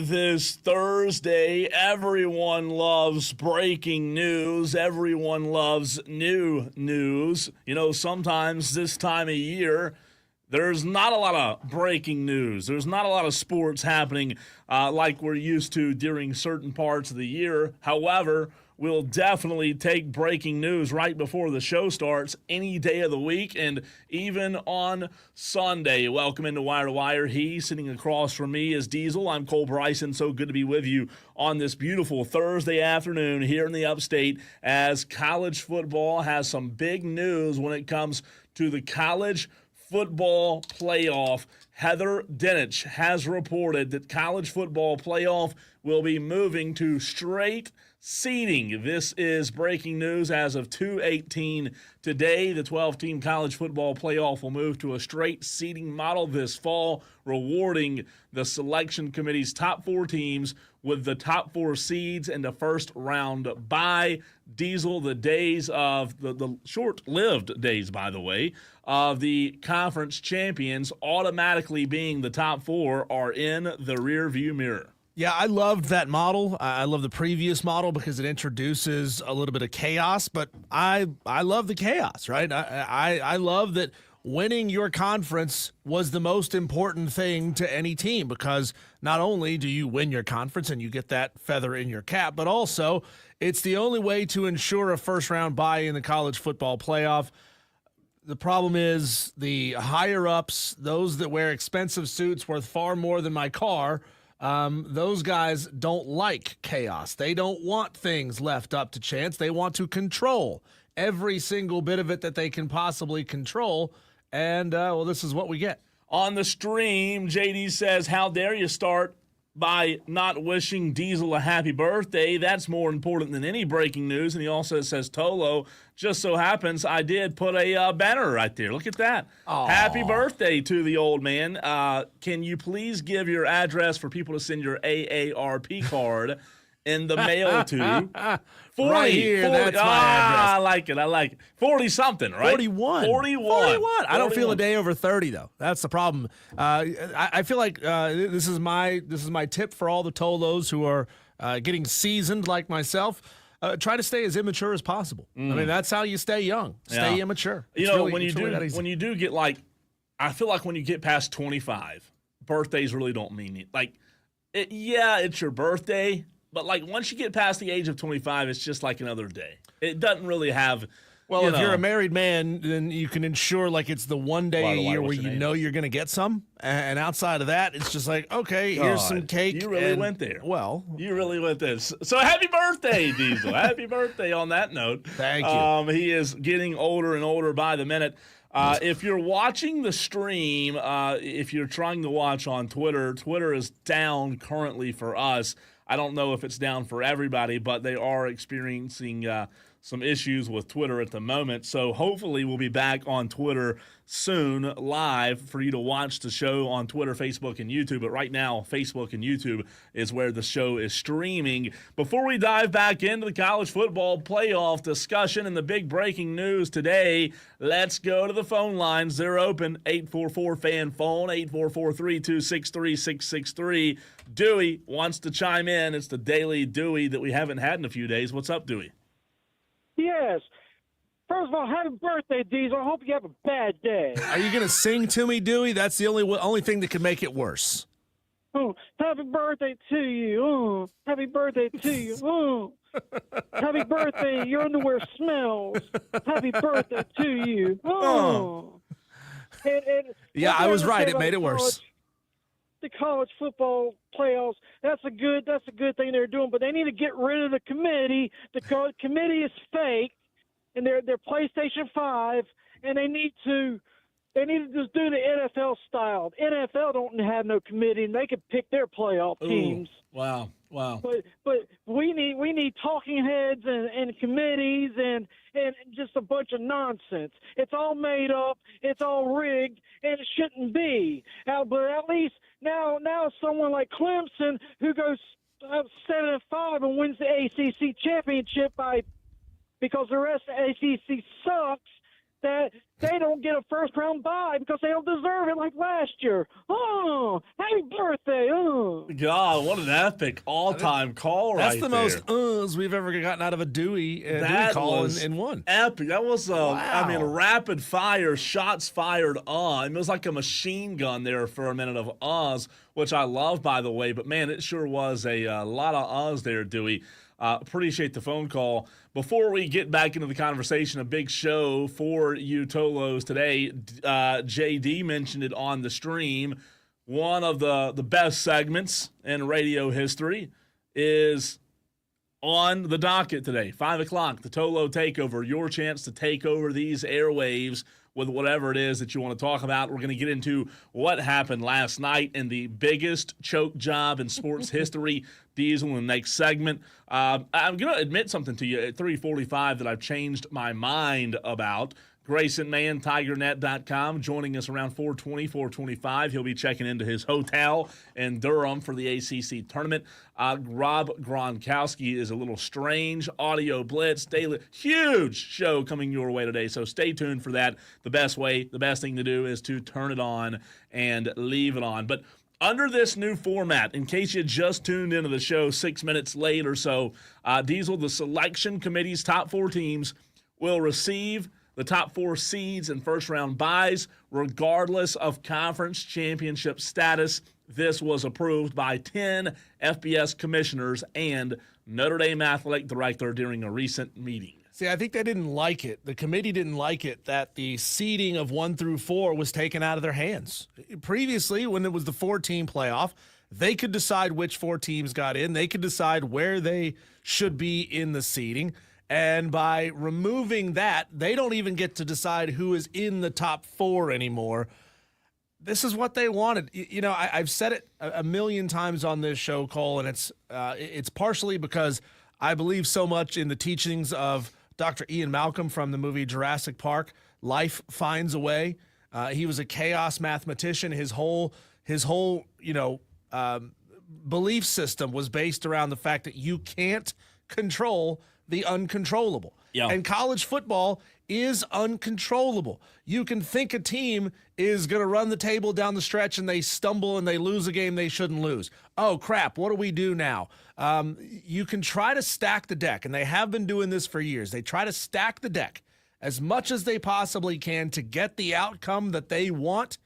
this Thursday. Everyone loves breaking news. Everyone loves new news. You know, sometimes this time of year, there's not a lot of breaking news. There's not a lot of sports happening like we're used to during certain parts of the year. However, we'll definitely take breaking news right before the show starts any day of the week and even on Sunday. Welcome into Wire to Wire. He sitting across from me is Diesel. I'm Cole Bryson. So good to be with you on this beautiful Thursday afternoon here in the upstate as college football has some big news when it comes to the college football playoff. Heather Dinich has reported that college football playoff will be moving to straight seeding. This is breaking news as of 2/18 today. The 12-team college football playoff will move to a straight seeding model this fall, rewarding the selection committee's top 4 teams with the top 4 seeds and the first round bye. Diesel, the days of the short-lived days, by the way, of the conference champions automatically being the top 4 are in the rearview mirror. Yeah, I loved that model. I love the previous model because it introduces a little bit of chaos, but I love the chaos, right? I love that winning your conference was the most important thing to any team because not only do you win your conference and you get that feather in your cap, but also it's the only way to ensure a first-round bye in the college football playoff. The problem is the higher-ups, those that wear expensive suits worth far more than my car, those guys don't like chaos. They don't want things left up to chance. They want to control every single bit of it that they can possibly control. And, well, this is what we get. On the stream, JD says, how dare you start by not wishing Diesel a happy birthday? That's more important than any breaking news. And he also says, Tolo, just so happens I did put a banner right there. Look at that. Aww. Happy birthday to the old man. Can you please give your address for people to send your AARP card in the mail to? 40, right here, 40. That's my address. I like it. 40-something, right? 41. 41. I don't feel a day over 30, though. That's the problem. I feel like this is my tip for all the Tolos who are getting seasoned like myself. Try to stay as immature as possible. I mean, that's how you stay young. Stay immature. You know, when you do get like, I feel like when you get past 25, birthdays really don't mean it. Like, it's your birthday. But, like, once you get past the age of 25, it's just like another day. It doesn't really have, if you're a married man, then you can ensure, like, it's the one day a year where you know you're going to get some. And outside of that, it's just like, okay, here's some cake. You really went there. Well. You really went there. So happy birthday, Diesel. Happy birthday on that note. Thank you. He is getting older and older by the minute. If you're watching the stream, if you're trying to watch on Twitter is down currently for us. I don't know if it's down for everybody, but they are experiencing some issues with Twitter at the moment. So hopefully we'll be back on Twitter soon live for you to watch the show on Twitter, Facebook, and YouTube. But right now, Facebook and YouTube is where the show is streaming. Before we dive back into the college football playoff discussion and the big breaking news today, let's go to the phone lines. They're open, 844-FAN-PHONE, 844-326-3663. Dewey wants to chime in. It's the Daily Dewey that we haven't had in a few days. What's up, Dewey? Yes. First of all, happy birthday, Diesel. I hope you have a bad day. Are you going to sing to me, Dewey? That's the only thing that can make it worse. Oh, happy birthday to you. Oh, happy birthday to you. Oh, happy birthday. Your underwear smells. Happy birthday to you. Oh. Yeah, I was right. It made it worse. The college football playoffs, that's a good thing they're doing, but they need to get rid of the committee. The committee is fake, and they're PlayStation 5, and they need to just do the NFL style. The NFL don't have no committee, and they could pick their playoff teams. Wow. But we need talking heads and committees and just a bunch of nonsense. It's all made up. It's all rigged, and it shouldn't be. But at least now someone like Clemson who goes 7-5 and wins the ACC championship because the rest of the ACC sucks. That they don't don't get a first-round bye because they don't deserve it like last year. Oh, happy birthday. Oh. God, what an epic all-time call right there. That's the most we've ever gotten out of a Dewey call in one. Epic. That was, Wow. rapid fire, shots fired on. It was like a machine gun there for a minute of which I love, by the way. But, man, it sure was a lot of there, Dewey. Appreciate the phone call. Before we get back into the conversation, a big show for you Tolos today. JD mentioned it on the stream. One of the best segments in radio history is on the docket today. 5 o'clock, the Tolo Takeover. Your chance to take over these airwaves with whatever it is that you want to talk about. We're going to get into what happened last night in the biggest choke job in sports history. Diesel in the next segment. I'm going to admit something to you at 3:45 that I've changed my mind about. Grayson Mann, TigerNet.com, joining us around 4:20, 4:25. He'll be checking into his hotel in Durham for the ACC tournament. Rob Gronkowski is a little strange. Audio Blitz, daily, huge show coming your way today, so stay tuned for that. The best thing to do is to turn it on and leave it on. But under this new format, in case you just tuned into the show 6 minutes late or so, Diesel, the selection committee's top 4 teams will receive the top 4 seeds and first-round byes, regardless of conference championship status. This was approved by 10 FBS commissioners and Notre Dame athletic director during a recent meeting. See, I think they didn't like it. The committee didn't like it that the seeding of 1 through 4 was taken out of their hands. Previously, when it was the 4-team playoff, they could decide which 4 teams got in. They could decide where they should be in the seeding. And by removing that, they don't even get to decide who is in the top 4 anymore. This is what they wanted. You know, I've said it a million times on this show, Cole, and it's partially because I believe so much in the teachings of Dr. Ian Malcolm from the movie Jurassic Park. Life finds a way. He was a chaos mathematician. His whole belief system was based around the fact that you can't control the uncontrollable. Yeah. And college football is uncontrollable. You can think a team is going to run the table down the stretch and they stumble and they lose a game they shouldn't lose. Oh, crap, what do we do now? You can try to stack the deck, and they have been doing this for years. They try to stack the deck as much as they possibly can to get the outcome that they want,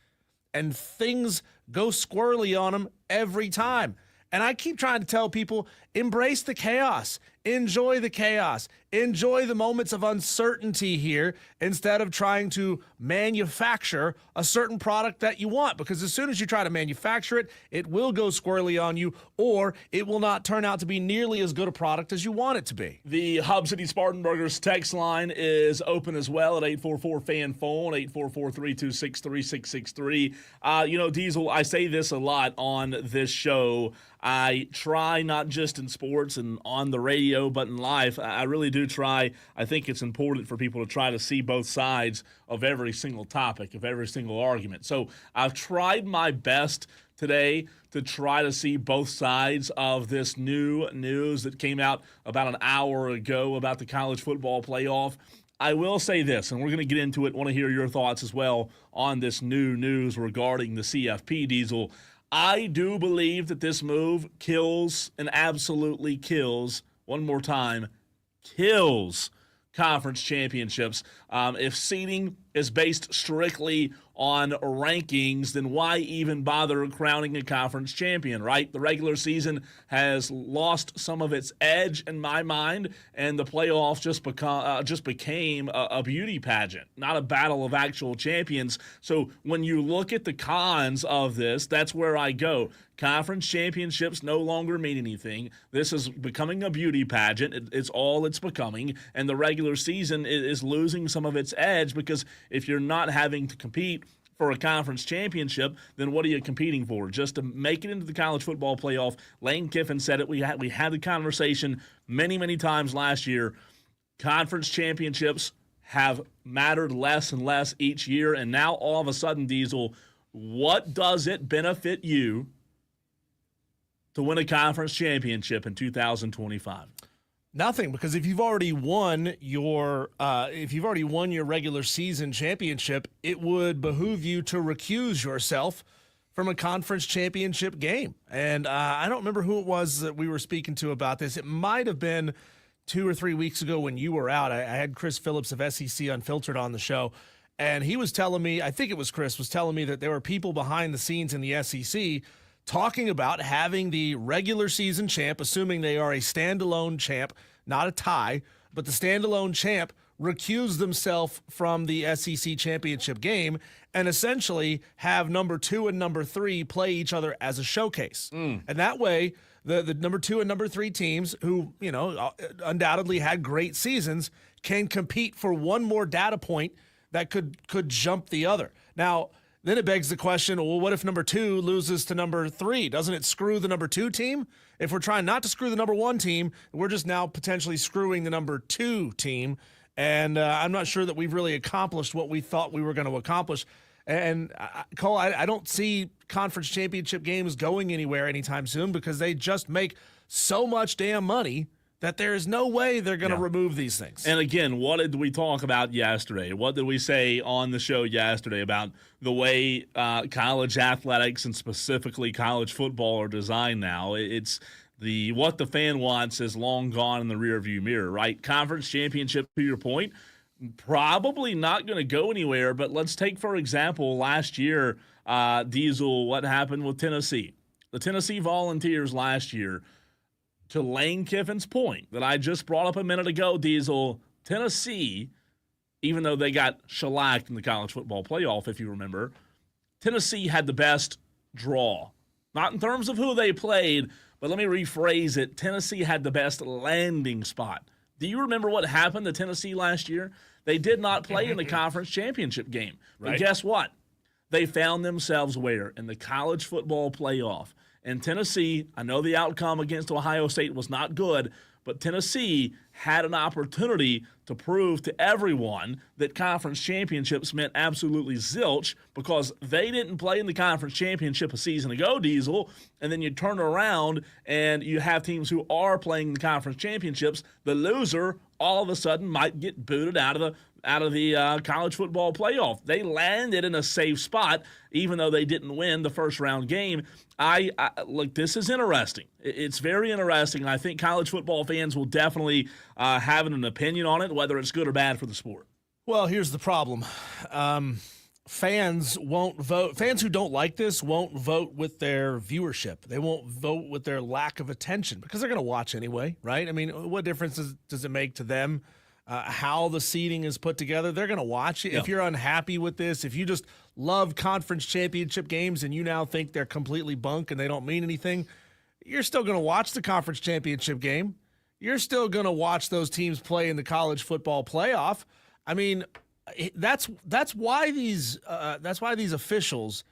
and things go squirrely on them every time. And I keep trying to tell people, embrace the chaos. Enjoy the chaos. Enjoy the moments of uncertainty here instead of trying to manufacture a certain product that you want. Because as soon as you try to manufacture it, it will go squirrely on you, or it will not turn out to be nearly as good a product as you want it to be. The Hub City SpartanBurgers text line is open as well at 844-FAN-PHONE, 844-326-3663. Diesel, I say this a lot on this show. I try, not just in sports and on the radio, but in life, I really do try. I think it's important for people to try to see both sides of every single topic, of every single argument. So I've tried my best today to try to see both sides of this new news that came out about an hour ago about the college football playoff. I will say this, and we're going to get into it. I want to hear your thoughts as well on this new news regarding the CFP, Diesel. I do believe that this move kills and absolutely kills, one more time, kills conference championships. If seeding is based strictly on rankings, then why even bother crowning a conference champion, right? The regular season has lost some of its edge in my mind, and the playoffs just became a beauty pageant, not a battle of actual champions. So when you look at the cons of this, that's where I go. Conference championships no longer mean anything. This is becoming a beauty pageant. It's all it's becoming, and the regular season is losing some of its edge, because if you're not having to compete for a conference championship, then what are you competing for? Just to make it into the college football playoff. Lane Kiffin said it. We had the conversation many, many times last year. Conference championships have mattered less and less each year, and now all of a sudden, Diesel, what does it benefit you to win a conference championship in 2025? Nothing, because if you've already won your regular season championship, it would behoove you to recuse yourself from a conference championship game. And I don't remember who it was that we were speaking to about this. It might have been 2 or 3 weeks ago when you were out. I had Chris Phillips of SEC Unfiltered on the show, and he was telling me, I think it was Chris, was telling me that there were people behind the scenes in the SEC talking about having the regular season champ, assuming they are a standalone champ, not a tie, but the standalone champ recuse themselves from the SEC championship game and essentially have number 2 and number 3 play each other as a showcase. And that way, the number 2 and number 3 teams who, undoubtedly had great seasons can compete for one more data point that could jump the other. Now, then it begs the question, well, what if number 2 loses to number 3? Doesn't it screw the number 2 team? If we're trying not to screw the number 1 team, we're just now potentially screwing the number 2 team. And I'm not sure that we've really accomplished what we thought we were going to accomplish. And Cole, I don't see conference championship games going anywhere anytime soon because they just make so much damn money that there is no way they're going to remove these things. And again, what did we talk about yesterday? What did we say on the show yesterday about the way college athletics and specifically college football are designed now? It's what the fan wants is long gone in the rearview mirror, right? Conference championship, to your point, probably not going to go anywhere. But let's take, for example, last year, Diesel, what happened with Tennessee? The Tennessee Volunteers last year, to Lane Kiffin's point that I just brought up a minute ago, Diesel, Tennessee, even though they got shellacked in the college football playoff, if you remember, Tennessee had the best draw. Not in terms of who they played, but let me rephrase it. Tennessee had the best landing spot. Do you remember what happened to Tennessee last year? They did not play in the conference championship game. But guess what? They found themselves where? In the college football playoff. And Tennessee, I know the outcome against Ohio State was not good, but Tennessee had an opportunity to prove to everyone that conference championships meant absolutely zilch because they didn't play in the conference championship a season ago, Diesel, and then you turn around and you have teams who are playing the conference championships. The loser all of a sudden might get booted out of the college football playoff. They landed in a safe spot, even though they didn't win the first round game. Look, this is interesting. It's very interesting. I think college football fans will definitely have an opinion on it, whether it's good or bad for the sport. Well, here's the problem. Fans won't vote. Fans who don't like this won't vote with their viewership. They won't vote with their lack of attention because they're going to watch anyway, right? I mean, what difference does it make to them how the seating is put together? They're going to watch it. Yeah. If you're unhappy with this, if you just love conference championship games and you now think they're completely bunk and they don't mean anything, you're still going to watch the conference championship game. You're still going to watch those teams play in the college football playoff. I mean, that's why these officials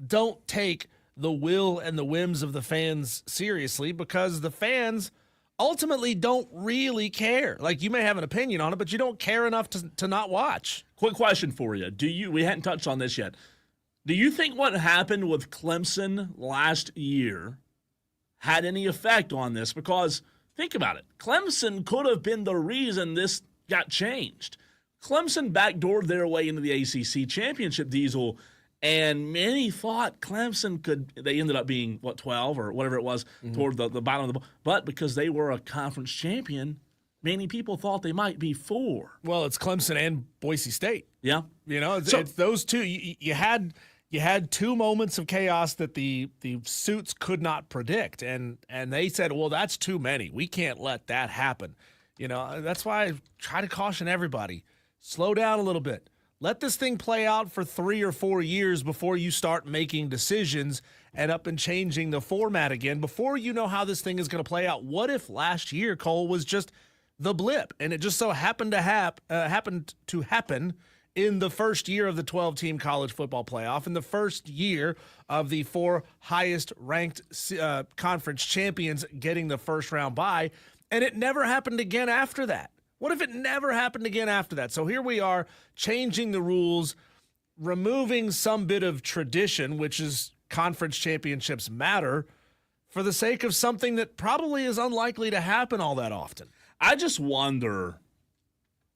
don't take the will and the whims of the fans seriously, because the fans ultimately don't really care. Like, you may have an opinion on it, but you don't care enough to not watch. Quick question for you. We hadn't touched on this yet. Do you think what happened with Clemson last year had any effect on this? Because think about it. Clemson could have been the reason this got changed. Clemson backdoored their way into the ACC championship, Diesel, and many thought Clemson could. They ended up being, 12 or whatever it was, toward the bottom of the ball. But because they were a conference champion, many people thought they might be 4. Well, it's Clemson and Boise State. Yeah. It's those two. You had 2 moments of chaos that the suits could not predict, and they said, well, that's too many. We can't let that happen. That's why I try to caution everybody. Slow down a little bit. Let this thing play out for 3 or 4 years before you start making decisions and up and changing the format again, before you know how this thing is going to play out. What if last year, Cole, was just the blip, and it just so happened to happen in the first year of the 12-team college football playoff, in the first year of the 4 highest-ranked conference champions getting the first-round bye, and it never happened again after that? What if it never happened again after that? So here we are, changing the rules, removing some bit of tradition, which is conference championships matter, for the sake of something that probably is unlikely to happen all that often. I just wonder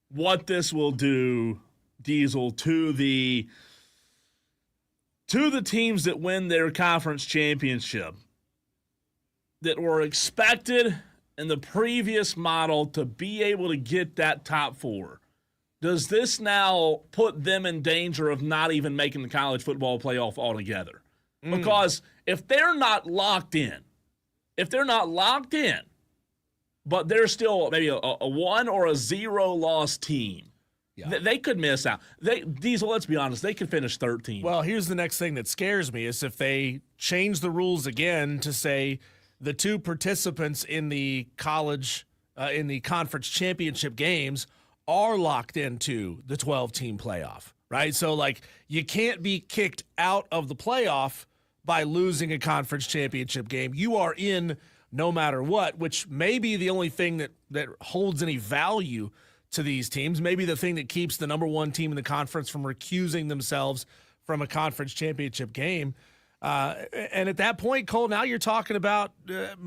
what this will do, Diesel, to the teams that win their conference championship that were expected in the previous model to be able to get that top four. Does this now put them in danger of not even making the college football playoff altogether? Because if they're not locked in, but they're still maybe a 1 or a 0 loss team, they could miss out. Diesel, let's be honest, they could finish 13. Well, here's the next thing that scares me is if they change the rules again to say the two participants in the college, in the conference championship games are locked into the 12-team playoff, right? So, like, you can't be kicked out of the playoff by losing a conference championship game. You are in no matter what, which may be the only thing that holds any value to these teams, maybe the thing that keeps the number one team in the conference from recusing themselves from a conference championship game. And at that point, Cole, now you're talking about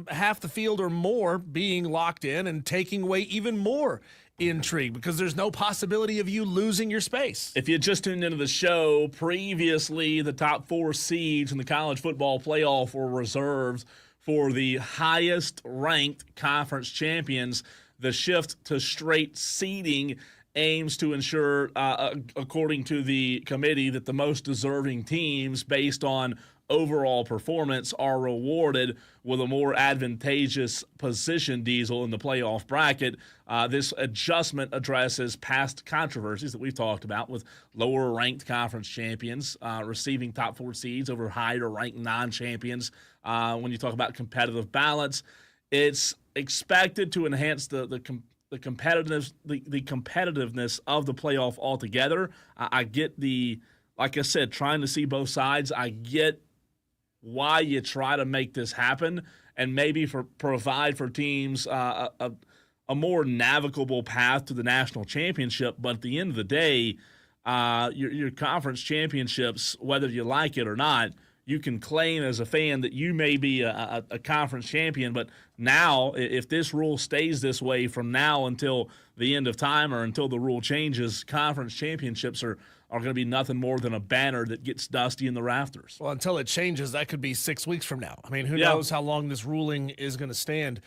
half the field or more being locked in and taking away even more intrigue because there's no possibility of you losing your space. If you just tuned into the show, previously the top 4 seeds in the college football playoff were reserved for the highest ranked conference champions. The shift to straight seeding aims to ensure, according to the committee, that the most deserving teams based on overall performance are rewarded with a more advantageous position, Diesel, in the playoff bracket. This adjustment addresses past controversies that we've talked about with lower-ranked conference champions receiving top 4 seeds over higher-ranked non-champions. When you talk about competitive balance, it's expected to enhance the competitiveness of the playoff altogether. I get like I said, trying to see both sides. I get why you try to make this happen and maybe provide for teams a more navigable path to the national championship. But at the end of the day, your conference championships, whether you like it or not, you can claim as a fan that you may be a conference champion, but now if this rule stays this way from now until the end of time or until the rule changes, conference championships are going to be nothing more than a banner that gets dusty in the rafters. Well, until it changes, that could be 6 weeks from now. I mean, who knows how long this ruling is going to stand.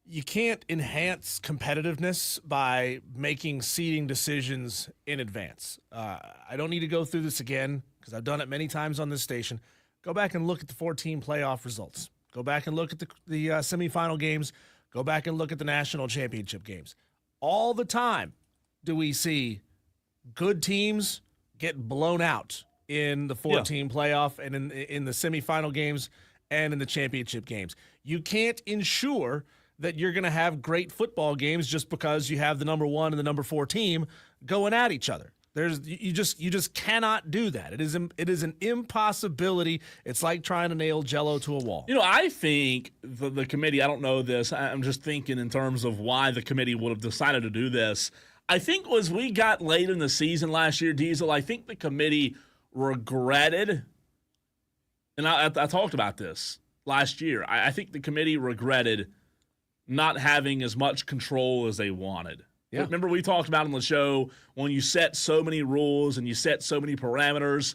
You can't enhance competitiveness by making seeding decisions in advance. I don't need to go through this again because I've done it many times on this station. Go back and look at the 14 playoff results. Go back and look at the semifinal games. Go back and look at the national championship games. All the time do we see good teams get blown out in the 14 playoff and in the semifinal games and in the championship games. You can't ensure that you're going to have great football games just because you have the number 1 and the number 4 team going at each other. You just cannot do that. It is an impossibility. It's like trying to nail Jell-O to a wall. You know, I think the committee, I don't know this, I'm just thinking in terms of why the committee would have decided to do this. I think as we got late in the season last year, Diesel, I think the committee regretted, and I talked about this last year, I think the committee regretted not having as much control as they wanted. Yeah. Remember we talked about on the show, when you set so many rules and you set so many parameters,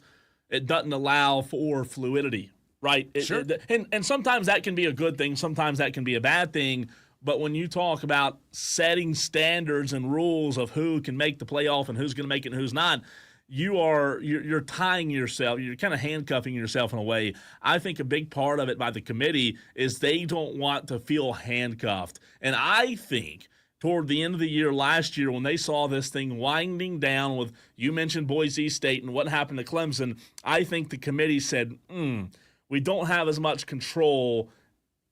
it doesn't allow for fluidity, right? Sure. And sometimes that can be a good thing. Sometimes that can be a bad thing. But when you talk about setting standards and rules of who can make the playoff and who's going to make it and who's not, you're tying yourself, you're kind of handcuffing yourself in a way. I think a big part of it by the committee is they don't want to feel handcuffed. And I think toward the end of the year last year when they saw this thing winding down with, you mentioned Boise State and what happened to Clemson, I think the committee said, we don't have as much control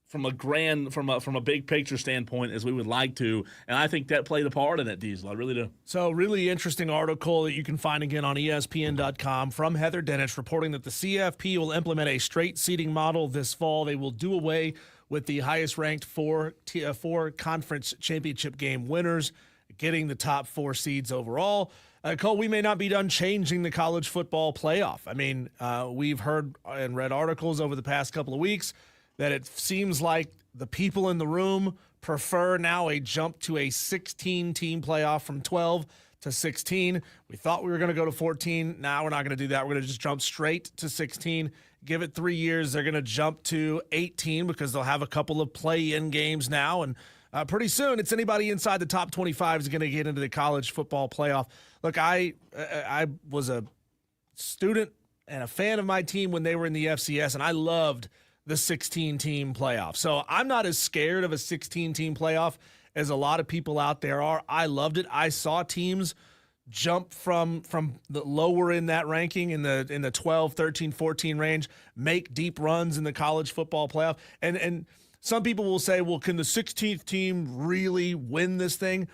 from a big picture standpoint as we would like to, and I think that played a part in it, Diesel. I really do. So, really interesting article that you can find again on ESPN.com from Heather Denich reporting that the CFP will implement a straight seeding model this fall. They will do away with the highest-ranked four conference championship game winners, getting the top 4 seeds overall. Cole, we may not be done changing the college football playoff. I mean, we've heard and read articles over the past couple of weeks that it seems like the people in the room prefer now a jump to a 16-team playoff from 12 to 16. We thought we were going to go to 14. Now we're not going to do that. We're going to just jump straight to 16. Give it 3 years. They're going to jump to 18 because they'll have a couple of play-in games now. And pretty soon, it's anybody inside the top 25 is going to get into the college football playoff. Look, I was a student and a fan of my team when they were in the FCS, and I loved the 16-team playoff. So I'm not as scared of a 16-team playoff as a lot of people out there are. I loved it. I saw teams jump from the lower in that ranking in the 12, 13, 14 range, make deep runs in the college football playoff. And some people will say, well, can the 16th team really win this thing?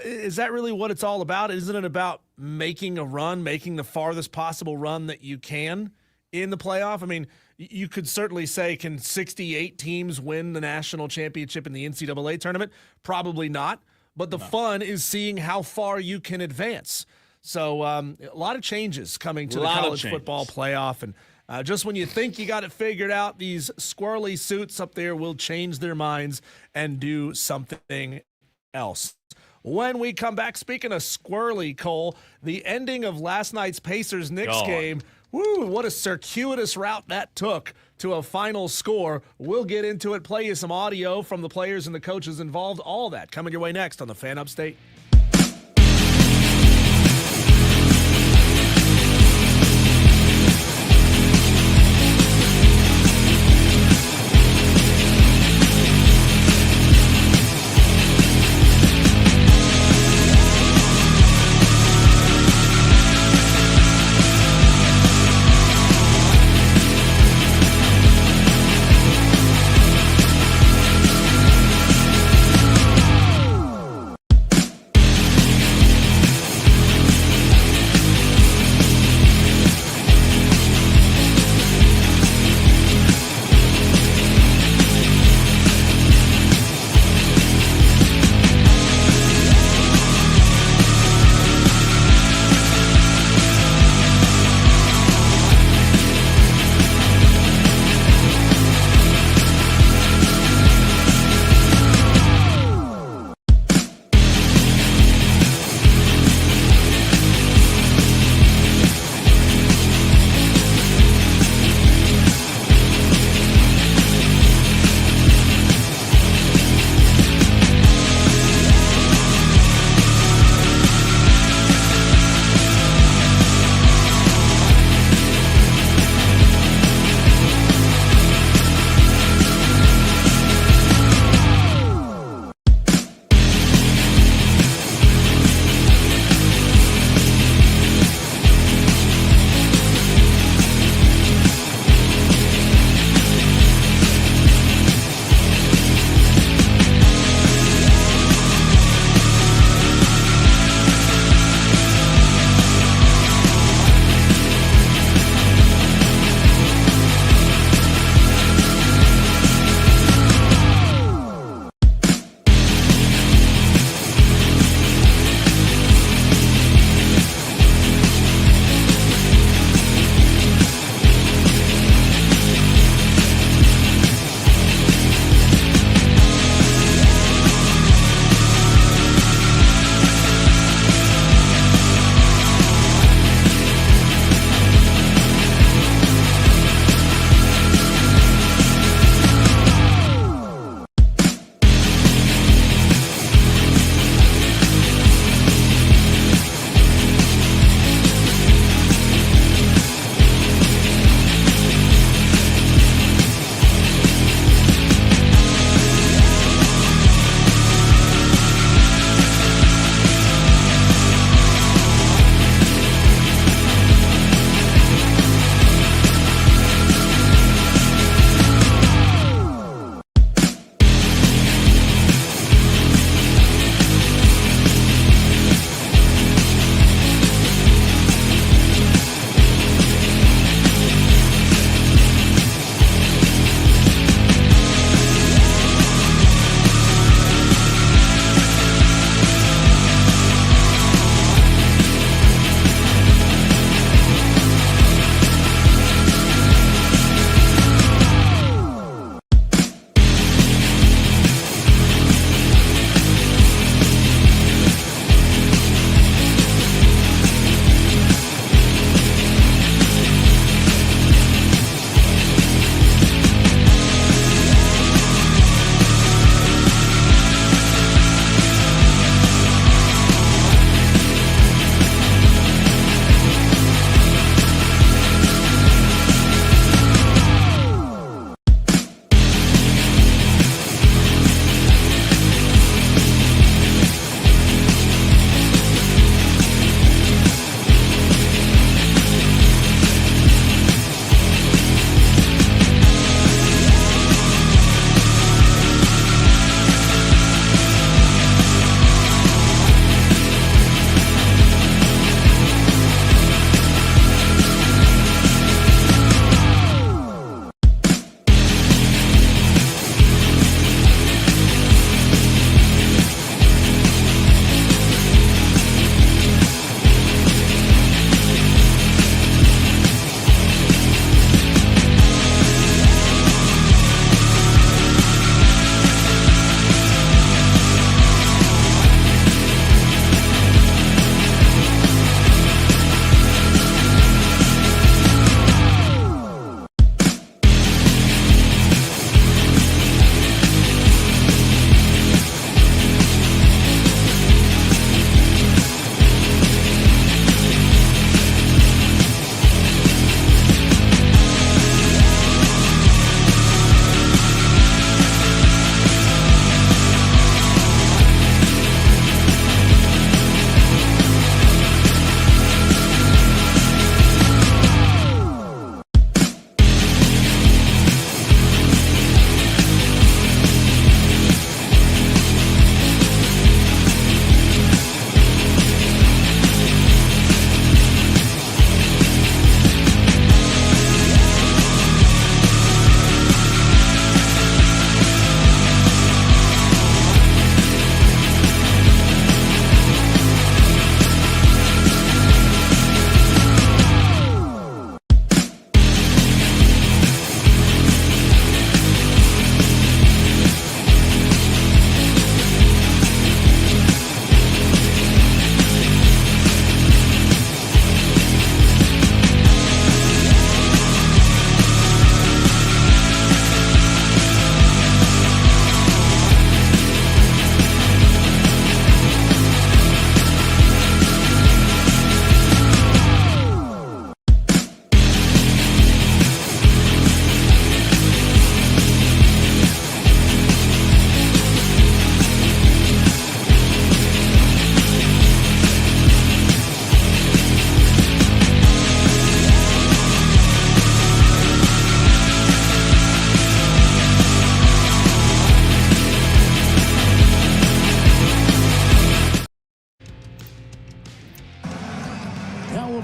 Is that really what it's all about? Isn't it about making a run, making the farthest possible run that you can in the playoff? I mean, you could certainly say, can 68 teams win the national championship in the NCAA tournament? Probably not. But the fun is seeing how far you can advance. So a lot of changes coming to the college football playoff. And just when you think you got it figured out, these squirrely suits up there will change their minds and do something else. When we come back, speaking of squirrely, Cole, the ending of last night's Pacers-Knicks game, woo, what a circuitous route that took to a final score. We'll get into it, play you some audio from the players and the coaches involved, all that coming your way next on the Fan Upstate.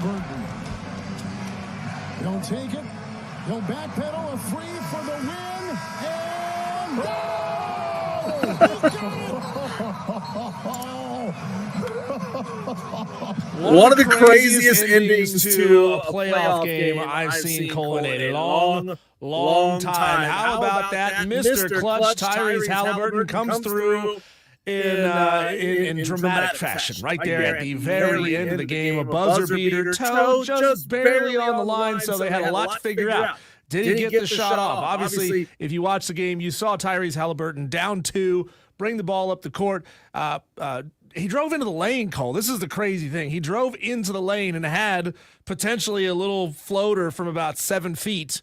Halliburton. He'll take it. He'll backpedal, a free for the win, and One of the craziest endings to a playoff game I've seen culminated. Long time. How about that? Mr. Clutch Tyrese Halliburton comes through in dramatic fashion. Right there at the very end of the game. A buzzer beater, toe just barely on the line, so they had a lot to figure out. Did he get the shot off? Obviously, if you watch the game, you saw Tyrese Halliburton down 2, bring the ball up the court. He drove into the lane, Cole. This is the crazy thing. He drove into the lane and had potentially a little floater from about 7 feet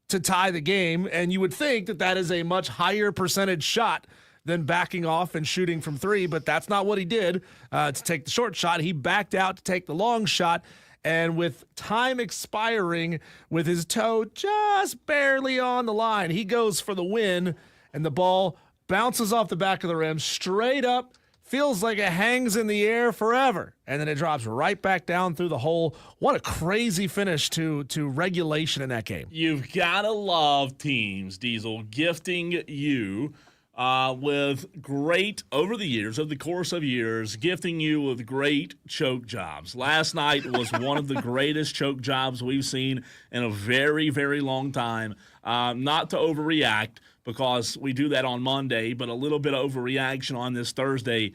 to tie the game, and you would think that that is a much higher percentage shot than backing off and shooting from 3, but that's not what he did to take the short shot. He backed out to take the long shot, and with time expiring, with his toe just barely on the line, he goes for the win, and the ball bounces off the back of the rim straight up, feels like it hangs in the air forever, and then it drops right back down through the hole. What a crazy finish to regulation in that game. You've got to love teams, Diesel, gifting you with great, over the years, over the course of years, gifting you with great choke jobs. Last night was one of the greatest choke jobs we've seen in a very, very long time. Not to overreact, because we do that on Monday, but a little bit of overreaction on this Thursday.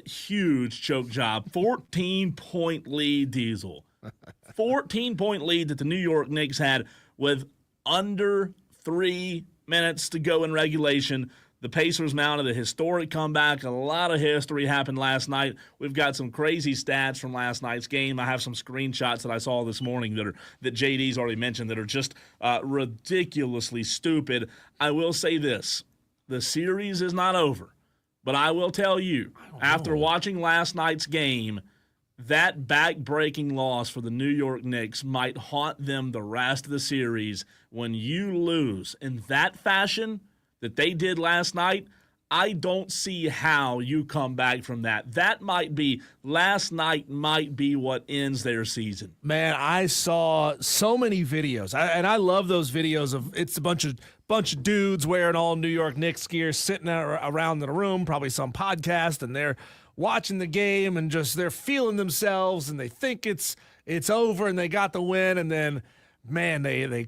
Huge choke job. 14-point lead, Diesel. 14-point lead that the New York Knicks had with under 3 minutes to go in regulation. The Pacers mounted a historic comeback. A lot of history happened last night. We've got some crazy stats from last night's game. I have some screenshots that I saw this morning that JD's already mentioned that are just ridiculously stupid. I will say this. The series is not over. But I will tell you, after watching last night's game, that back-breaking loss for the New York Knicks might haunt them the rest of the series. When you lose in that fashion that they did last night, I don't see how you come back from that. Last night might be what ends their season. Man, I saw so many videos, and I love those videos of it's a bunch of dudes wearing all New York Knicks gear sitting around in a room, probably some podcast, and they're watching the game and just they're feeling themselves and they think it's over and they got the win, and then man, they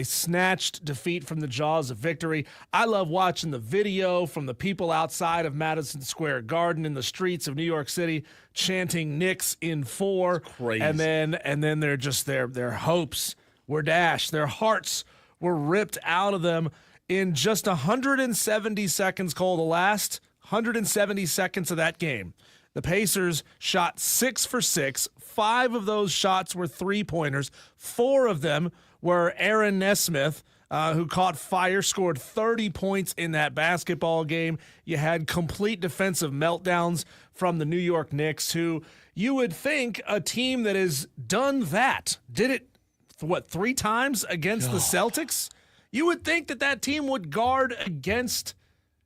snatched defeat from the jaws of victory. I love watching the video from the people outside of Madison Square Garden in the streets of New York City chanting Knicks in 4. Crazy. And then they're just their hopes were dashed. Their hearts were ripped out of them in just 170 seconds, Cole, the last 170 seconds of that game. The Pacers shot 6 for 6. 5 of those shots were three-pointers. 4 of them were Aaron Nesmith, who caught fire, scored 30 points in that basketball game. You had complete defensive meltdowns from the New York Knicks, who you would think a team that has done that, did it, 3 times against the Celtics? You would think that team would guard against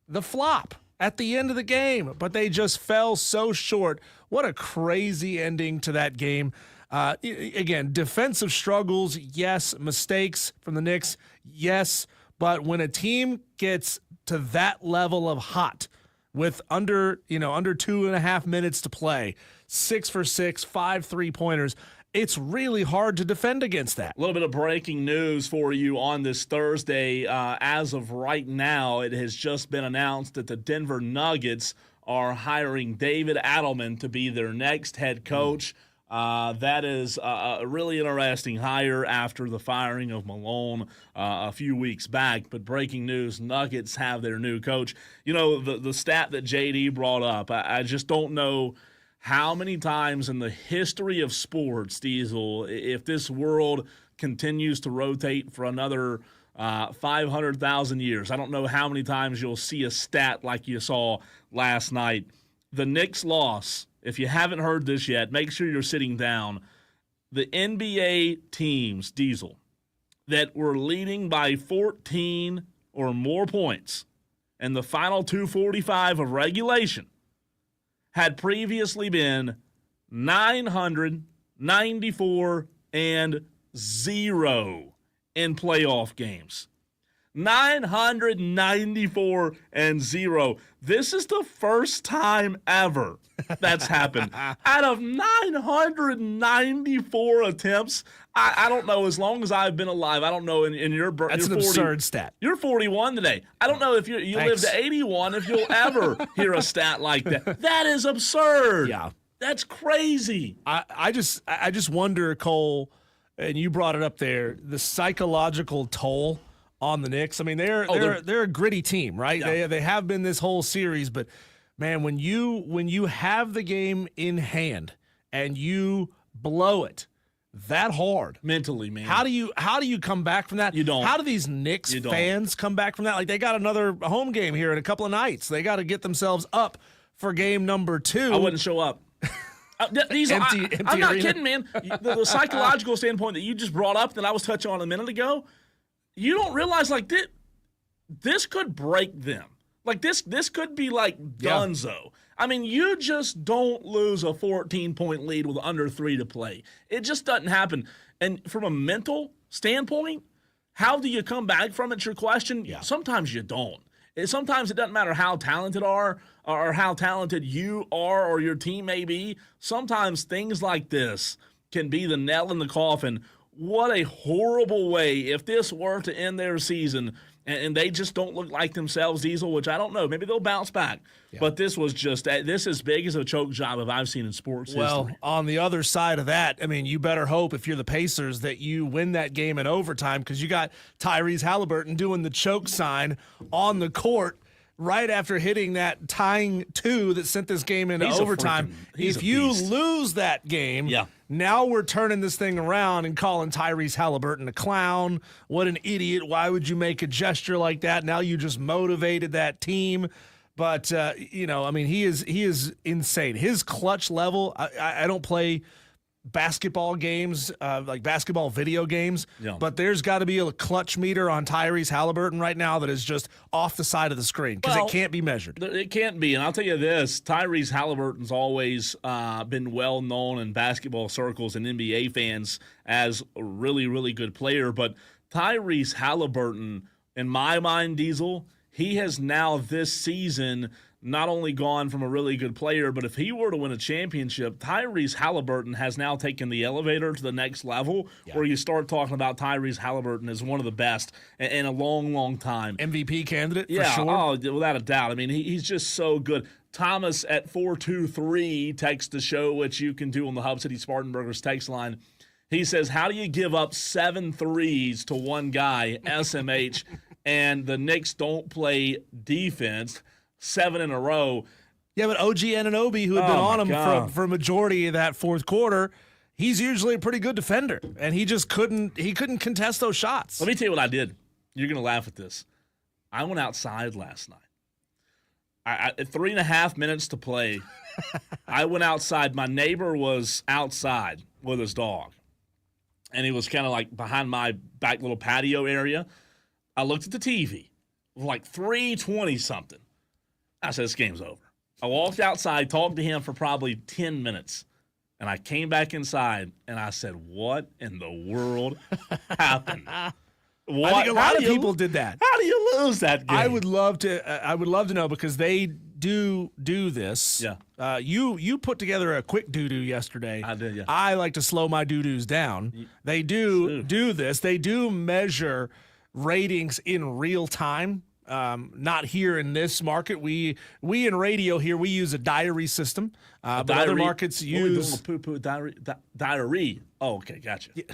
the flop at the end of the game, but they just fell so short. What a crazy ending to that game. Again, defensive struggles, yes. Mistakes from the Knicks, yes. But when a team gets to that level of hot with under 2.5 minutes to play, 6 for 6, 5 3-pointers, it's really hard to defend against that. A little bit of breaking news for you on this Thursday. As of right now, it has just been announced that the Denver Nuggets are hiring David Adelman to be their next head coach. That is a really interesting hire after the firing of Malone a few weeks back. But breaking news, Nuggets have their new coach. You know, the stat that JD brought up, I just don't know how many times in the history of sports, Diesel, if this world continues to rotate for another 500,000 years, I don't know how many times you'll see a stat like you saw last night. The Knicks loss, if you haven't heard this yet, make sure you're sitting down. The NBA teams, Diesel, that were leading by 14 or more points in the final 2:45 of regulation had previously been 900, 94 and 0 in playoff games. 994 and 0. This is the first time ever that's happened. Out of 994 attempts, I don't know, as long as I've been alive, I don't know in your birth. That's an absurd stat. You're 41 today. I don't know if you live to 81 if you'll ever hear a stat like that. That is absurd. Yeah. That's crazy. I just wonder, Cole, and you brought it up there, the psychological toll on the Knicks. I mean, they're a gritty team, right? Yeah. They have been this whole series, but man, when you have the game in hand and you blow it that hard Mentally, man. how do you come back from that? You don't. How do these Knicks fans come back from that? Like, they got another home game here in a couple of nights. They got to get themselves up for game number 2. I wouldn't show up. Empty I'm not arena. kidding, man. The psychological standpoint that you just brought up that I was touching on a minute ago, you don't realize, like, this could break them. Like, this could be like donezo. I mean, you just don't lose a 14-point lead with under 3 to play. It just doesn't happen. And from a mental standpoint, how do you come back from it? Your question. Yeah. Sometimes you don't. Sometimes it doesn't matter how talented or how talented you are or your team may be. Sometimes things like this can be the nail in the coffin. What a horrible way if this were to end their season and they just don't look like themselves, Diesel, which I don't know. Maybe they'll bounce back. Yeah. But this was just this as big as a choke job as I've seen in sports history. On the other side of that, I mean, you better hope if you're the Pacers that you win that game in overtime, because you got Tyrese Halliburton doing the choke sign on the court right after hitting that tying 2 that sent this game into overtime. If you lose that game, now we're turning this thing around and calling Tyrese Halliburton a clown. What an idiot. Why would you make a gesture like that? Now you just motivated that team. But, I mean, he is insane. His clutch level, I don't play basketball games, like basketball video games, but there's got to be a clutch meter on Tyrese Halliburton right now that is just off the side of the screen because it can't be measured. It can't be. And I'll tell you this, Tyrese Halliburton's always been well known in basketball circles and NBA fans as a really, really good player. But Tyrese Halliburton, in my mind, Diesel, he has now this season not only gone from a really good player, but if he were to win a championship, Tyrese Halliburton has now taken the elevator to the next level where you start talking about Tyrese Halliburton as one of the best in a long, long time. MVP candidate, for sure. Oh, without a doubt. I mean, he's just so good. Thomas at 423 texts the show, which you can do on the Hub City Spartanburgers text line. He says, how do you give up 7 threes to one guy, SMH, and the Knicks don't play defense 7 in a row? Yeah, but OG Anunoby, who had been on him for a majority of that fourth quarter, he's usually a pretty good defender, and he just couldn't contest those shots. Let me tell you what I did. You're going to laugh at this. I went outside last night. At 3.5 minutes to play, I went outside. My neighbor was outside with his dog, and he was kind of like behind my back little patio area. I looked at the TV. It was like 3:20-something. I said, this game's over. I walked outside, talked to him for probably 10 minutes, and I came back inside, and I said, what in the world happened? I think a lot of people did that. How do you lose that game? I would love to know, because they do this. Yeah. You put together a quick doo-doo yesterday. I did, yeah. I like to slow my doo-doos down. They do this. They do measure ratings in real time. Not here in this market. We in radio here, we use a diary system. But other markets use diary. Oh, okay, gotcha. Yeah.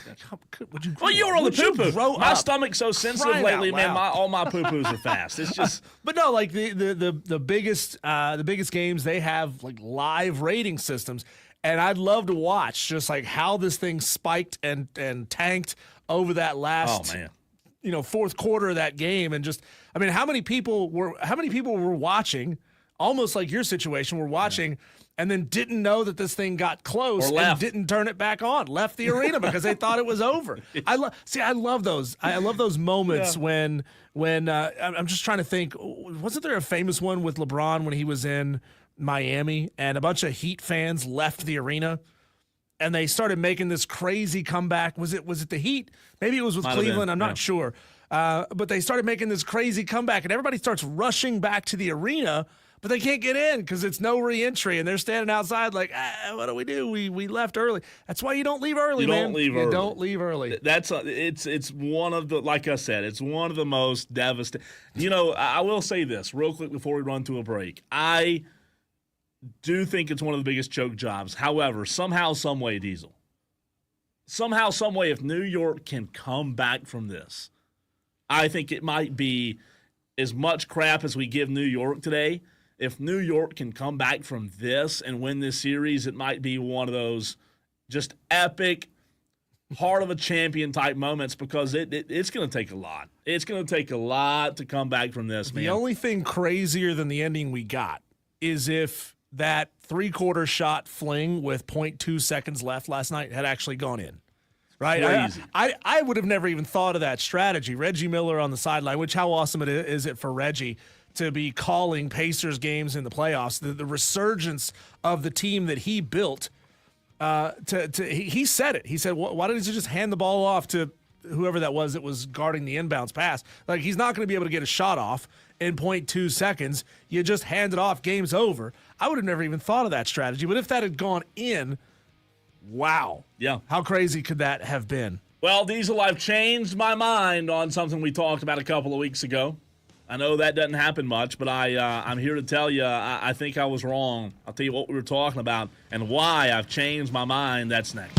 Well, you were on the poo-poo. My stomach's so sensitive Crying lately, out man. loud. All my poo-poos are fast. It's just. But no, like the biggest games, they have like live rating systems, and I'd love to watch just like how this thing spiked and tanked over that last. Oh man. Fourth quarter of that game, and just, I mean, how many people were watching, almost like your situation, were watching, and then didn't know that this thing got close and didn't turn it back on, left the arena because they thought it was over. I love those. I love those moments when I'm just trying to think. Wasn't there a famous one with LeBron when he was in Miami and a bunch of Heat fans left the arena? and they started making this crazy comeback. Was it the Heat? Maybe it was with Might have Cleveland. been, I'm not sure. But they started making this crazy comeback, and everybody starts rushing back to the arena, but they can't get in because it's no re-entry, and they're standing outside like, what do? We left early. That's why you don't leave early, man. You don't leave early. It's one of the, like I said, it's one of the most devastating. I will say this real quick before we run to a break. I do think it's one of the biggest choke jobs. However, somehow, some way, Diesel. Somehow, some way, if New York can come back from this, I think it might be as much crap as we give New York today. If New York can come back from this and win this series, it might be one of those just epic, heart of a champion type moments because it's going to take a lot. It's going to take a lot to come back from this, man. The only thing crazier than the ending we got is if that three-quarter shot fling with 0.2 seconds left last night had actually gone in. Right? Crazy. I would have never even thought of that strategy. Reggie Miller on the sideline, which how awesome is it for Reggie to be calling Pacers games in the playoffs, the resurgence of the team that he built. He said it. He said, why didn't you just hand the ball off to whoever that was guarding the inbounds pass? Like, he's not going to be able to get a shot off in 0.2 seconds. You just hand it off, game's over. I would have never even thought of that strategy. But if that had gone in, wow. Yeah. How crazy could that have been? Well, Diesel, I've changed my mind on something we talked about a couple of weeks ago. I know that doesn't happen much, but I'm here to tell you I think I was wrong. I'll tell you what we were talking about and why I've changed my mind. That's next.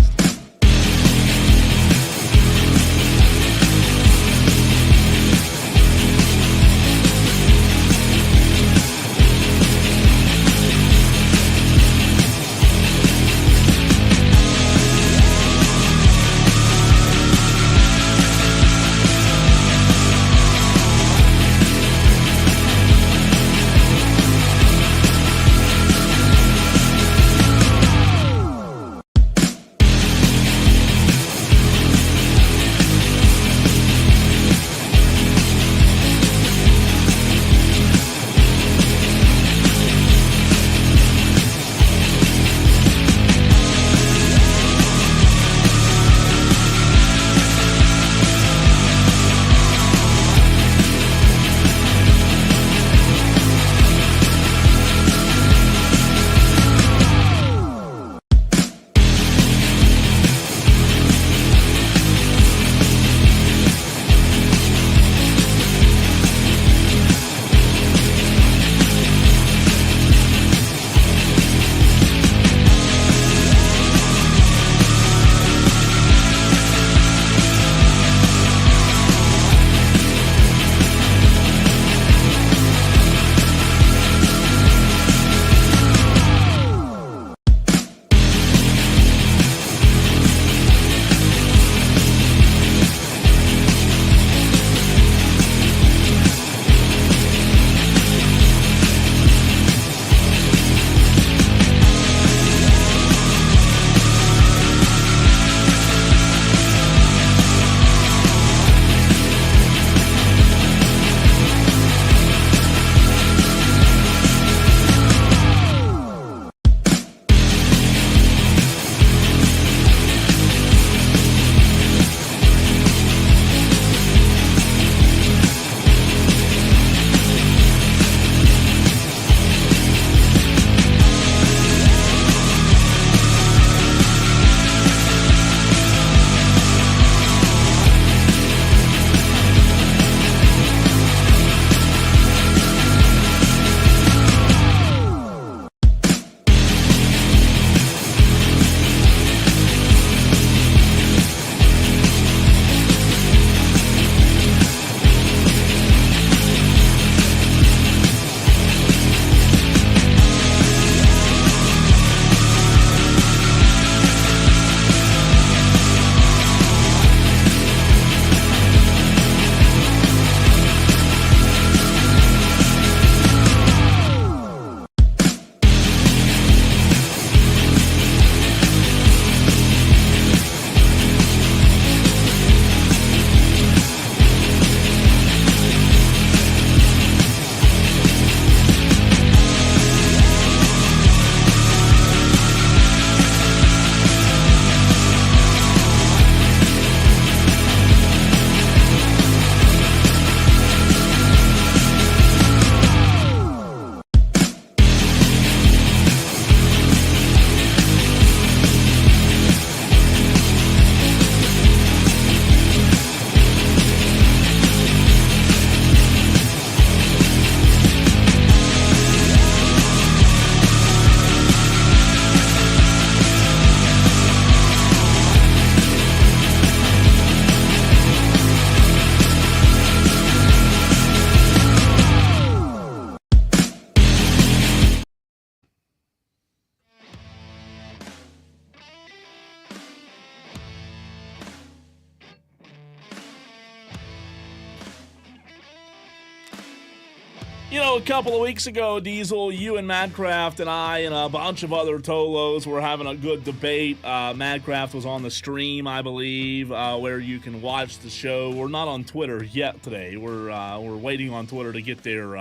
You know, a couple of weeks ago, Diesel, you and Madcraft and I and a bunch of other Tolos were having a good debate. Madcraft was on the stream, I believe, where you can watch the show. We're not on Twitter yet today. We're waiting on Twitter to get their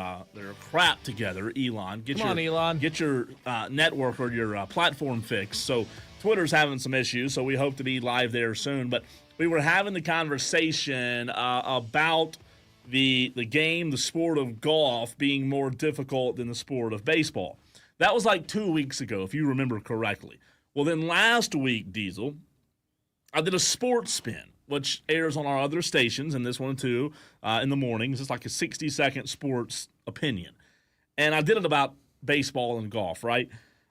crap together. Elon, Elon. Get your network or your platform fixed. So Twitter's having some issues, so we hope to be live there soon. But we were having the conversation about the game, the sport of golf, being more difficult than the sport of baseball. That was like 2 weeks ago, if you remember correctly. Well, then last week, Diesel, I did a sports spin, which airs on our other stations, and this one too, in the mornings. It's like a 60-second sports opinion. And I did it about baseball and golf, right?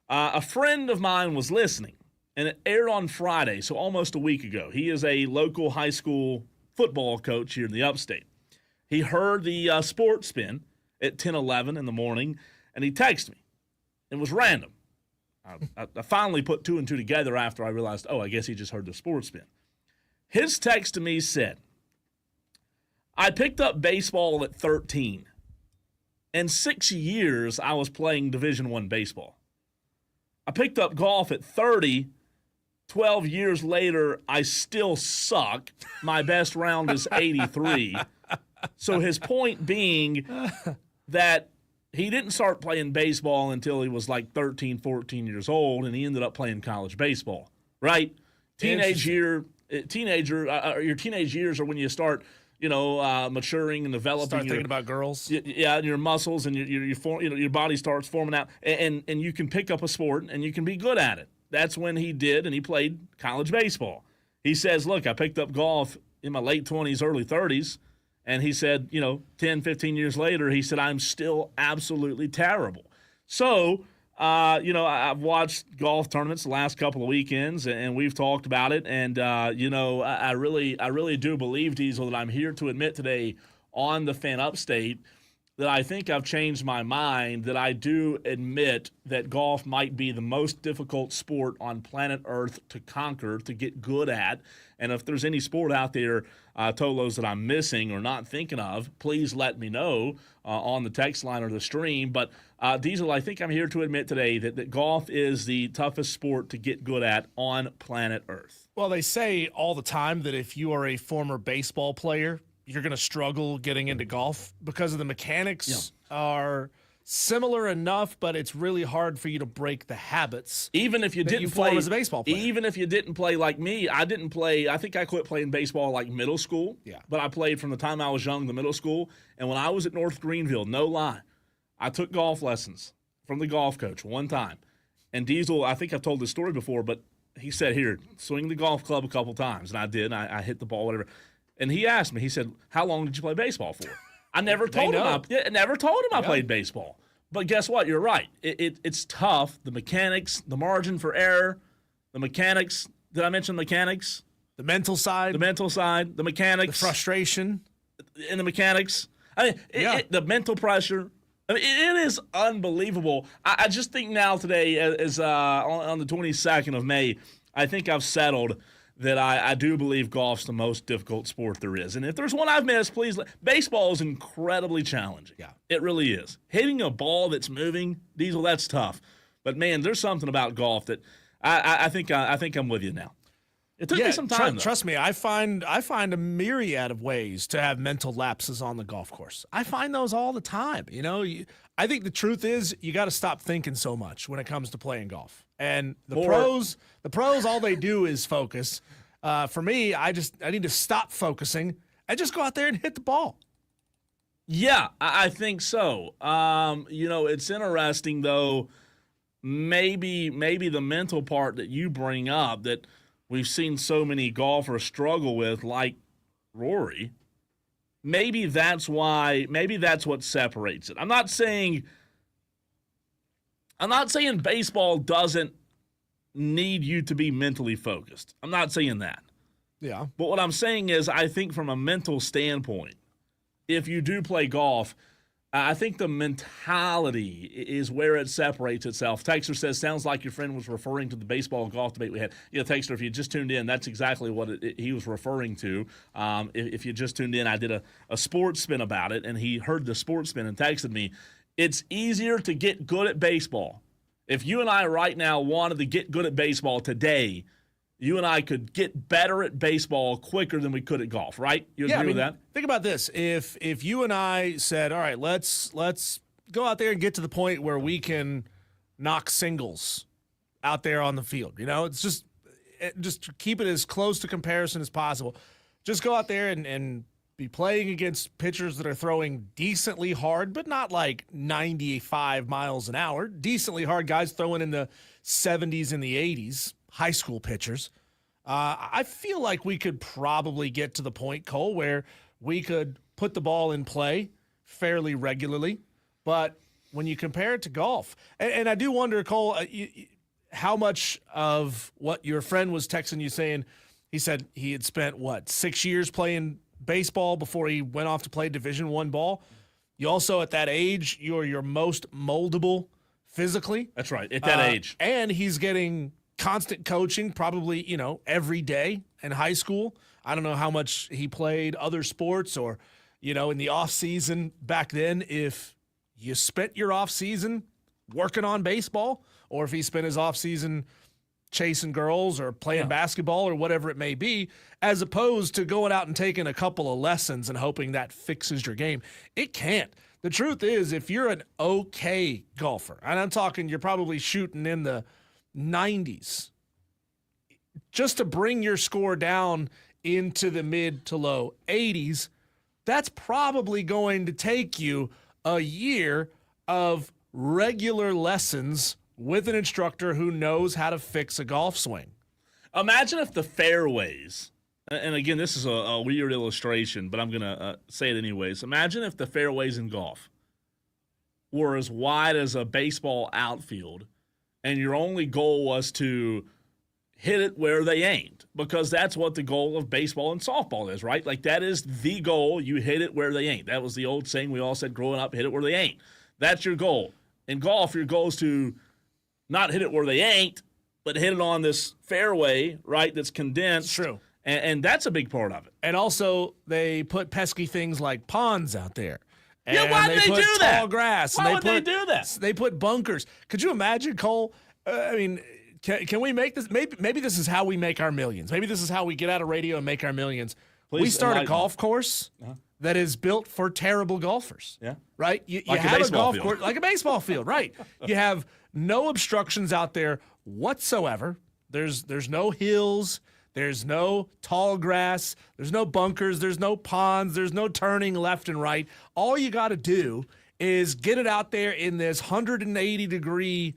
A friend of mine was listening, and it aired on Friday, so almost a week ago. He is a local high school football coach here in the upstate. He heard the sports spin at 10:11 in the morning, and he texted me. It was random. I finally put two and two together after I realized, I guess he just heard the sports spin. His text to me said, I picked up baseball at 13. In 6 years, I was playing Division I baseball. I picked up golf at 30. 12 years later, I still suck. My best round is 83. So his point being that he didn't start playing baseball until he was like 13, 14 years old, and he ended up playing college baseball, right? Your teenage years are when you start, maturing and developing. Start thinking about girls. Yeah, your muscles and your body starts forming out, and you can pick up a sport and you can be good at it. That's when he did, and he played college baseball. He says, look, I picked up golf in my late 20s, early 30s. And he said, 10, 15 years later, he said, I'm still absolutely terrible. So, I've watched golf tournaments the last couple of weekends, and we've talked about it. And, I really do believe, Diesel, that I'm here to admit today on the Fan Upstate that I think I've changed my mind, that I do admit that golf might be the most difficult sport on planet Earth to conquer, to get good at. And if there's any sport out there, Tolos, that I'm missing or not thinking of, please let me know on the text line or the stream. But, Diesel, I think I'm here to admit today that golf is the toughest sport to get good at on planet Earth. Well, they say all the time that if you are a former baseball player, you're going to struggle getting into golf because of the mechanics are similar enough, but it's really hard for you to break the habits. Even if you didn't play as a baseball player. Even if you didn't play like me, I didn't play. I think I quit playing baseball like middle school. Yeah. But I played from the time I was young to middle school. And when I was at North Greenville, no lie, I took golf lessons from the golf coach one time. And Diesel, I think I've told this story before, but he said, here, swing the golf club a couple times. And I did. I hit the ball, whatever. And he asked me, he said, how long did you play baseball for? I never told him I played baseball. But guess what? You're right. It's tough. The mechanics, the margin for error, the mechanics. Did I mention mechanics? The mental side. The mechanics. The frustration. And the mechanics. I mean, the mental pressure. I mean, it is unbelievable. I just think now today, as on the 22nd of May, I think I've settled that I do believe golf's the most difficult sport there is. And if there's one I've missed, please. Baseball is incredibly challenging. Yeah. It really is. Hitting a ball that's moving, Diesel, that's tough. But, man, there's something about golf that I think I'm with you now. It took me some time, though. Trust me, I find a myriad of ways to have mental lapses on the golf course. I find those all the time. I think the truth is you got to stop thinking so much when it comes to playing golf. And the pros, all they do is focus. For me, I need to stop focusing and just go out there and hit the ball. Yeah, I think so. It's interesting though. Maybe the mental part that you bring up that we've seen so many golfers struggle with, like Rory. Maybe that's why. Maybe that's what separates it. I'm not saying baseball doesn't need you to be mentally focused. I'm not saying that. Yeah. But what I'm saying is I think from a mental standpoint, if you do play golf, I think the mentality is where it separates itself. Texter says, sounds like your friend was referring to the baseball and golf debate we had. Yeah, Texter, if you just tuned in, that's exactly what he was referring to. If you just tuned in, I did a sports spin about it, and he heard the sports spin and texted me. It's easier to get good at baseball. If you and I right now wanted to get good at baseball today, you and I could get better at baseball quicker than we could at golf, right? You agree with that? Think about this. If you and I said, all right, let's go out there and get to the point where we can knock singles out there on the field. It's just keep it as close to comparison as possible. Just go out there and be playing against pitchers that are throwing decently hard, but not like 95 miles an hour. Decently hard guys throwing in the 70s and the 80s. High school pitchers. I feel like we could probably get to the point, Cole, where we could put the ball in play fairly regularly. But when you compare it to golf, and I do wonder, Cole, how much of what your friend was texting you saying, he said he had spent, 6 years playing baseball before he went off to play Division I ball. You also, at that age, you're your most moldable physically. That's right, at that age. And he's getting constant coaching, probably, every day in high school. I don't know how much he played other sports or, in the off season back then, if you spent your off season working on baseball or if he spent his off season chasing girls or playing basketball or whatever it may be, as opposed to going out and taking a couple of lessons and hoping that fixes your game. It can't. The truth is, if you're an okay golfer, and I'm talking you're probably shooting in the 90s, just to bring your score down into the mid to low 80s, that's probably going to take you a year of regular lessons with an instructor who knows how to fix a golf swing. Imagine if the fairways, and again, this is a weird illustration, but I'm going to say it anyways. Imagine if the fairways in golf were as wide as a baseball outfield, and your only goal was to hit it where they ain't, because that's what the goal of baseball and softball is, right? Like, that is the goal. You hit it where they ain't. That was the old saying we all said growing up, hit it where they ain't. That's your goal. In golf, your goal is to not hit it where they ain't, but hit it on this fairway, right, that's condensed. True. And that's a big part of it. And also, they put pesky things like ponds out there. Yeah, why do they do that? Tall grass. Why would they do that? They put bunkers. Could you imagine, Cole? Can we make this? Maybe this is how we make our millions. Maybe this is how we get out of radio and make our millions. We start a golf course that is built for terrible golfers. Yeah. Right? You Like have a golf field. course like a baseball field, right? You have no obstructions out there whatsoever. There's no hills. There's no tall grass. There's no bunkers. There's no ponds. There's no turning left and right. All you got to do is get it out there in this 180-degree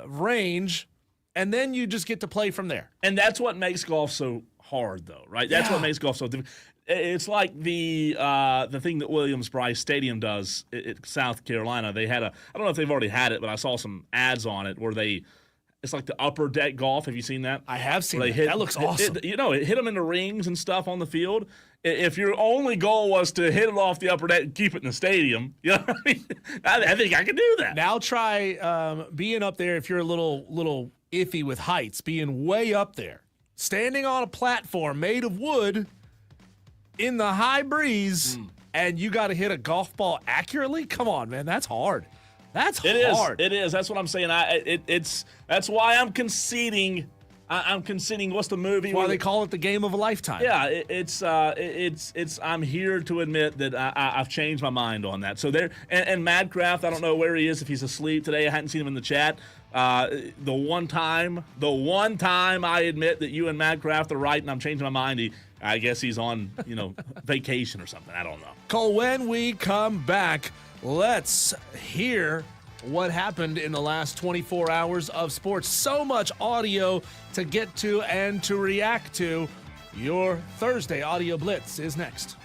range, and then you just get to play from there. And that's what makes golf so hard, though, right? That's what makes golf so difficult. It's like the thing that Williams-Brice Stadium does at South Carolina. They had I don't know if they've already had it, but I saw some ads on it where it's like the upper deck golf. Have you seen that? I have seen that. That looks awesome. It hit them in the rings and stuff on the field. If your only goal was to hit it off the upper deck and keep it in the stadium, you know what I mean? I think I can do that. Now try being up there if you're a little iffy with heights, being way up there, standing on a platform made of wood in the high breeze, and you got to hit a golf ball accurately? Come on, man. That's hard. That's hard. It is. That's what I'm saying. That's why I'm conceding. I'm conceding. What's the movie? That's why they call it the game of a lifetime. Yeah, it's. I'm here to admit that I've changed my mind on that. So there, and Madcraft. I don't know where he is. If he's asleep today, I hadn't seen him in the chat. The one time I admit that you and Madcraft are right, and I'm changing my mind. I guess he's on vacation or something. I don't know. Cole, when we come back, let's hear what happened in the last 24 hours of sports. So much audio to get to and to react to. Your Thursday Audio Blitz is next.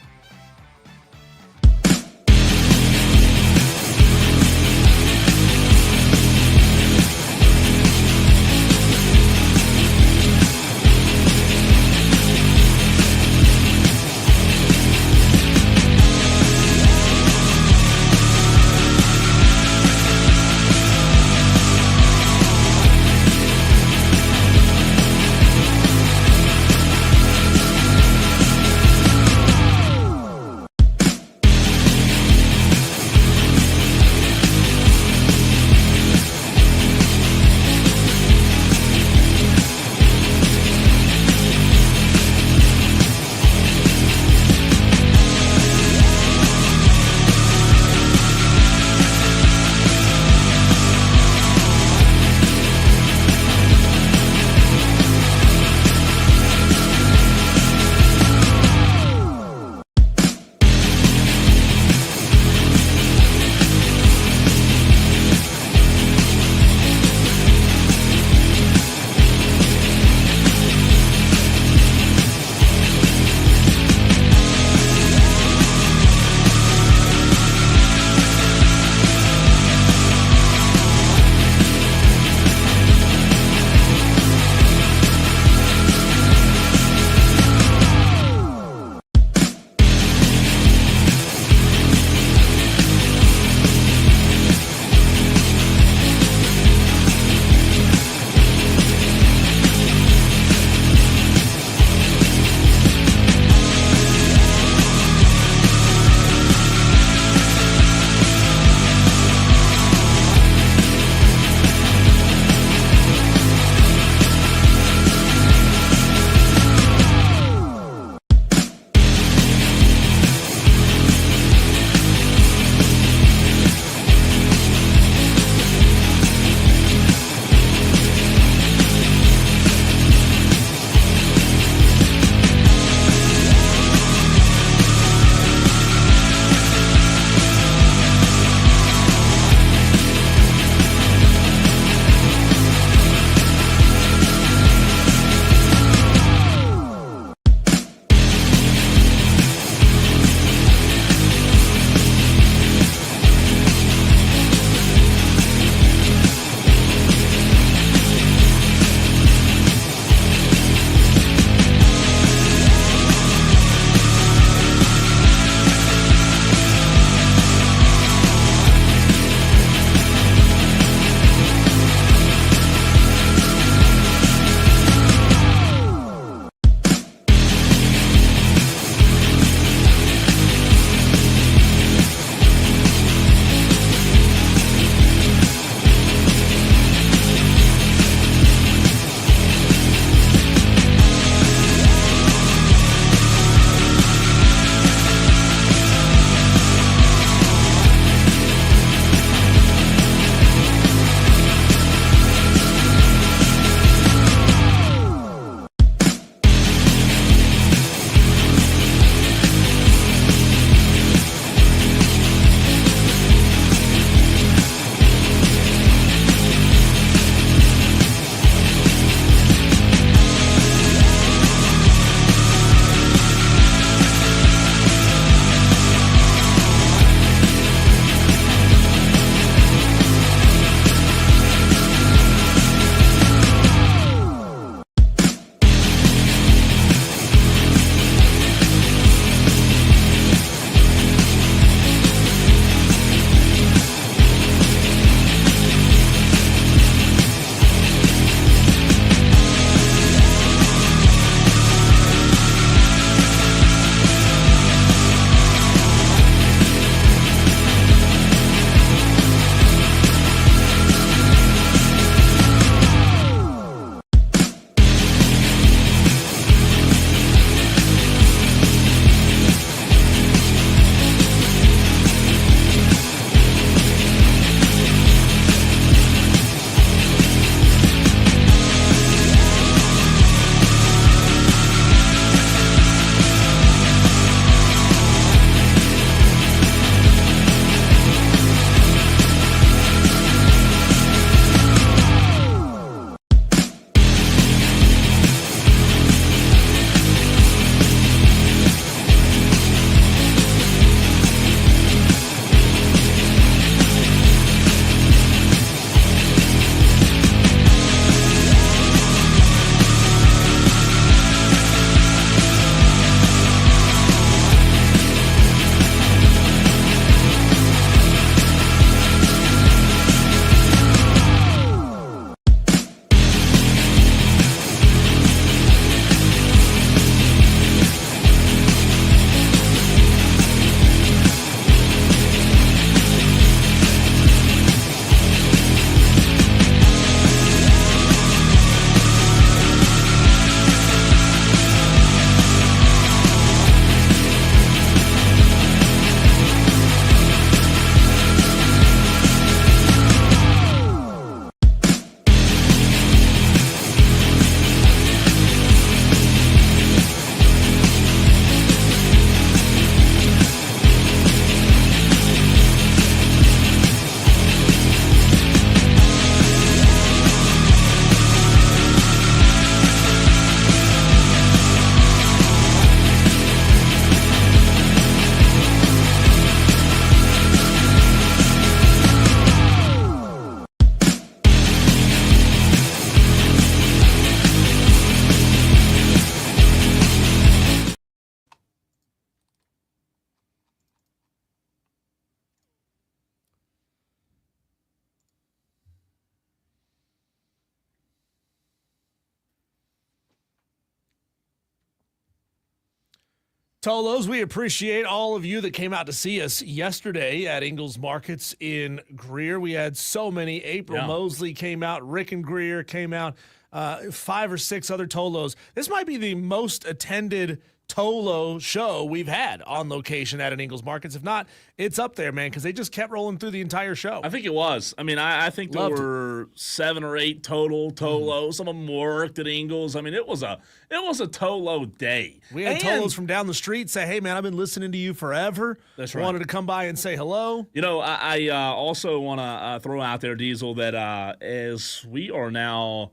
Tolos, we appreciate all of you that came out to see us yesterday at Ingles Markets in Greer. We had so many. April Mosley came out. Rick and Greer came out. 5 or 6 other Tolos. This might be the most attended Tolo show we've had on location at an Ingles Markets. If not, it's up there, man, because they just kept rolling through the entire show. I think it was. I mean, I think there were 7 or 8 total Tolos. Some of them worked at Ingles. I mean, it was a Tolo day. We had Tolos from down the street say, "Hey, man, I've been listening to you forever. That's right. Wanted to come by and say hello." You know, I also want to throw out there, Diesel, that as we are now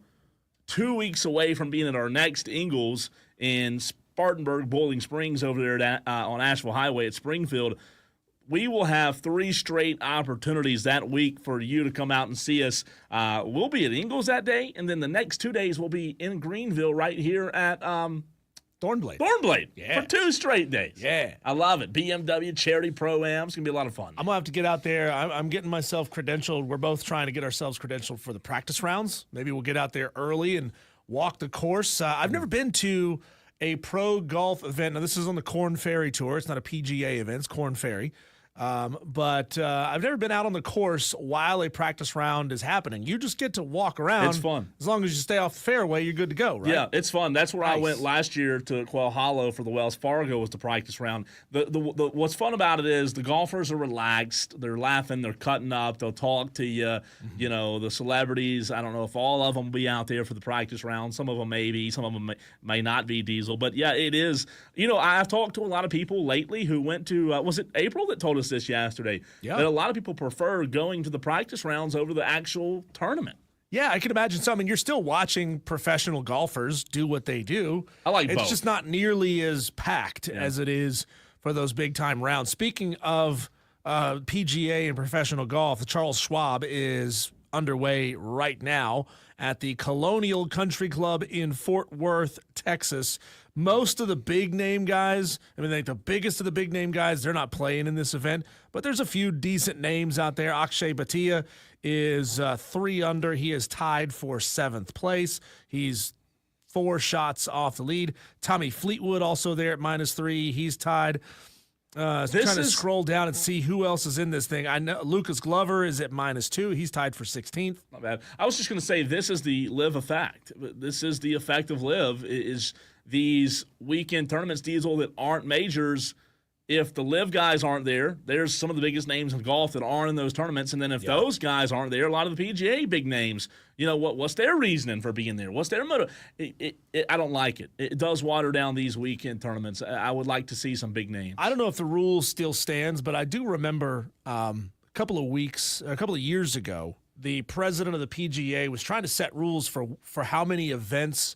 2 weeks away from being at our next Ingles in Spartanburg, Boiling Springs over there on Asheville Highway at Springfield, we will have 3 straight opportunities that week for you to come out and see us. We'll be at Ingles that day, and then the next 2 days we'll be in Greenville right here at Thornblade. For 2 straight days. Yeah. I love it. BMW Charity Pro-Am. It's going to be a lot of fun. I'm going to have to get out there. I'm getting myself credentialed. We're both trying to get ourselves credentialed for the practice rounds. Maybe we'll get out there early and walk the course. I've never been to a pro golf event. Now, this is on the Corn Ferry Tour. It's not a PGA event. It's Corn Ferry. But I've never been out on the course while a practice round is happening. You just get to walk around. It's fun. As long as you stay off the fairway, you're good to go, right? Yeah, it's fun. That's where I Nice. went last year to Quail Hollow for the Wells Fargo was the practice round. The what's fun about it is the golfers are relaxed. They're laughing. They're cutting up. They'll talk to you. You know, the celebrities, I don't know if all of them will be out there for the practice round. Some of them may be. Some of them may not be, Diesel. But, yeah, it is. You know, I've talked to a lot of people lately who went to was it April that told us this yesterday? Yeah. That a lot of people prefer going to the practice rounds over the actual tournament. Yeah, I can imagine some. And you're still watching professional golfers do what they do. I like It's both. just not nearly as packed as it is for those big-time rounds. Speaking of PGA and professional golf, the Charles Schwab is underway right now at the Colonial Country Club in Fort Worth, Texas. Most of the big-name guys, I mean, like the biggest of the big-name guys, they're not playing in this event, but there's a few decent names out there. Akshay Bhatia is 3 under. He is tied for 7th place. He's 4 shots off the lead. Tommy Fleetwood also there at -3. He's tied. Trying to scroll down and see who else is in this thing. I know Lucas Glover is at -2. He's tied for 16th. Not bad. I was just going to say this is the live effect. This is the effect of live is these weekend tournaments, Diesel, that aren't majors. If the live guys aren't there, there's some of the biggest names in golf that aren't in those tournaments. And then if those guys aren't there, a lot of the PGA big names, you know, what's their reasoning for being there? What's their motive? I don't like it. It does water down these weekend tournaments. I would like to see some big names. I don't know if the rule still stands, but I do remember a couple of years ago, the president of the PGA was trying to set rules for how many events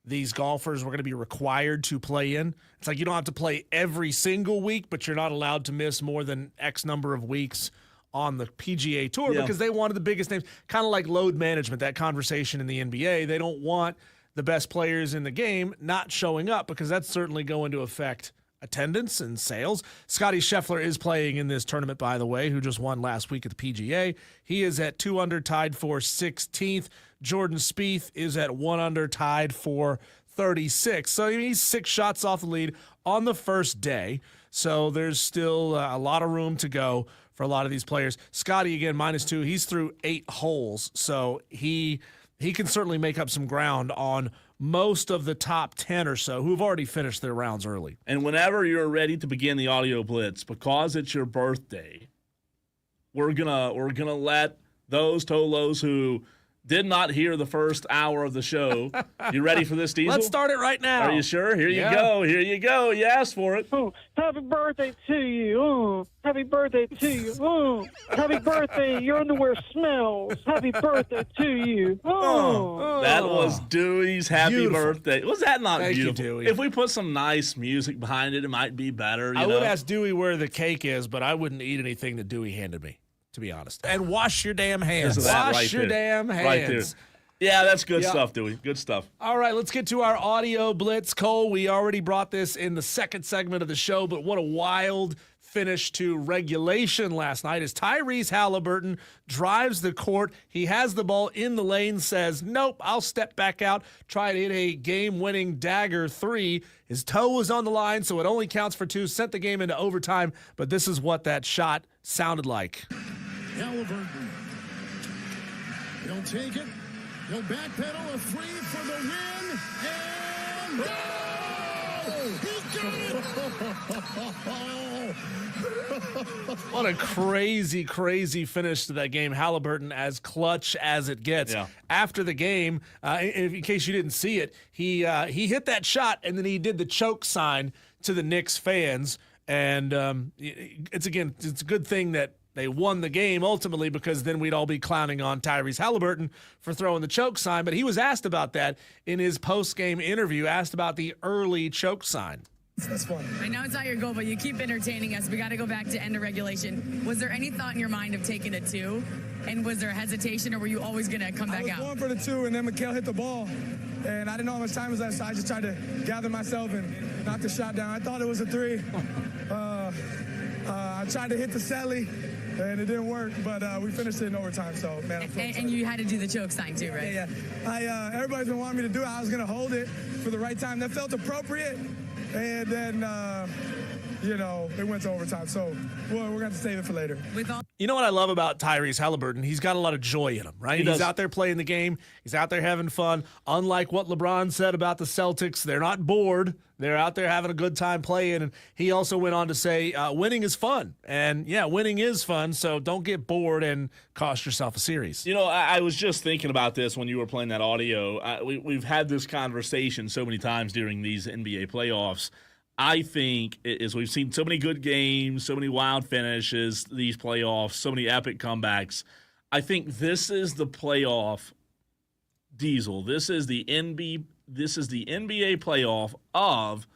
these golfers were going to be required to play in. It's like you don't have to play every single week, but you're not allowed to miss more than X number of weeks on the PGA Tour because they wanted the biggest names, kind of like load management, that conversation in the NBA. They don't want the best players in the game not showing up because that's certainly going to affect attendance and sales. Scotty Scheffler is playing in this tournament, by the way, who just won last week at the PGA. He is at 2 under, tied for 16th. Jordan Spieth is at 1 under, tied for 36. So he's 6 shots off the lead on the first day. So there's still a lot of room to go for a lot of these players. Scotty, again, -2. He's through 8 holes. So he can certainly make up some ground on most of the top 10 or so who've already finished their rounds early. And whenever you're ready to begin the audio blitz, because it's your birthday, we're gonna let those Tolos who did not hear the first hour of the show. You ready for this, Diesel? Let's start it right now. Are you sure? Here you go. Here you go. You asked for it. Oh, happy birthday to you. Oh, happy birthday to you. Oh, happy birthday. Your underwear smells. Happy birthday to you. Oh. That was Dewey's happy Beautiful. birthday. Was that not Thank you, beautiful? Dewey. If we put some nice music behind it, it might be better. I would ask Dewey where the cake is, but I wouldn't eat anything that Dewey handed me, to be honest. And wash your damn hands. There's that Wash right your there. damn hands. Right there. Yeah, that's good stuff, Dewey. Good stuff. All right, let's get to our audio blitz. Cole, we already brought this in the second segment of the show, but what a wild finish to regulation last night as Tyrese Halliburton drives the court. He has the ball in the lane, says, nope, I'll step back out, try to hit a game-winning dagger three. His toe was on the line, so it only counts for two, sent the game into overtime, but this is what that shot sounded like. Halliburton. He'll take it. He'll backpedal a three for the win. And no! He got it! What a crazy, crazy finish to that game. Halliburton as clutch as it gets. Yeah. After the game, in case you didn't see it, he hit that shot and then he did the choke sign to the Knicks fans. And it's a good thing that they won the game ultimately, because then we'd all be clowning on Tyrese Halliburton for throwing the choke sign. But he was asked about that in his post-game interview, asked about the early choke sign. That's fun. I know it's not your goal, but you keep entertaining us. We got to go back to end of regulation. Was there any thought in your mind of taking a two? And was there a hesitation, or were you always going to come back out? I was going for the two, and then Mikal hit the ball. And I didn't know how much time was left, so I just tried to gather myself and knock the shot down. I thought it was a three. I tried to hit the celly, and it didn't work, but we finished it in overtime, so, man, I'm so and you had to do the choke sign, too, right? Yeah. Everybody's been wanting me to do it. I was going to hold it for the right time. That felt appropriate, and then, it went to overtime. So, we're going to have to save it for later. You know what I love about Tyrese Halliburton? He's got a lot of joy in him, right? He's out there playing the game. He's out there having fun. Unlike what LeBron said about the Celtics, they're not bored. They're out there having a good time playing. And he also went on to say, winning is fun. And, yeah, winning is fun, so don't get bored and cost yourself a series. You know, I was just thinking about this when you were playing that audio. We've had this conversation so many times during these NBA playoffs. I think, as we've seen so many good games, so many wild finishes, these playoffs, so many epic comebacks, I think this is the playoff diesel. This is the NBA playoff of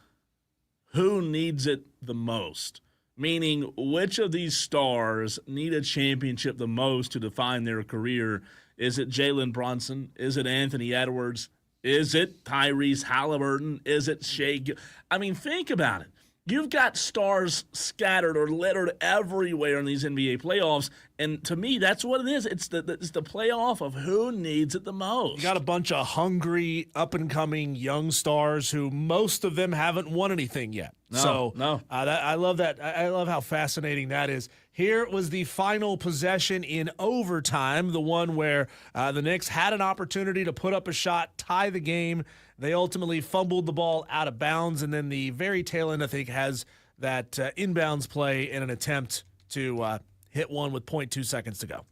who needs it the most. Meaning, which of these stars need a championship the most to define their career? Is it Jalen Brunson? Is it Anthony Edwards? Is it Tyrese Halliburton? Is it Shea? I mean, think about it. You've got stars scattered or littered everywhere in these NBA playoffs, and to me, that's what it is. It's the playoff of who needs it the most. You got a bunch of hungry, up-and-coming young stars who most of them haven't won anything yet. No. I love that. I love how fascinating that is. Here was the final possession in overtime, the one where the Knicks had an opportunity to put up a shot, tie the game. They ultimately fumbled the ball out of bounds, and then the very tail end, I think, has that inbounds play in an attempt to hit one with 0.2 seconds to go.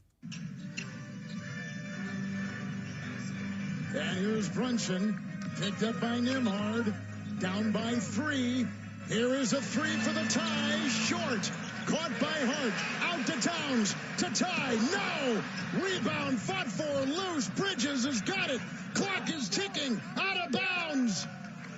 And here's Brunson, picked up by Nimhard, down by three. Here is a three for the tie, short, caught by Hart, out to Towns, to tie, no! Rebound, fought for, loose, Bridges has got it, clock is ticking, out of bounds!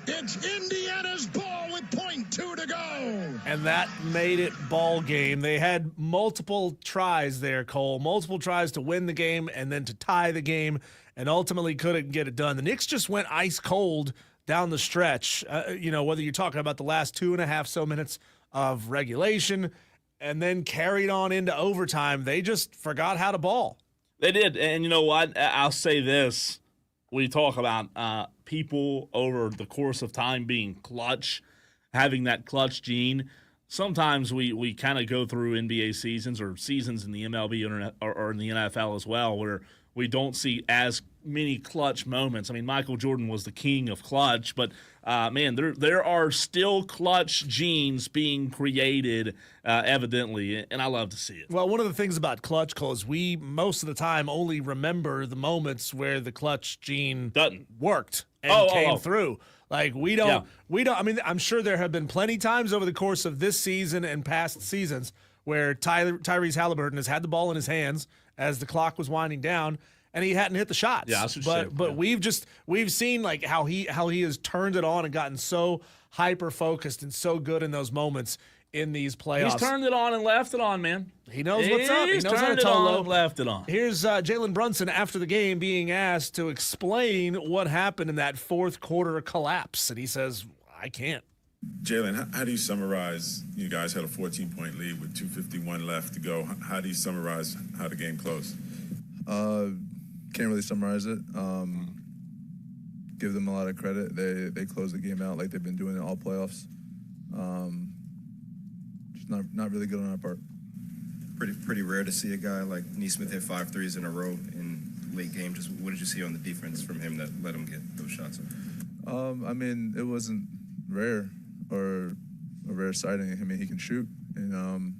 It's Indiana's ball with 0.2 to go. And that made it ball game. They had multiple tries there, Cole, multiple tries to win the game and then to tie the game, and ultimately couldn't get it done. The Knicks just went ice cold down the stretch, whether you're talking about the last 2.5 minutes of regulation and then carried on into overtime. They just forgot how to ball. They did. And you know what? I'll say this. We talk about people over the course of time being clutch, having that clutch gene. Sometimes we kind of go through NBA seasons or seasons in the MLB or in the NFL as well where we don't see as many clutch moments. I mean, Michael Jordan was the king of clutch, but man, there are still clutch genes being created, evidently, and I love to see it. Well, one of the things about clutch, Cole, is we most of the time only remember the moments where the clutch gene worked and came through. Like we don't. I mean, I'm sure there have been plenty times over the course of this season and past seasons where Tyrese Halliburton has had the ball in his hands as the clock was winding down, and he hadn't hit the shots. Yeah, that's what but we've seen like how he has turned it on and gotten so hyper focused and so good in those moments in these playoffs. He's turned it on and left it on, man. He knows what's up. He He's knows how to turned it toe on low. and left it on. Here's Jalen Brunson after the game being asked to explain what happened in that fourth quarter collapse, and he says, "I can't." Jalen, how do you summarize? You guys had a 14-point lead with 2:51 left to go. How do you summarize how the game closed? Can't really summarize it. Give them a lot of credit. They closed the game out like they've been doing it all playoffs. Just not really good on our part. Pretty rare to see a guy like Neesmith hit 5 threes in a row in late game. Just what did you see on the defense from him that let him get those shots up? I mean, it wasn't rare or a rare sighting. I mean, he can shoot, and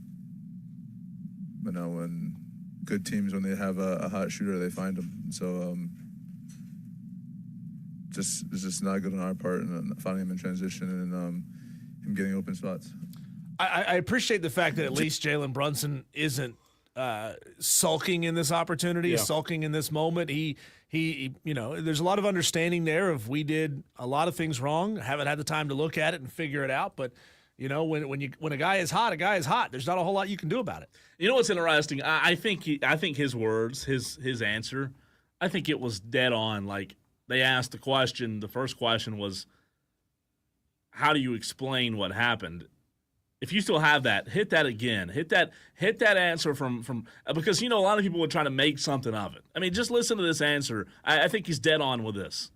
but no, when good teams, when they have a hot shooter, they find him. So it's just not good on our part, and finding him in transition and him getting open spots. I appreciate the fact that at least Jalen Brunson isn't sulking in this opportunity, sulking in this moment. He, there's a lot of understanding there of we did a lot of things wrong, haven't had the time to look at it and figure it out. But when a guy is hot, a guy is hot. There's not a whole lot you can do about it. You know what's interesting? I think his words, his answer, I think it was dead on. Like they asked the question. The first question was, "How do you explain what happened?" If you still have that, hit that again. Hit that answer from because a lot of people would try to make something of it. I mean, just listen to this answer. I think he's dead on with this.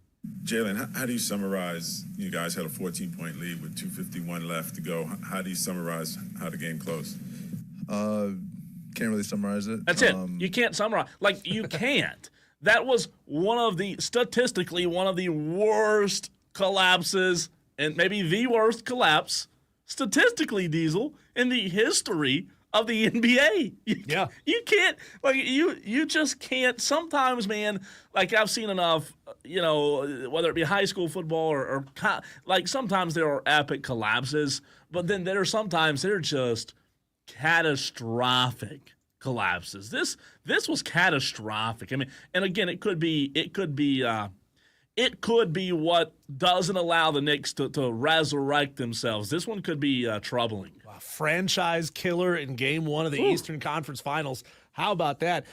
Jalen, how do you summarize? You guys had a 14-point lead with 2:51 left to go. How do you summarize how the game closed? Can't really summarize it. That's it. You can't summarize. Like, you can't. That was statistically one of the worst collapses, and maybe the worst collapse, statistically, Diesel, in the history of the NBA. You can't, you just can't. Sometimes, man, like I've seen enough, whether it be high school football or sometimes there are epic collapses, but then sometimes they're just catastrophic collapses. This was catastrophic. I mean, and again, it could be what doesn't allow the Knicks to resurrect themselves. This one could be troubling. Wow, franchise killer in Game 1 of the Eastern Conference Finals. How about that?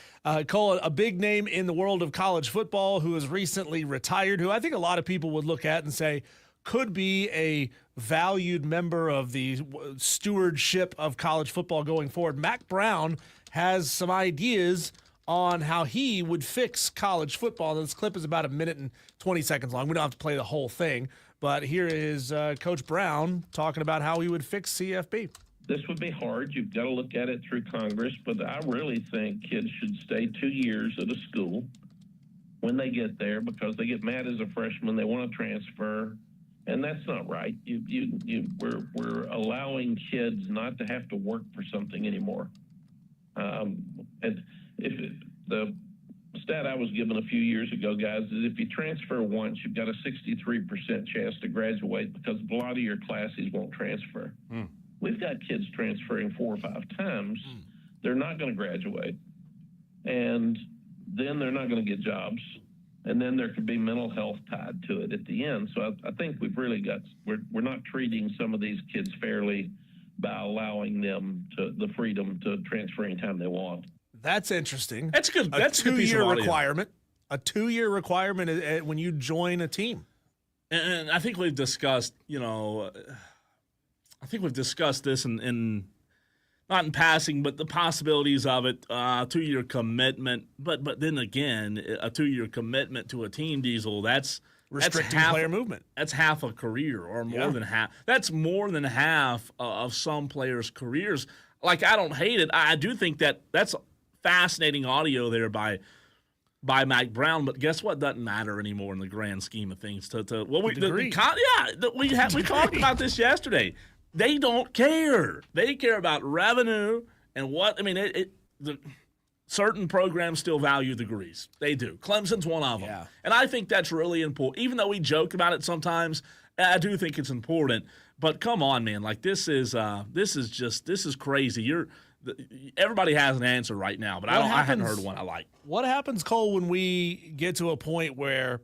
Cole, a big name in the world of college football who has recently retired, who I think a lot of people would look at and say could be a valued member of the stewardship of college football going forward. Mac Brown has some ideas on how he would fix college football. This clip is about 1 minute and 20 seconds long. We don't have to play the whole thing, but here is Coach Brown talking about how he would fix CFB. This would be hard. You've got to look at it through Congress, but I really think kids should stay 2 years at a school when they get there because they get mad as a freshman. They want to transfer, and that's not right. We're allowing kids not to have to work for something anymore. And the stat I was given a few years ago, guys, is if you transfer once, you've got a 63% chance to graduate because a lot of your classes won't transfer. We've got kids transferring 4 or 5 times. They're not going to graduate. And then they're not going to get jobs. And then there could be mental health tied to it at the end. So I think we've really we're not treating some of these kids fairly by allowing them the freedom to transfer anytime they want. That's interesting. That's good. That's a 2-year requirement. A 2-year requirement when you join a team. And I think we've discussed, this in not in passing, but the possibilities of it. 2-year commitment, but then again, a 2-year commitment to a team, Diesel. That's restricting player movement. That's half a career, or more than half. That's more than half of some players' careers. Like, I don't hate it. I do think that's fascinating audio there by Mac Brown, but guess what? Doesn't matter anymore in the grand scheme of things. We talked about this yesterday. They don't care. They care about revenue and certain programs still value degrees. They do. Clemson's one of them. Yeah. And I think that's really important. Even though we joke about it sometimes, I do think it's important. But come on, man. Like, this is crazy. Everybody has an answer right now, but I hadn't heard one I like. What happens, Cole, when we get to a point where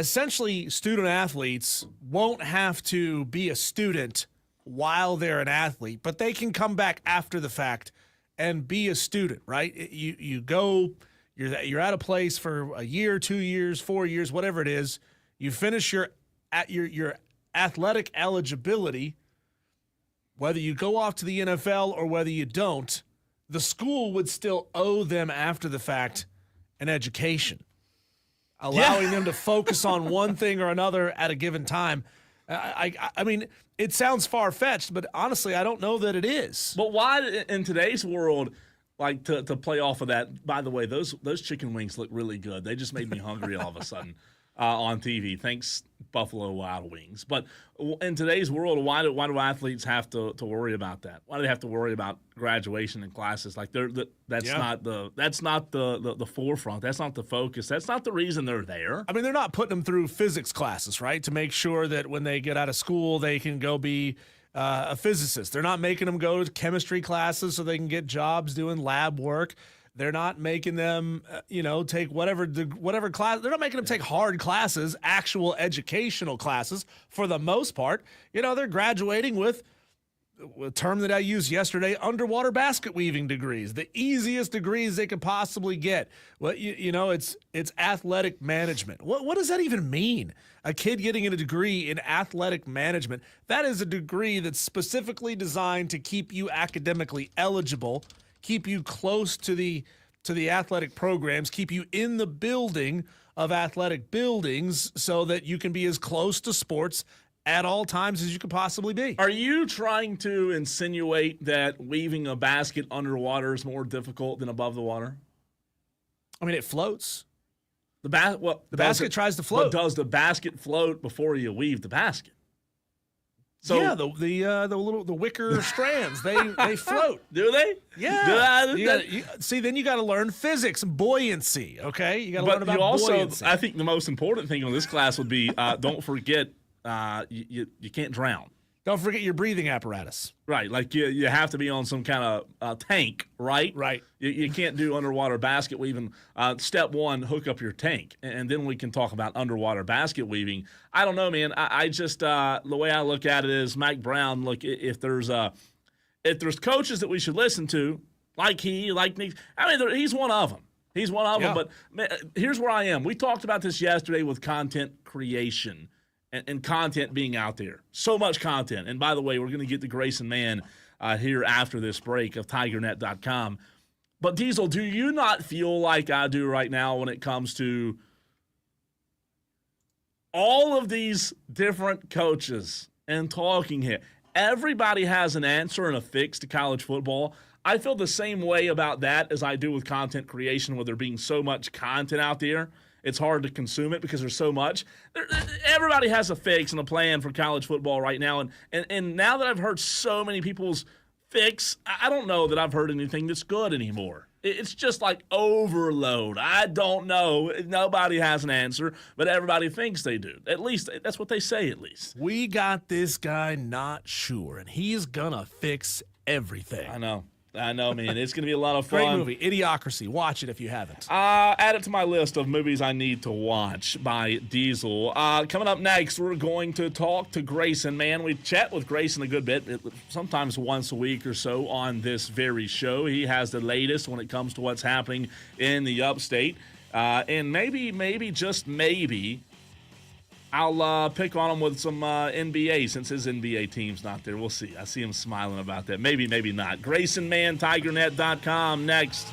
essentially student athletes won't have to be a student while they're an athlete, but they can come back after the fact and be a student, right? You go, you're at a place for a year, 2 years, 4 years, whatever it is. You finish your athletic eligibility, whether you go off to the NFL or whether you don't, the school would still owe them after the fact an education, allowing them to focus on one thing or another at a given time. I mean, it sounds far-fetched, but honestly, I don't know that it is. But why in today's world, like to play off of that, by the way, those chicken wings look really good. They just made me hungry all of a sudden on TV. Thanks, Buffalo Wild Wings. But in today's world, why do athletes have to worry about that? Why do they have to worry about graduation and classes? Like that's not the forefront. That's not the focus. That's not the reason they're there. I mean, they're not putting them through physics classes, right, to make sure that when they get out of school, they can go be a physicist. They're not making them go to chemistry classes so they can get jobs doing lab work. They're not making them, take whatever class. They're not making them take hard classes, actual educational classes for the most part. They're graduating with a term that I used yesterday, underwater basket weaving degrees, the easiest degrees they could possibly get. Well, it's athletic management. What does that even mean? A kid getting a degree in athletic management, that is a degree that's specifically designed to keep you academically eligible, keep you close to the athletic programs, keep you in the building of athletic buildings so that you can be as close to sports at all times as you could possibly be. Are you trying to insinuate that weaving a basket underwater is more difficult than above the water? I mean, it floats. The basket tries to float. But does the basket float before you weave the basket? So yeah, the wicker strands, they float. Do they? Yeah. Then you got to learn physics and buoyancy. Okay, you got to learn about buoyancy. I think the most important thing on this class would be don't forget you can't drown. Don't forget your breathing apparatus. Right, like you have to be on some kind of tank, right? Right. You can't do underwater basket weaving. Step one, hook up your tank, and then we can talk about underwater basket weaving. I don't know, man. I just the way I look at it is Mike Brown. Look, if there's coaches that we should listen to, like Nick. I mean, he's one of them. He's one of them. But man, here's where I am. We talked about this yesterday with content creation. And content being out there. So much content. And by the way, we're going to get to Grayson Mann here after this break of TigerNet.com. But, Diesel, do you not feel like I do right now when it comes to all of these different coaches and talking here? Everybody has an answer and a fix to college football. I feel the same way about that as I do with content creation, with there being so much content out there. It's hard to consume it because there's so much. Everybody has a fix and a plan for college football right now. And now that I've heard so many people's fix, I don't know that I've heard anything that's good anymore. It's just like overload. I don't know. Nobody has an answer, but everybody thinks they do. At least that's what they say, at least. We got this guy not sure, and he's going to fix everything. I know, man. It's going to be a lot of fun. Great movie, Idiocracy. Watch it if you haven't. Add it to my list of movies I need to watch by Diesel. Coming up next, we're going to talk to Grayson. Man, we chat with Grayson a good bit, sometimes once a week or so on this very show. He has the latest when it comes to what's happening in the upstate. And maybe, just maybe, I'll pick on him with some NBA since his NBA team's not there. We'll see. I see him smiling about that. Maybe not. Grayson Mann, TigerNet.com next.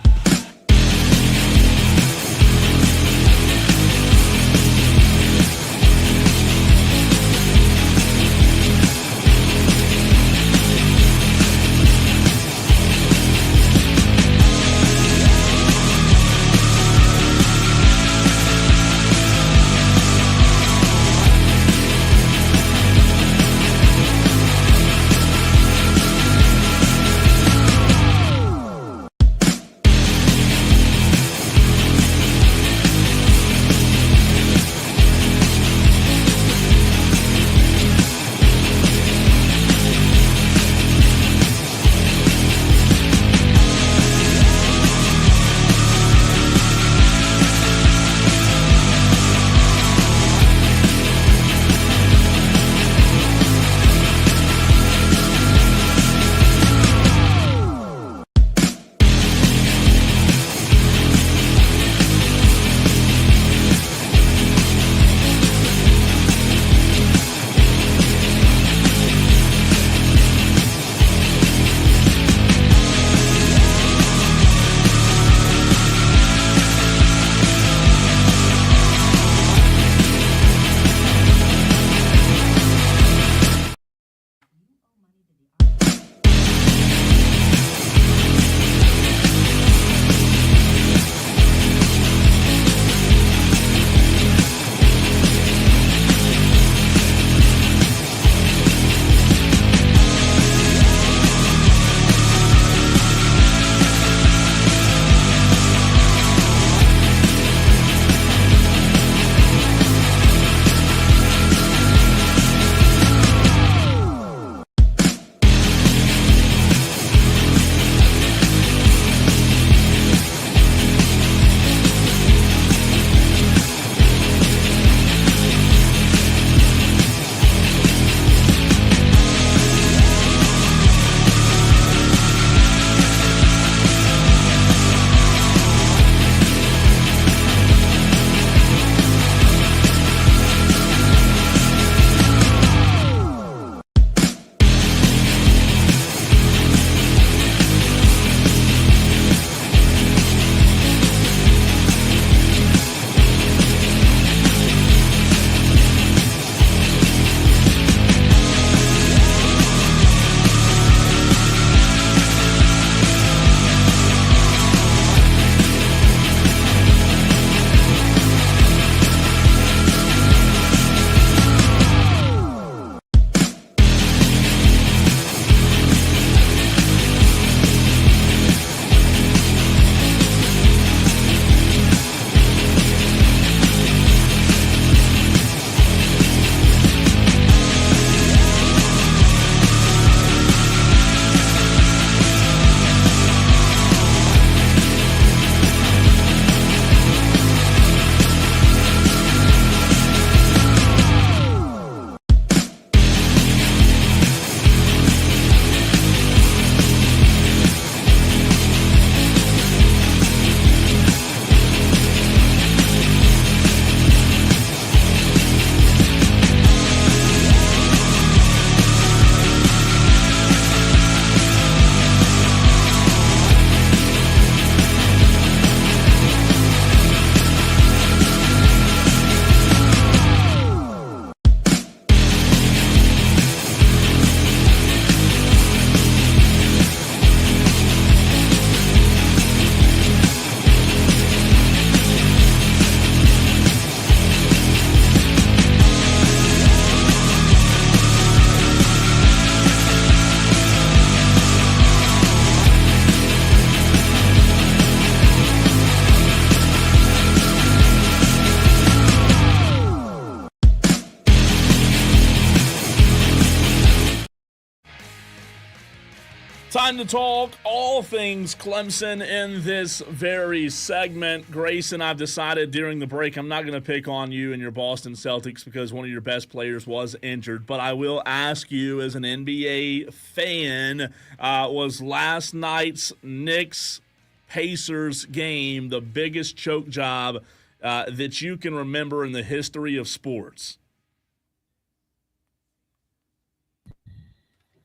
Time to talk all things Clemson in this very segment. Grayson, I've decided during the break I'm not going to pick on you and your Boston Celtics because one of your best players was injured, but I will ask you as an NBA fan, was last night's Knicks-Pacers game the biggest choke job that you can remember in the history of sports?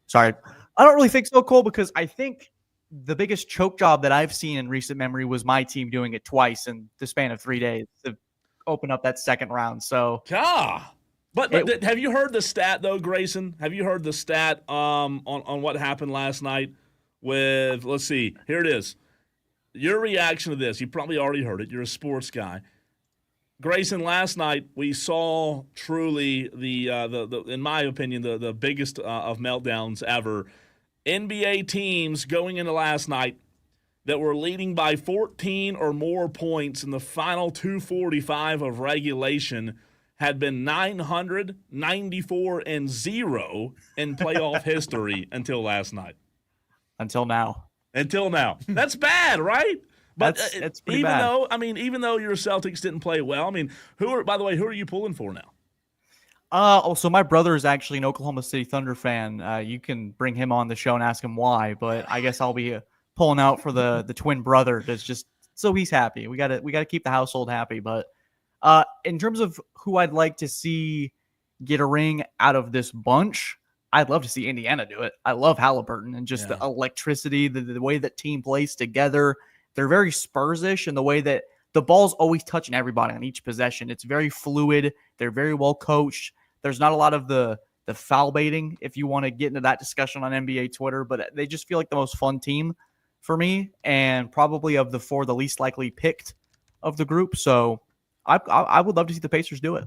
Sorry. I don't really think so, Cole, because I think the biggest choke job that I've seen in recent memory was my team doing it twice in the span of 3 days to open up that second round. So, But have you heard the stat though, Grayson? Have you heard the stat on what happened last night with? Let's see. Here it is. Your reaction to this? You probably already heard it. You're a sports guy. Grayson, last night we saw truly the in my opinion the biggest of meltdowns ever. NBA teams going into last night that were leading by 14 or more points in the final 2:45 of regulation had been 994-0 in playoff history until last night. Until now. That's bad, right? But that's pretty bad. Even though your Celtics didn't play well, who are you pulling for now? So my brother is actually an Oklahoma City Thunder fan. You can bring him on the show and ask him why, but I guess I'll be pulling out for the twin brother that's just so he's happy. We gotta keep the household happy. But in terms of who I'd like to see get a ring out of this bunch, I'd love to see Indiana do it. I love Halliburton and just the electricity, the way that team plays together. They're very Spurs-ish in the way that the ball's always touching everybody on each possession. It's very fluid. They're very well coached. There's not a lot of the foul baiting, if you want to get into that discussion on NBA Twitter, but they just feel like the most fun team for me, and probably of the four, the least likely picked of the group. So I would love to see the Pacers do it.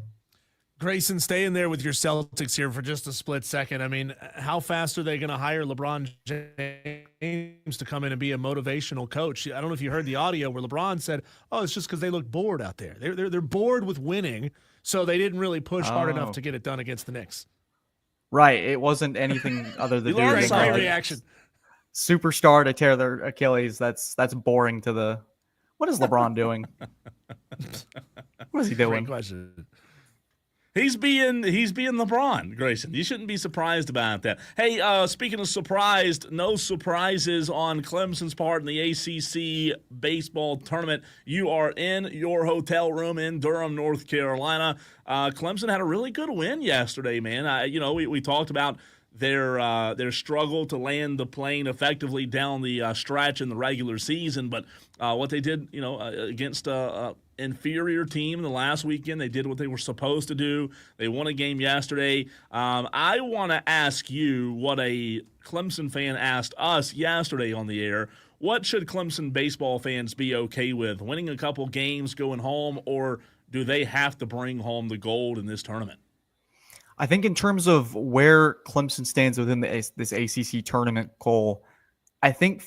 Grayson, stay in there with your Celtics here for just a split second. How fast are they going to hire LeBron James to come in and be a motivational coach? I don't know if you heard the audio where LeBron said, "Oh, it's just because they look bored out there. They're bored with winning, so they didn't really push hard enough to get it done against the Knicks." Right. It wasn't anything other than great reaction. Superstar to tear their Achilles. That's boring to the. What is LeBron doing? What is he doing? Great question. He's being LeBron, Grayson. You shouldn't be surprised about that. Hey, speaking of surprised, no surprises on Clemson's part in the ACC baseball tournament. You are in your hotel room in Durham, North Carolina. Clemson had a really good win yesterday, man. We talked about their struggle to land the plane effectively down the stretch in the regular season, but what they did, against inferior team the last weekend, they did what they were supposed to do. They won a game yesterday. I want to ask you what a Clemson fan asked us yesterday on the air. What should Clemson baseball fans be okay with? Winning a couple games, going home, or do they have to bring home the gold in this tournament? I think in terms of where Clemson stands within this ACC tournament, Cole, I think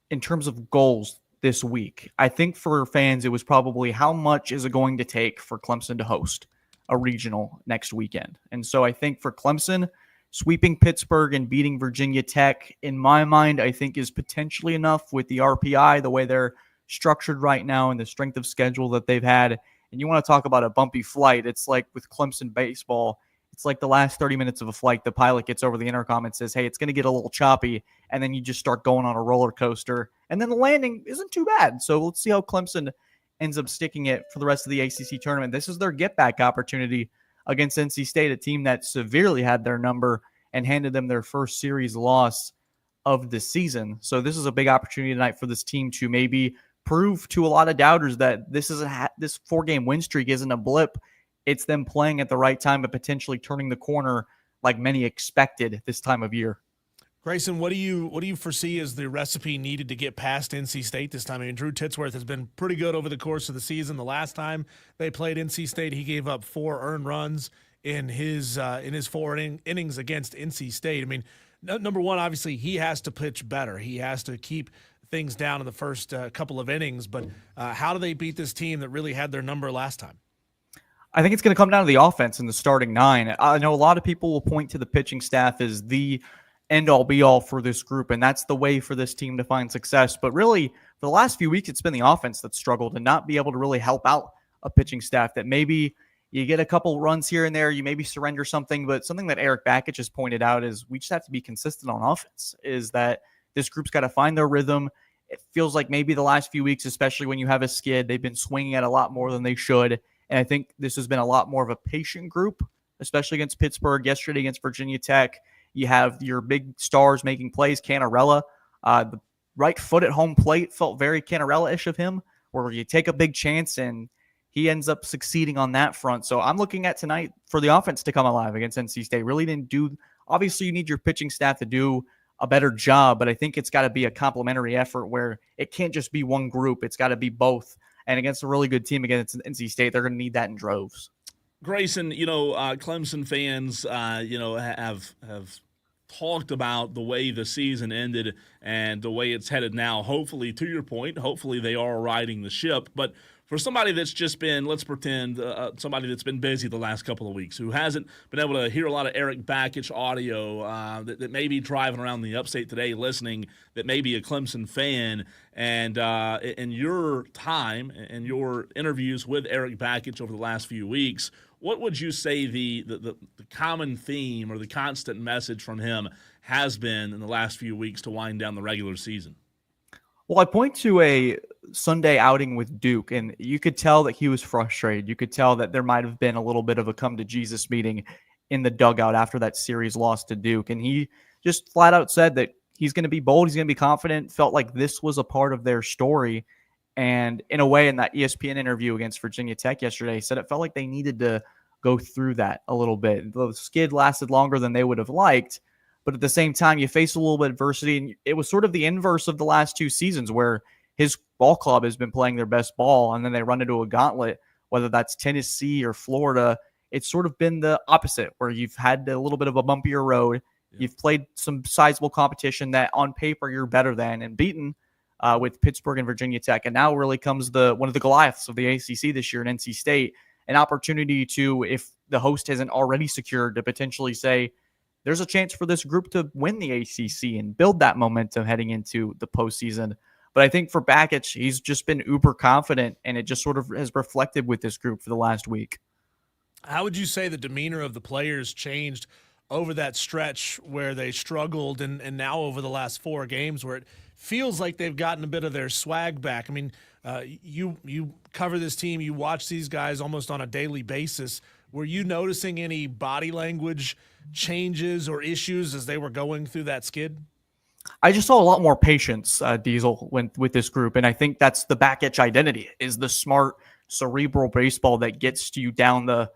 in terms of goals this week, I think for fans, it was probably how much is it going to take for Clemson to host a regional next weekend. And so I think for Clemson, sweeping Pittsburgh and beating Virginia Tech, in my mind, I think is potentially enough with the RPI, the way they're structured right now and the strength of schedule that they've had. And you want to talk about a bumpy flight. It's like with Clemson baseball, it's like the last 30 minutes of a flight, the pilot gets over the intercom and says, "Hey, it's going to get a little choppy." And then you just start going on a roller coaster. And then the landing isn't too bad. So let's see how Clemson ends up sticking it for the rest of the ACC tournament. This is their get-back opportunity against NC State, a team that severely had their number and handed them their first series loss of the season. So this is a big opportunity tonight for this team to maybe prove to a lot of doubters that this 4-game win streak isn't a blip. It's them playing at the right time and potentially turning the corner like many expected this time of year. Grayson, what do you foresee as the recipe needed to get past NC State this time? Drew Titsworth has been pretty good over the course of the season. The last time they played NC State, he gave up 4 earned runs in his 4 innings against NC State. Number one, obviously, he has to pitch better. He has to keep things down in the first couple of innings. But how do they beat this team that really had their number last time? I think it's going to come down to the offense in the starting 9. I know a lot of people will point to the pitching staff as the end all be all for this group, and that's the way for this team to find success. But really, for the last few weeks, it's been the offense that's struggled and not be able to really help out a pitching staff that maybe you get a couple runs here and there, you maybe surrender something, but something that Eric Bakich has pointed out is we just have to be consistent on offense, is that this group's got to find their rhythm. It feels like maybe the last few weeks, especially when you have a skid, they've been swinging at a lot more than they should. And I think this has been a lot more of a patient group, especially against Pittsburgh, yesterday against Virginia Tech. You have your big stars making plays. Canarella, the right foot at home plate felt very Canarella-ish of him, where you take a big chance and he ends up succeeding on that front. So I'm looking at tonight for the offense to come alive against NC State. Really didn't do – obviously you need your pitching staff to do a better job, but I think it's got to be a complementary effort where it can't just be one group. It's got to be both. And against a really good team against NC State, they're going to need that in droves. Grayson, Clemson fans, have talked about the way the season ended and the way it's headed now. Hopefully, to your point, hopefully they are riding the ship. But for somebody that's just been, let's pretend, somebody that's been busy the last couple of weeks, who hasn't been able to hear a lot of Eric Bakich audio, that may be driving around the upstate today listening, that may be a Clemson fan, and in your time and your interviews with Eric Bakich over the last few weeks, what would you say the common theme or the constant message from him has been in the last few weeks to wind down the regular season? Well, I point to a Sunday outing with Duke, and you could tell that he was frustrated. You could tell that there might have been a little bit of a come-to-Jesus meeting in the dugout after that series loss to Duke, and he just flat out said that he's going to be bold, he's going to be confident, felt like this was a part of their story. And in a way, in that ESPN interview against Virginia Tech yesterday, he said it felt like they needed to go through that a little bit. The skid lasted longer than they would have liked, but at the same time, you face a little bit of adversity, and it was sort of the inverse of the last two seasons where his ball club has been playing their best ball, and then they run into a gauntlet, whether that's Tennessee or Florida. It's sort of been the opposite, where you've had a little bit of a bumpier road. Yeah. You've played some sizable competition that on paper you're better than and beaten with Pittsburgh and Virginia Tech. And now really comes one of the Goliaths of the ACC this year in NC State, an opportunity to, if the host hasn't already secured, to potentially say, there's a chance for this group to win the ACC and build that momentum heading into the postseason. But I think for Bakich, he's just been uber confident, and it just sort of has reflected with this group for the last week. How would you say the demeanor of the players changed over that stretch where they struggled and now over the last four games where it feels like they've gotten a bit of their swag back? I mean, you cover this team, you watch these guys almost on a daily basis. Were you noticing any body language changes or issues as they were going through that skid? I just saw a lot more patience, Diesel, with this group, and I think that's the Bakich identity, is the smart, cerebral baseball that gets you down the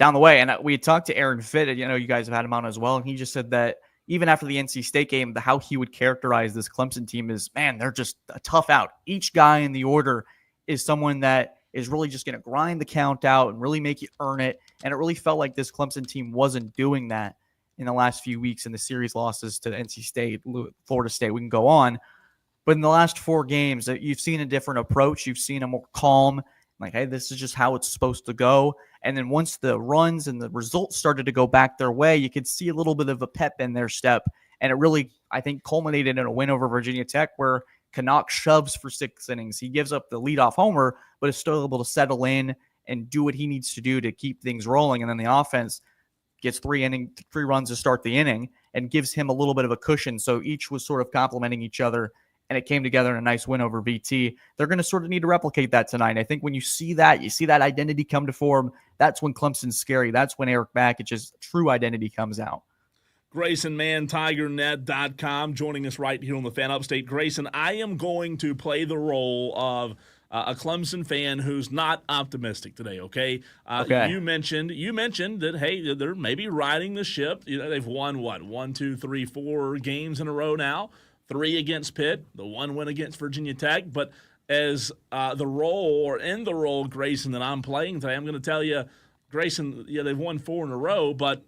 way. And we had talked to Aaron Fitt, you guys have had him on as well, and he just said that even after the NC State game, how he would characterize this Clemson team is, man, they're just a tough out. Each guy in the order is someone that is really just going to grind the count out and really make you earn it. And it really felt like this Clemson team wasn't doing that in the last few weeks in the series losses to NC State, Florida State. We can go on. But in the last four games, you've seen a different approach. You've seen a more calm, like, hey, this is just how it's supposed to go. And then once the runs and the results started to go back their way, you could see a little bit of a pep in their step. And it really, I think, culminated in a win over Virginia Tech where Canuck shoves for 6 innings. He gives up the leadoff homer, but is still able to settle in and do what he needs to do to keep things rolling. And then the offense gets 3 runs to start the inning and gives him a little bit of a cushion. So each was sort of complementing each other, and it came together in a nice win over VT. They're going to sort of need to replicate that tonight. I think when you see that identity come to form, that's when Clemson's scary. That's when Eric Bakich's true identity comes out. Grayson Mann, TigerNet.com, joining us right here on the Fan Upstate. Grayson, I am going to play the role of a Clemson fan who's not optimistic today, okay? Okay. You mentioned that, hey, they're maybe riding the ship. They've won, 1, 2, 3, 4 games in a row now, 3 against Pitt, the 1 win against Virginia Tech. But as in the role, Grayson, that I'm playing today, I'm going to tell you, Grayson, they've won 4 in a row, but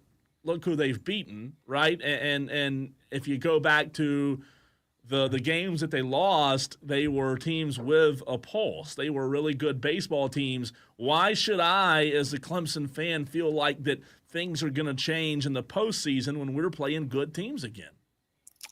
look who they've beaten, right? And if you go back to the games that they lost, they were teams with a pulse. They were really good baseball teams. Why should I, as a Clemson fan, feel like that things are going to change in the postseason when we're playing good teams again?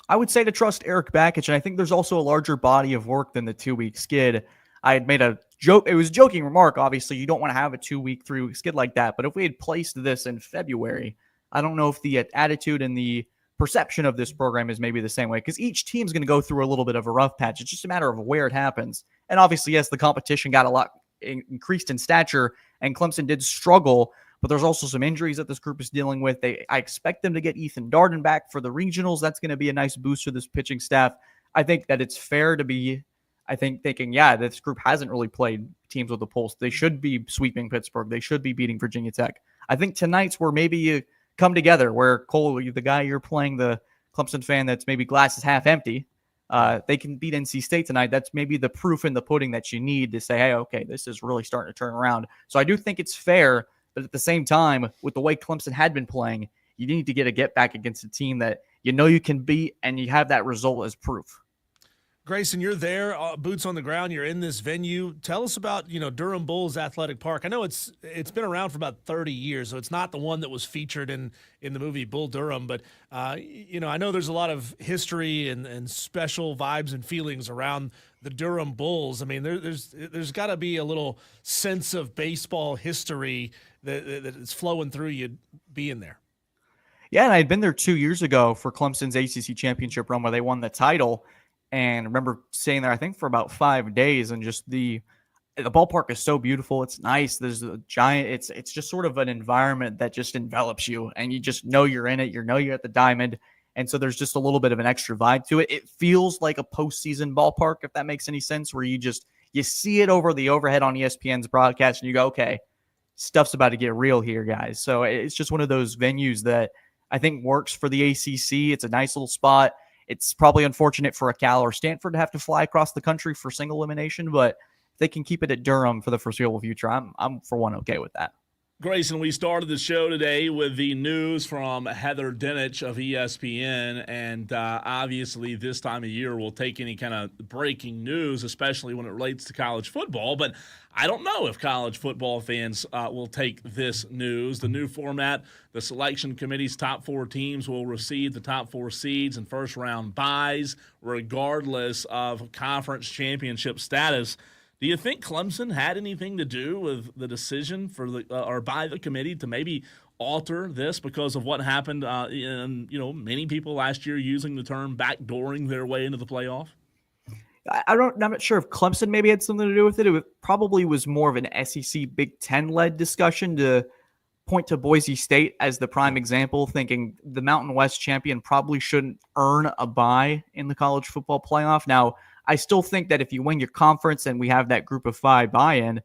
I would say to trust Eric Bakich, and I think there's also a larger body of work than the 2-week skid. I had made a joke. It was a joking remark. Obviously, you don't want to have a 2-week, 3-week skid like that. But if we had placed this in February, I don't know if the attitude and the perception of this program is maybe the same way, because each team's going to go through a little bit of a rough patch. It's just a matter of where it happens. And obviously, yes, the competition got a lot increased in stature, and Clemson did struggle. But there's also some injuries that this group is dealing with. I expect them to get Ethan Darden back for the regionals. That's going to be a nice boost for this pitching staff. I think that it's fair to be, thinking, yeah, this group hasn't really played teams with a pulse. They should be sweeping Pittsburgh. They should be beating Virginia Tech. I think tonight's where maybe you come together, where Cole, the guy you're playing, the Clemson fan that's maybe glass is half empty, they can beat NC State tonight. That's maybe the proof in the pudding that you need to say, hey, okay, this is really starting to turn around. So I do think it's fair. But at the same time, with the way Clemson had been playing, you need to get back against a team that you know you can beat, and you have that result as proof. Grayson, you're there, boots on the ground. You're in this venue. Tell us about Durham Bulls Athletic Park. I know it's been around for about 30 years, so it's not the one that was featured in the movie Bull Durham. But I know there's a lot of history and special vibes and feelings around the Durham Bulls. I mean, there's got to be a little sense of baseball history that is flowing through you being there. Yeah, and I had been there 2 years ago for Clemson's ACC championship run where they won the title. And I remember staying there, I think, for about 5 days, and just the ballpark is so beautiful. It's nice. There's a giant. It's just sort of an environment that just envelops you, and you just know you're in it. You know you're at the Diamond, and so there's just a little bit of an extra vibe to it. It feels like a postseason ballpark, if that makes any sense, where you see it over the overhead on ESPN's broadcast, and you go, okay, stuff's about to get real here, guys. So it's just one of those venues that I think works for the ACC. It's a nice little spot. It's probably unfortunate for a Cal or Stanford to have to fly across the country for single elimination, but if they can keep it at Durham for the foreseeable future, I'm for one okay with that. Grayson, we started the show today with the news from Heather Dinich of ESPN, and obviously this time of year we'll take any kind of breaking news, especially when it relates to college football, but I don't know if college football fans will take this news. The new format, the selection committee's top 4 teams will receive the top 4 seeds and first-round byes regardless of conference championship status. Do you think Clemson had anything to do with the decision or by the committee to maybe alter this because of what happened in many people last year using the term backdooring their way into the playoff? I'm not sure if Clemson maybe had something to do with it. It probably was more of an SEC Big Ten-led discussion to point to Boise State as the prime example, thinking the Mountain West champion probably shouldn't earn a bye in the college football playoff. Now, I still think that if you win your conference and we have that group of 5 buy-in,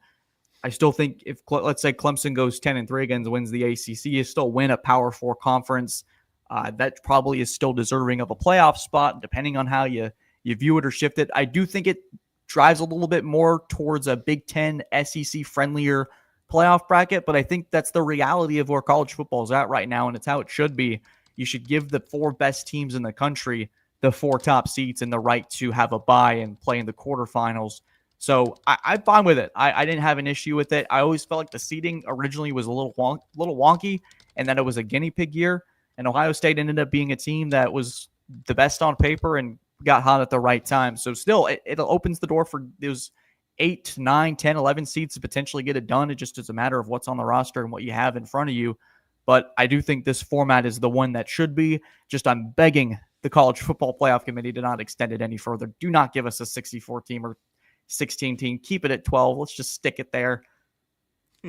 I still think if, let's say, Clemson goes 10-3 again, wins the ACC, you still win a Power 4 conference. That probably is still deserving of a playoff spot, depending on how you view it or shift it. I do think it drives a little bit more towards a Big Ten, SEC-friendlier playoff bracket, but I think that's the reality of where college football is at right now, and it's how it should be. You should give the 4 best teams in the country the 4 top seats and the right to have a bye and play in the quarterfinals. So I'm fine with it. I didn't have an issue with it. I always felt like the seeding originally was a little wonky, and that it was a guinea pig year. And Ohio State ended up being a team that was the best on paper and got hot at the right time. So still, it opens the door for those 8, 9, 10, 11 seats to potentially get it done. It just is a matter of what's on the roster and what you have in front of you. But I do think this format is the one that should be. Just I'm begging the College Football Playoff Committee to not extend it any further. Do not give us a 64 team or 16 team. Keep it at 12. Let's just stick it there.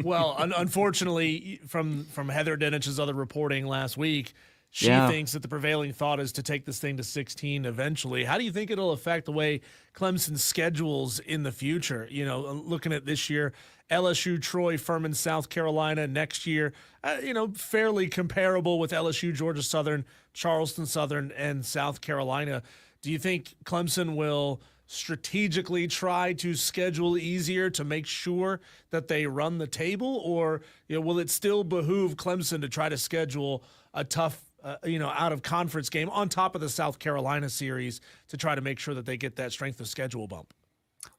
Well, unfortunately, from Heather Dinich's other reporting last week, she thinks that the prevailing thought is to take this thing to 16 eventually. How do you think it'll affect the way Clemson schedules in the future? Looking at this year, LSU, Troy, Furman, South Carolina. Next year, fairly comparable with LSU, Georgia Southern, Charleston Southern, and South Carolina. Do you think Clemson will strategically try to schedule easier to make sure that they run the table, or will it still behoove Clemson to try to schedule a tough out of conference game on top of the South Carolina series to try to make sure that they get that strength of schedule bump?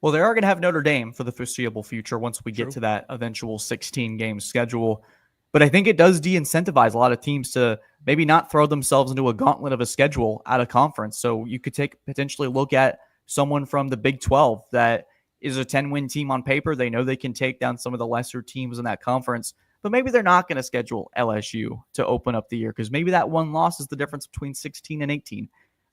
Well, they are going to have Notre Dame for the foreseeable future once we get to that eventual 16 game schedule. But I think it does de-incentivize a lot of teams to maybe not throw themselves into a gauntlet of a schedule at a conference. So you could potentially look at someone from the Big 12 that is a 10-win team on paper. They know they can take down some of the lesser teams in that conference, but maybe they're not going to schedule LSU to open up the year because maybe that one loss is the difference between 16 and 18.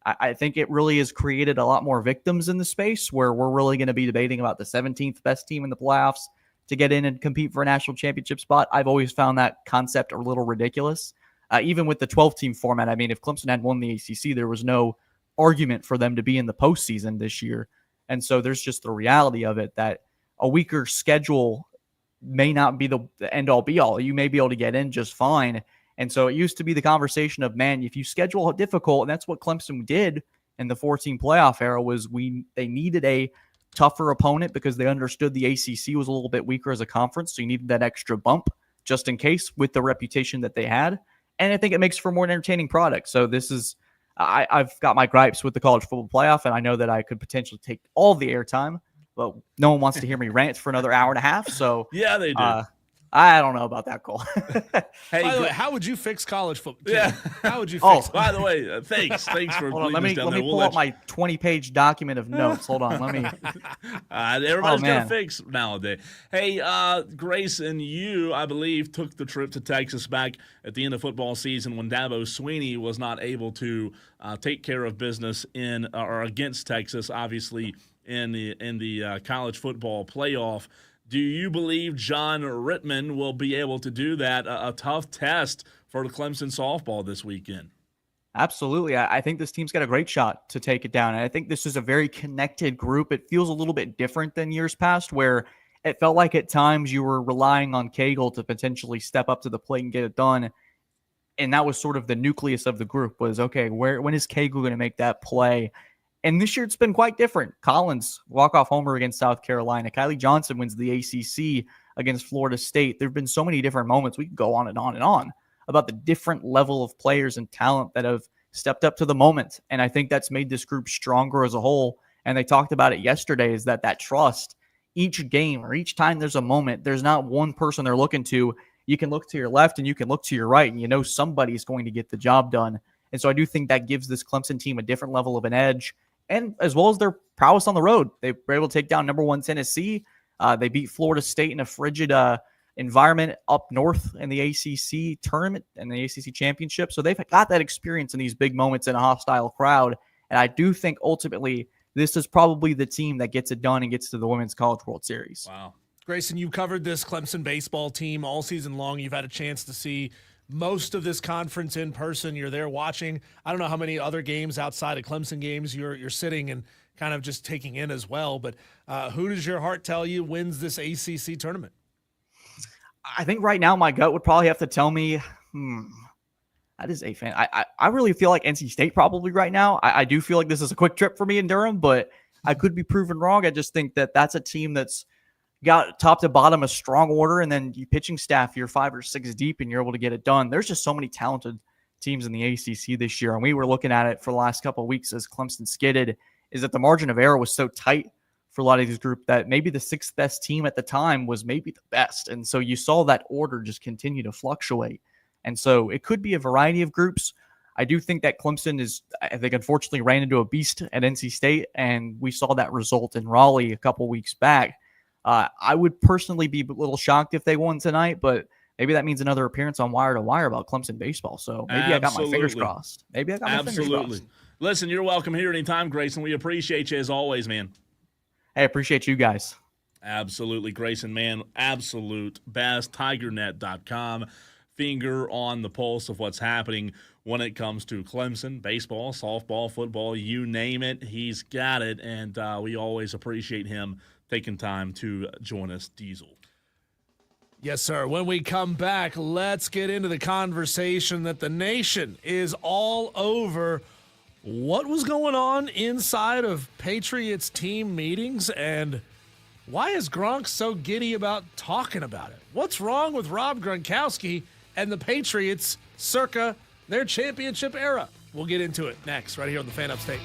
I think it really has created a lot more victims in the space where we're really going to be debating about the 17th best team in the playoffs to get in and compete for a national championship spot. I've always found that concept a little ridiculous. Even with the 12-team format, I mean, if Clemson had won the ACC, there was no argument for them to be in the postseason this year. And so there's just the reality of it that a weaker schedule may not be the end-all be-all. You may be able to get in just fine. And so it used to be the conversation of, man, if you schedule difficult, and that's what Clemson did in the 14 playoff era, was they needed a tougher opponent because they understood the ACC was a little bit weaker as a conference. So you needed that extra bump just in case with the reputation that they had. And I think it makes for a more entertaining product. So this is, I've got my gripes with the college football playoff, and I know that I could potentially take all the airtime, but no one wants to hear me rant for another hour and a half. So yeah, they do. I don't know about that, Cole. Hey, by the way, how would you fix college football? Yeah. How would you fix it? By the way, thanks for Hold on, let me pull up my 20-page document of notes. Hold on, let me. Everybody's gonna fix nowadays. Hey, Grayson, you, I believe, took the trip to Texas back at the end of football season when Dabo Swinney was not able to take care of business in or against Texas, obviously in the college football playoff. Do you believe John Rittman will be able to do that? A tough test for Clemson softball this weekend. Absolutely. I think this team's got a great shot to take it down. And I think this is a very connected group. It feels a little bit different than years past where it felt like at times you were relying on Cagle to potentially step up to the plate and get it done. And that was sort of the nucleus of the group was, okay, when is Cagle going to make that play? And this year it's been quite different. Collins, walk-off homer against South Carolina. Kylie Johnson wins the ACC against Florida State. There have been so many different moments. We could go on and on and on about the different level of players and talent that have stepped up to the moment. And I think that's made this group stronger as a whole. And they talked about it yesterday, is that trust, each game or each time there's a moment, there's not one person they're looking to. You can look to your left and you can look to your right, and you know somebody's going to get the job done. And so I do think that gives this Clemson team a different level of an edge. And as well as their prowess on the road, they were able to take down number 1 Tennessee. They beat Florida State in a frigid environment up north in the ACC tournament and the ACC championship. So they've got that experience in these big moments in a hostile crowd. And I do think ultimately this is probably the team that gets it done and gets to the Women's College World Series. Wow. Grayson, you covered this Clemson baseball team all season long. You've had a chance to see most of this conference in person. You're there watching. I don't know how many other games outside of Clemson games you're sitting and kind of just taking in as well. But who does your heart tell you wins this ACC tournament? I think right now my gut would probably have to tell me, that is a fan. I really feel like NC State probably right now. I do feel like this is a quick trip for me in Durham, but I could be proven wrong. I just think that's a team that's got top to bottom a strong order, and then you pitching staff, you're 5 or 6 deep and you're able to get it done. There's just so many talented teams in the ACC this year, and we were looking at it for the last couple of weeks as Clemson skidded, is that the margin of error was so tight for a lot of these groups that maybe the 6th best team at the time was maybe the best. And so you saw that order just continue to fluctuate. And so it could be a variety of groups. I do think that Clemson I think, unfortunately ran into a beast at NC State, and we saw that result in Raleigh a couple weeks back. I would personally be a little shocked if they won tonight, but maybe that means another appearance on Wire to Wire about Clemson baseball. So maybe I got my fingers crossed. Listen, you're welcome here anytime, Grayson. We appreciate you as always, man. Hey, I appreciate you guys. Absolutely, Grayson, man. Absolute best. TigerNet.com. Finger on the pulse of what's happening when it comes to Clemson, baseball, softball, football, you name it. He's got it, and we always appreciate him taking time to join us, Diesel. Yes, sir. When we come back, let's get into the conversation that the nation is all over. What was going on inside of Patriots team meetings, and why is Gronk so giddy about talking about it? What's wrong with Rob Gronkowski and the Patriots circa their championship era? We'll get into it next, right here on the Fan Upstate.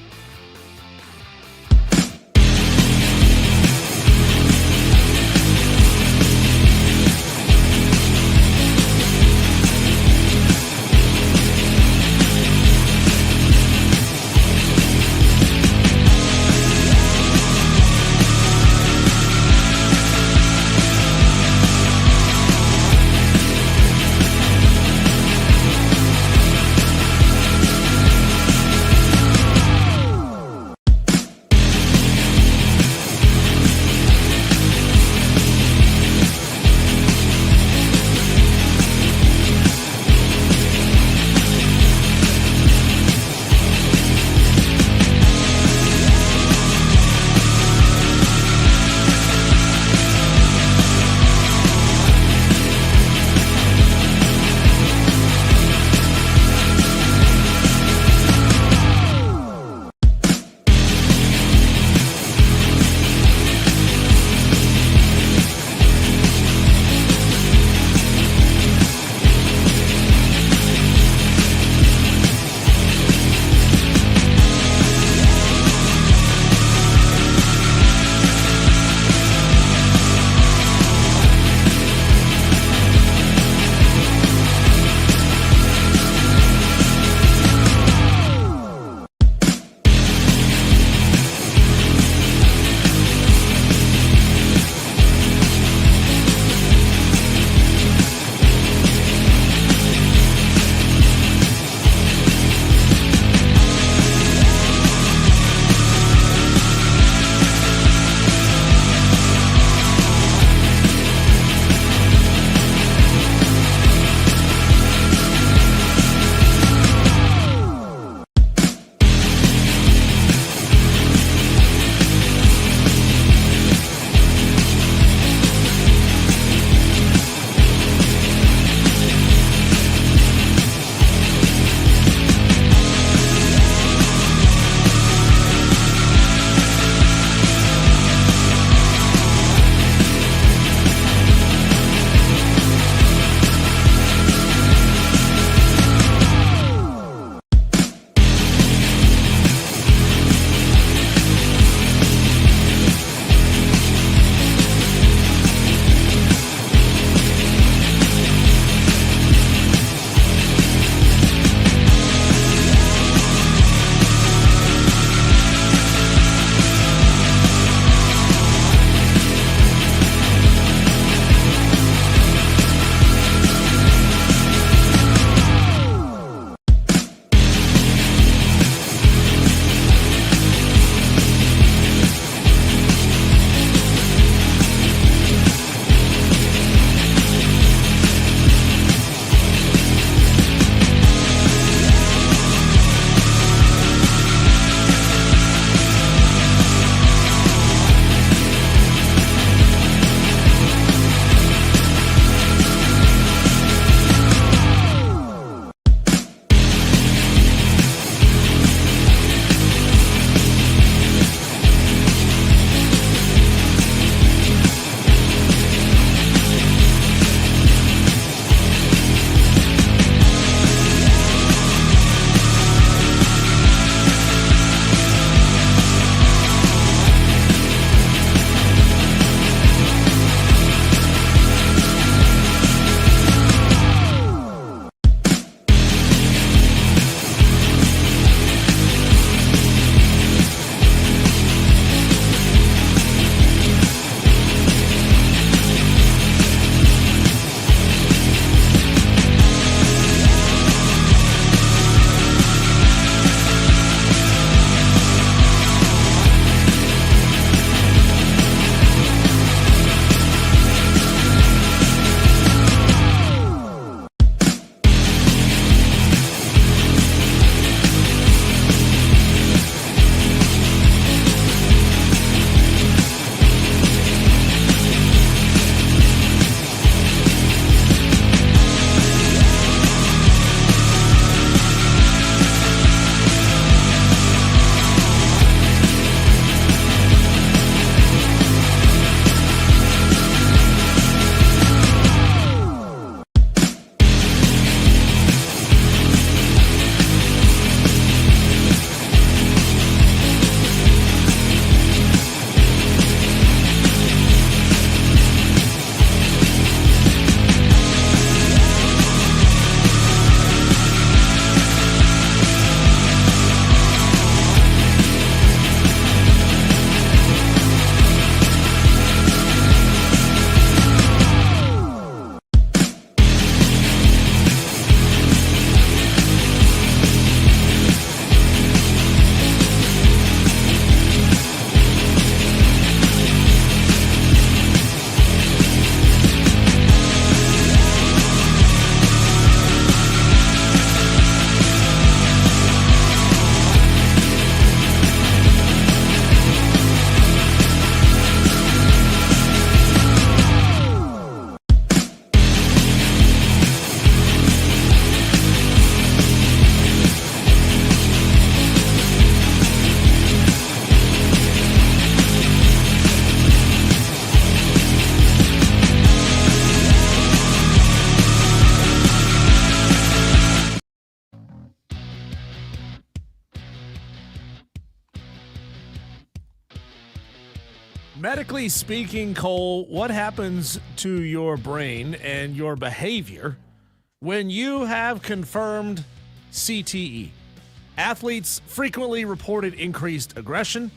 Medically speaking, Cole, what happens to your brain and your behavior when you have confirmed CTE? Athletes frequently reported increased aggression,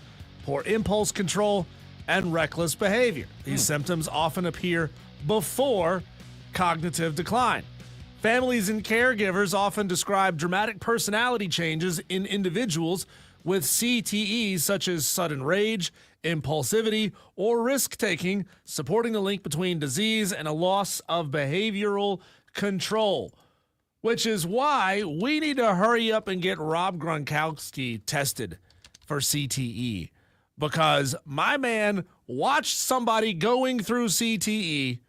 poor impulse control, and reckless behavior. These symptoms often appear before cognitive decline. Families and caregivers often describe dramatic personality changes in individuals with CTE, such as sudden rage, impulsivity, or risk-taking, supporting the link between disease and a loss of behavioral control. Which is why we need to hurry up and get Rob Gronkowski tested for CTE. Because my man watched somebody going through CTE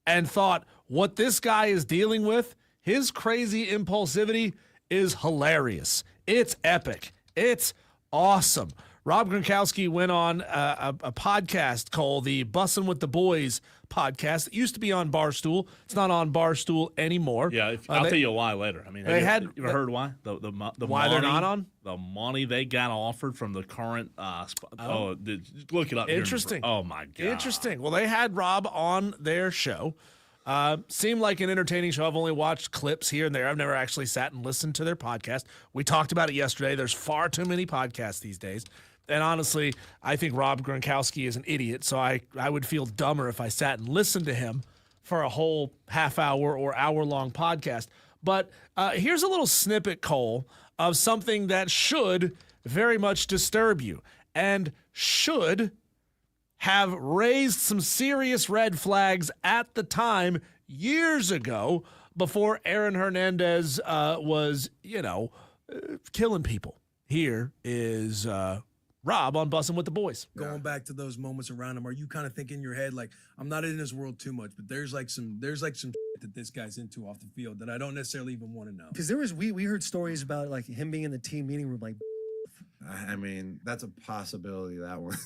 and thought what this guy is dealing with, his crazy impulsivity, is hilarious. It's epic. It's awesome. Rob Gronkowski went on a podcast called the Bussin' with the Boys podcast. It used to be on Barstool. It's not on Barstool anymore. Yeah, I'll tell you why later. I mean, they have you ever heard why? The why money, they're not on? The money they got offered from the current look it up. Interesting. Oh my god. Interesting. Well, they had Rob on their show. Seemed like an entertaining show. I've only watched clips here and there. I've never actually sat and listened to their podcast. We talked about it yesterday. There's far too many podcasts these days. And honestly, I think Rob Gronkowski is an idiot, so I would feel dumber if I sat and listened to him for a whole half-hour or hour-long podcast. But here's a little snippet, Cole, of something that should very much disturb you and should have raised some serious red flags at the time years ago before Aaron Hernandez was, killing people. Here is Rob on Bussin' with the Boys. Going back to those moments around him, are you kind of thinking in your head, like, I'm not in this world too much, but there's some shit that this guy's into off the field that I don't necessarily even want to know? Because we heard stories about like him being in the team meeting room, like. I mean, that's a possibility, that one.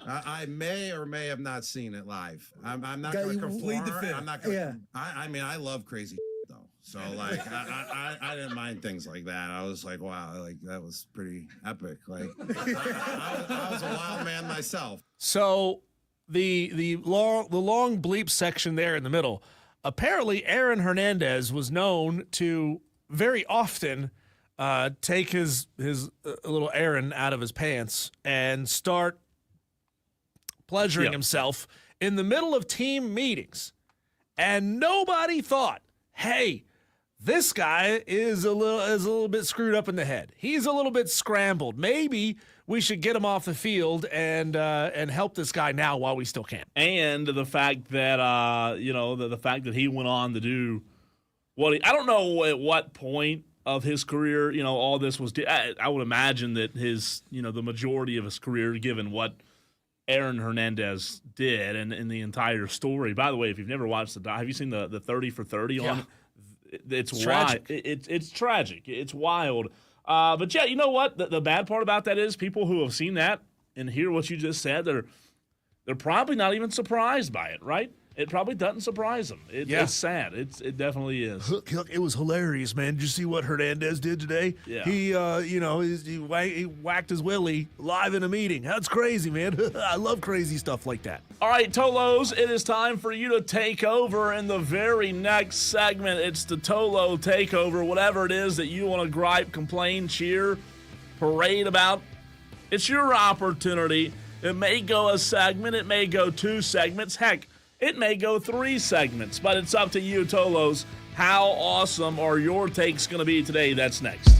I may or may have not seen it live. I'm not going to conform. I'm not going to. I mean, I love crazy though. So like, I didn't mind things like that. I was like, wow, like that was pretty epic. Like, I was a wild man myself. So the long bleep section there in the middle. Apparently, Aaron Hernandez was known to very often take his little Aaron out of his pants and start pleasuring himself in the middle of team meetings. And nobody thought, hey, this guy is a little bit screwed up in the head. He's a little bit scrambled. Maybe we should get him off the field and help this guy now while we still can. And the fact that the fact that he went on to do what I don't know at what point of his career, all this was. I would imagine that the majority of his career, given what Aaron Hernandez did and the entire story. By the way, if you've never watched have you seen the 30 for 30 on? It's tragic. It's tragic. It's wild. But yeah, you know what? The bad part about that is people who have seen that and hear what you just said, they're probably not even surprised by it, right? It probably doesn't surprise them. It's sad. It definitely is. It was hilarious, man. Did you see what Hernandez did today? Yeah. He whacked his willy live in a meeting. That's crazy, man. I love crazy stuff like that. All right, Tolos, it is time for you to take over in the very next segment. It's the Tolo Takeover. Whatever it is that you want to gripe, complain, cheer, parade about, it's your opportunity. It may go a segment. It may go 2 segments. Heck, it may go 3 segments, but it's up to you, Tolos. How awesome are your takes going to be today? That's next.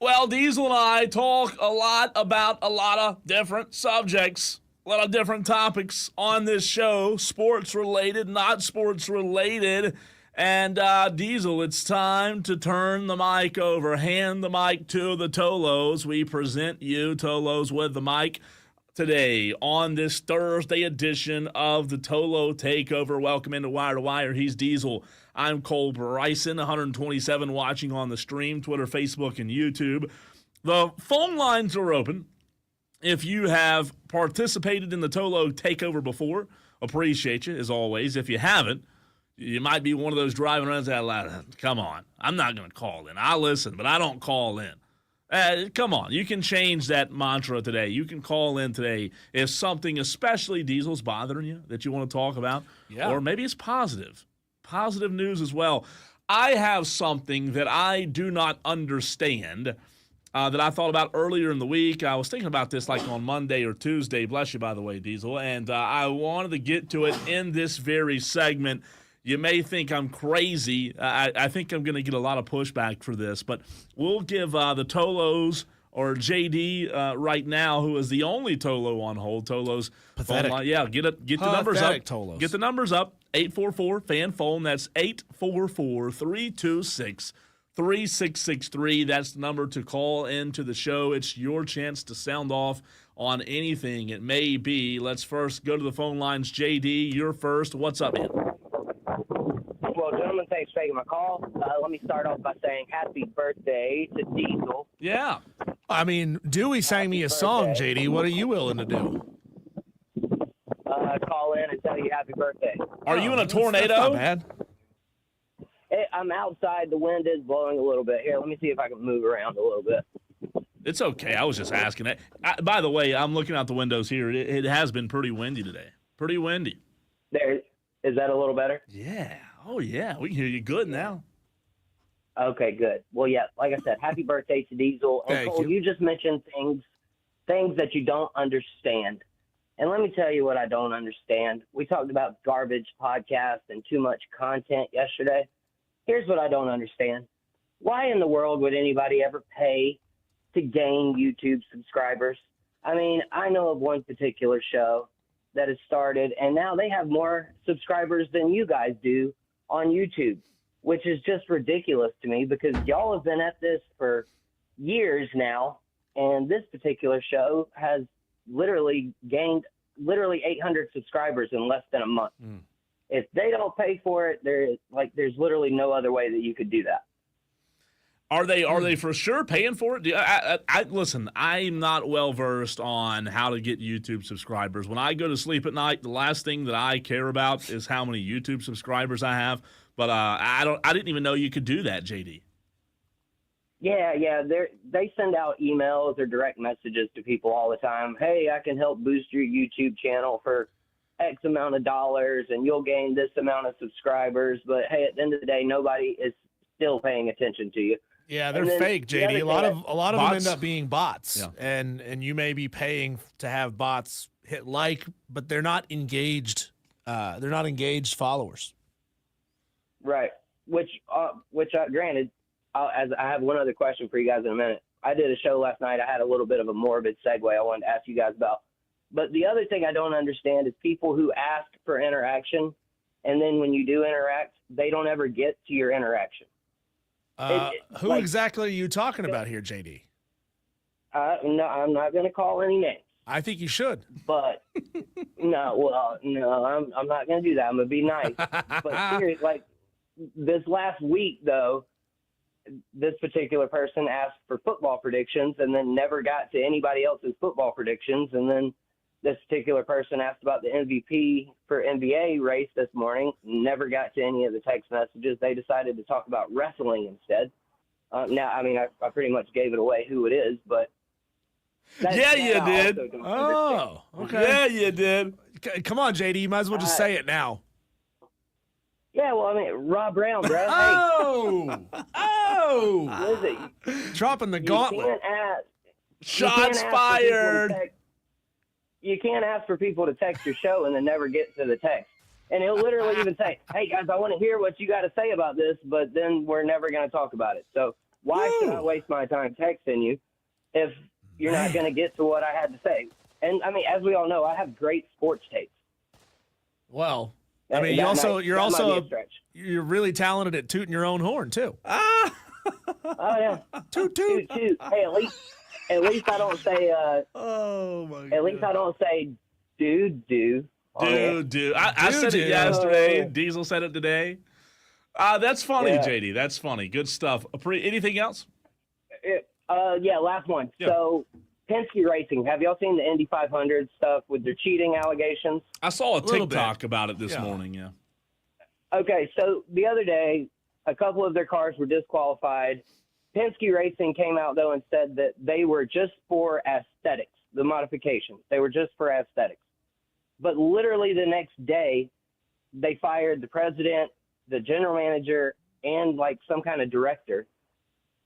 Well, Diesel and I talk a lot about a lot of different subjects, a lot of different topics on this show, sports related, not sports related. And Diesel, it's time to turn the mic over, hand the mic to the Tolos. We present you, Tolos, with the mic today on this Thursday edition of the Tolo Takeover. Welcome into Wire to Wire. He's Diesel. I'm Cole Bryson, 127 watching on the stream, Twitter, Facebook, and YouTube. The phone lines are open. If you have participated in the Tolo Takeover before, appreciate you, as always. If you haven't, you might be one of those driving around that loud. Come on, I'm not going to call in. I listen, but I don't call in. Come on, you can change that mantra today. You can call in today if something, especially Diesel's, bothering you that you want to talk about, or maybe it's positive news as well. I have something that I do not understand that I thought about earlier in the week. I was thinking about this like on Monday or Tuesday. Bless you, by the way, Diesel. And I wanted to get to it in this very segment. You may think I'm crazy. I think I'm going to get a lot of pushback for this, but we'll give the Tolos or JD right now, who is the only Tolo on hold. Tolo's pathetic. Phone line. Yeah, get the numbers up. Tolos. Get the numbers up. 844-FAN-PHONE. That's 844-326-3663. That's the number to call into the show. It's your chance to sound off on anything it may be. Let's first go to the phone lines. JD, you're first. What's up, man? Well, gentlemen, thanks for taking my call. Let me start off by saying happy birthday to Diesel. Yeah. I mean, Dewey sang me a song, JD. What are you willing to do? Call in and tell you happy birthday. Are you in a tornado? That's not bad. I'm outside. The wind is blowing a little bit. Here, let me see if I can move around a little bit. It's okay. I was just asking that. By the way, I'm looking out the windows here. It has been pretty windy today. Pretty windy. There. Is that a little better? Yeah. Oh, yeah. We can hear you good now. Okay, good. Well, yeah, like I said, happy birthday to Diesel. And Cole, you just mentioned things that you don't understand. And let me tell you what I don't understand. We talked about garbage podcasts and too much content yesterday. Here's what I don't understand. Why in the world would anybody ever pay to gain YouTube subscribers? I mean, I know of one particular show that has started, and now they have more subscribers than you guys do on YouTube, which is just ridiculous to me because y'all have been at this for years now, and this particular show has literally gained 800 subscribers in less than a month. If they don't pay for it, there's literally no other way that you could do that. Are they for sure paying for it? Listen, I'm not well versed on how to get YouTube subscribers. When I go to sleep at night, the last thing that I care about is how many YouTube subscribers I have. But I didn't even know you could do that, JD. Yeah. They send out emails or direct messages to people all the time. Hey, I can help boost your YouTube channel for X amount of dollars, and you'll gain this amount of subscribers. But hey, at the end of the day, nobody is still paying attention to you. Yeah, they're fake, JD. A lot of them end up being bots, yeah. and you may be paying to have bots hit like, but they're not engaged. They're not engaged followers. Right. Which granted, as I have one other question for you guys in a minute. I did a show last night. I had a little bit of a morbid segue I wanted to ask you guys about. But the other thing I don't understand is people who ask for interaction, and then when you do interact, they don't ever get to your interaction. Who exactly are you talking about here, JD? No, I'm not going to call any names. I think you should. But no, I'm not going to do that. I'm going to be nice. But seriously, like this last week, though, this particular person asked for football predictions and then never got to anybody else's football predictions. And then this particular person asked about the MVP for NBA race this morning, never got to any of the text messages. They decided to talk about wrestling instead. Now, I mean, I pretty much gave it away who it is, but. Yeah, you did. Oh, okay. Yeah, you did. Come on, JD. You might as well just say it now. Yeah, well, I mean, Rob Brown, bro. Oh! Dropping the gauntlet. Shots fired. You can't ask for people to text your show and then never get to the text. And he'll literally even say, hey, guys, I want to hear what you got to say about this, but then we're never going to talk about it. So Why should I waste my time texting you if you're not going to get to what I had to say? And I mean, as we all know, I have great sports takes. Well, I mean, you're really talented at tooting your own horn too. Oh yeah, toot. Hey, at least I don't say. Oh my God. At least I don't say do. I said it yesterday. Diesel said it today. That's funny, Yeah. JD. That's funny. Good stuff. Anything else? Yeah, last one. Yeah. So, Penske Racing, have y'all seen the Indy 500 stuff with their cheating allegations? I saw a little TikTok about it this morning, yeah. Okay, so the other day, a couple of their cars were disqualified. Penske Racing came out, though, and said that they were just for aesthetics, the modifications. They were just for aesthetics. But literally the next day, they fired the president, the general manager, and like some kind of director.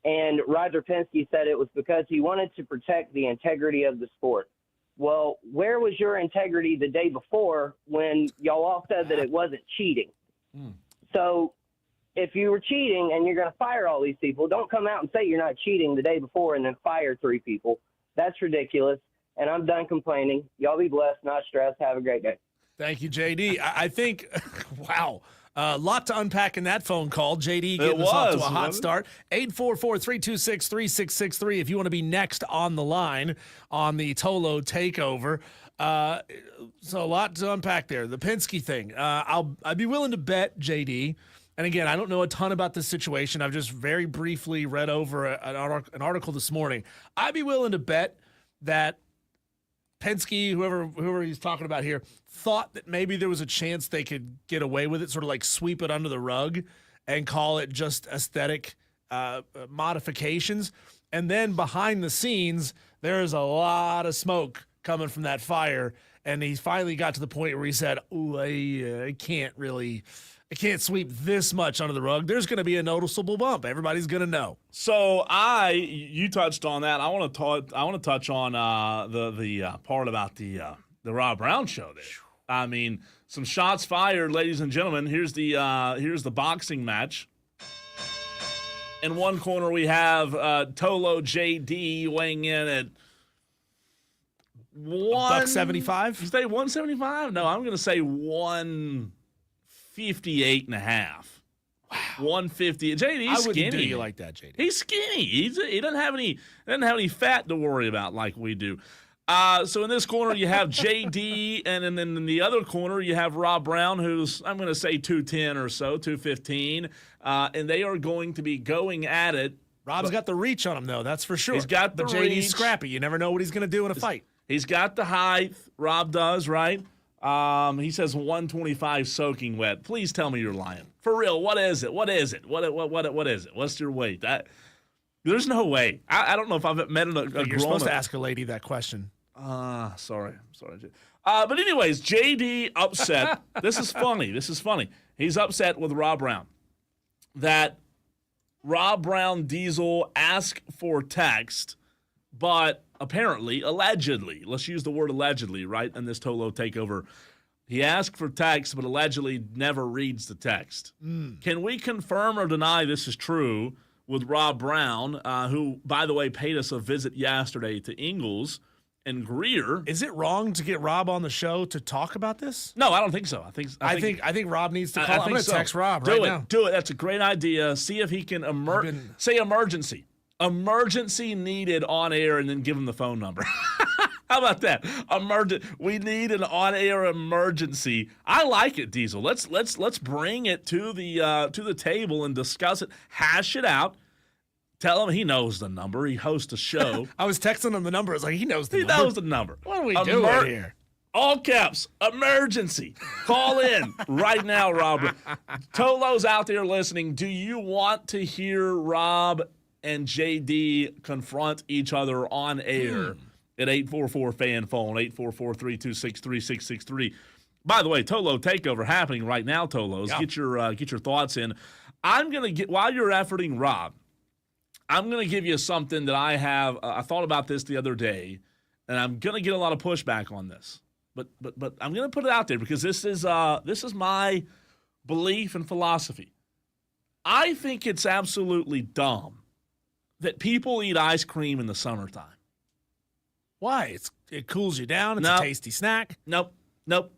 And Roger Penske said it was because he wanted to protect the integrity of the sport. Well, where was your integrity the day before when y'all all said that it wasn't cheating? So if you were cheating and you're going to fire all these people, don't come out and say you're not cheating the day before and then fire 3 people. That's ridiculous. And I'm done complaining. Y'all be blessed, not stressed. Have a great day. Thank you, JD. I think, wow. A lot to unpack in that phone call. JD getting us off to a hot start. 844-326-3663 if you want to be next on the line on the Tolo takeover. So a lot to unpack there. The Penske thing. I'd be willing to bet, JD, and again, I don't know a ton about this situation. I've just very briefly read over an article this morning. I'd be willing to bet that Penske, whoever he's talking about here, thought that maybe there was a chance they could get away with it, sort of like sweep it under the rug and call it just aesthetic modifications. And then behind the scenes, there's a lot of smoke coming from that fire. And he finally got to the point where he said, "Ooh, I can't sweep this much under the rug. There's going to be a noticeable bump. Everybody's going to know." So you touched on that. I want to touch on the part about the Rob Brown show there. I mean, some shots fired, ladies and gentlemen. Here's the boxing match. In one corner we have Tolo JD weighing in at $175. You say 175? No, I'm going to say 158 and a half. Wow. 150. JD's skinny. I wouldn't do you like that, JD. He's skinny. He doesn't have any fat to worry about like we do. So in this corner you have JD, and then in the other corner you have Rob Brown, who's, I'm going to say 210 or so, 215, and they are going to be going at it. Rob's got the reach on him, though. That's for sure. He's got the but reach. JD's scrappy. You never know what he's going to do in a fight. He's got the height. Rob does, right? He says 125 soaking wet. Please tell me you're lying. For real, what is it? What is it? What is it? What's your weight? There's no way. I don't know if I've met You're supposed to ask a lady that question. Sorry. But anyways, JD upset. This is funny. He's upset with Rob Brown that Rob Brown Diesel asked for text, but apparently, allegedly, let's use the word allegedly, right, in this Tolo takeover, he asked for text, but allegedly never reads the text. Can we confirm or deny this is true with Rob Brown, who, by the way, paid us a visit yesterday to Ingalls and Greer? Is it wrong to get Rob on the show to talk about this? No, I don't think so. I think Rob needs to call. I'm going to text Rob Do right it. now. Do it. That's a great idea. See if he can say emergency. Emergency needed on air, and then give him the phone number. How about that? We need an on-air emergency. I like it, Diesel. Let's bring it to the table and discuss it. Hash it out. Tell him he knows the number. He hosts a show. I was texting him the number. It's like he knows the number. He knows the number. What are we doing here? All caps, emergency. Call in right now, Rob. Tolo's out there listening. Do you want to hear Rob and JD confront each other on air at 844-FAN-PHONE, 844-326-3663? By the way, Tolo takeover happening right now, Tolos. Yep. Get your thoughts in. While you're efforting Rob, I'm going to give you something that I have. I thought about this the other day, and I'm going to get a lot of pushback on this. But I'm going to put it out there because this is my belief and philosophy. I think it's absolutely dumb that people eat ice cream in the summertime. Why? It cools you down. It's a tasty snack. Nope. No?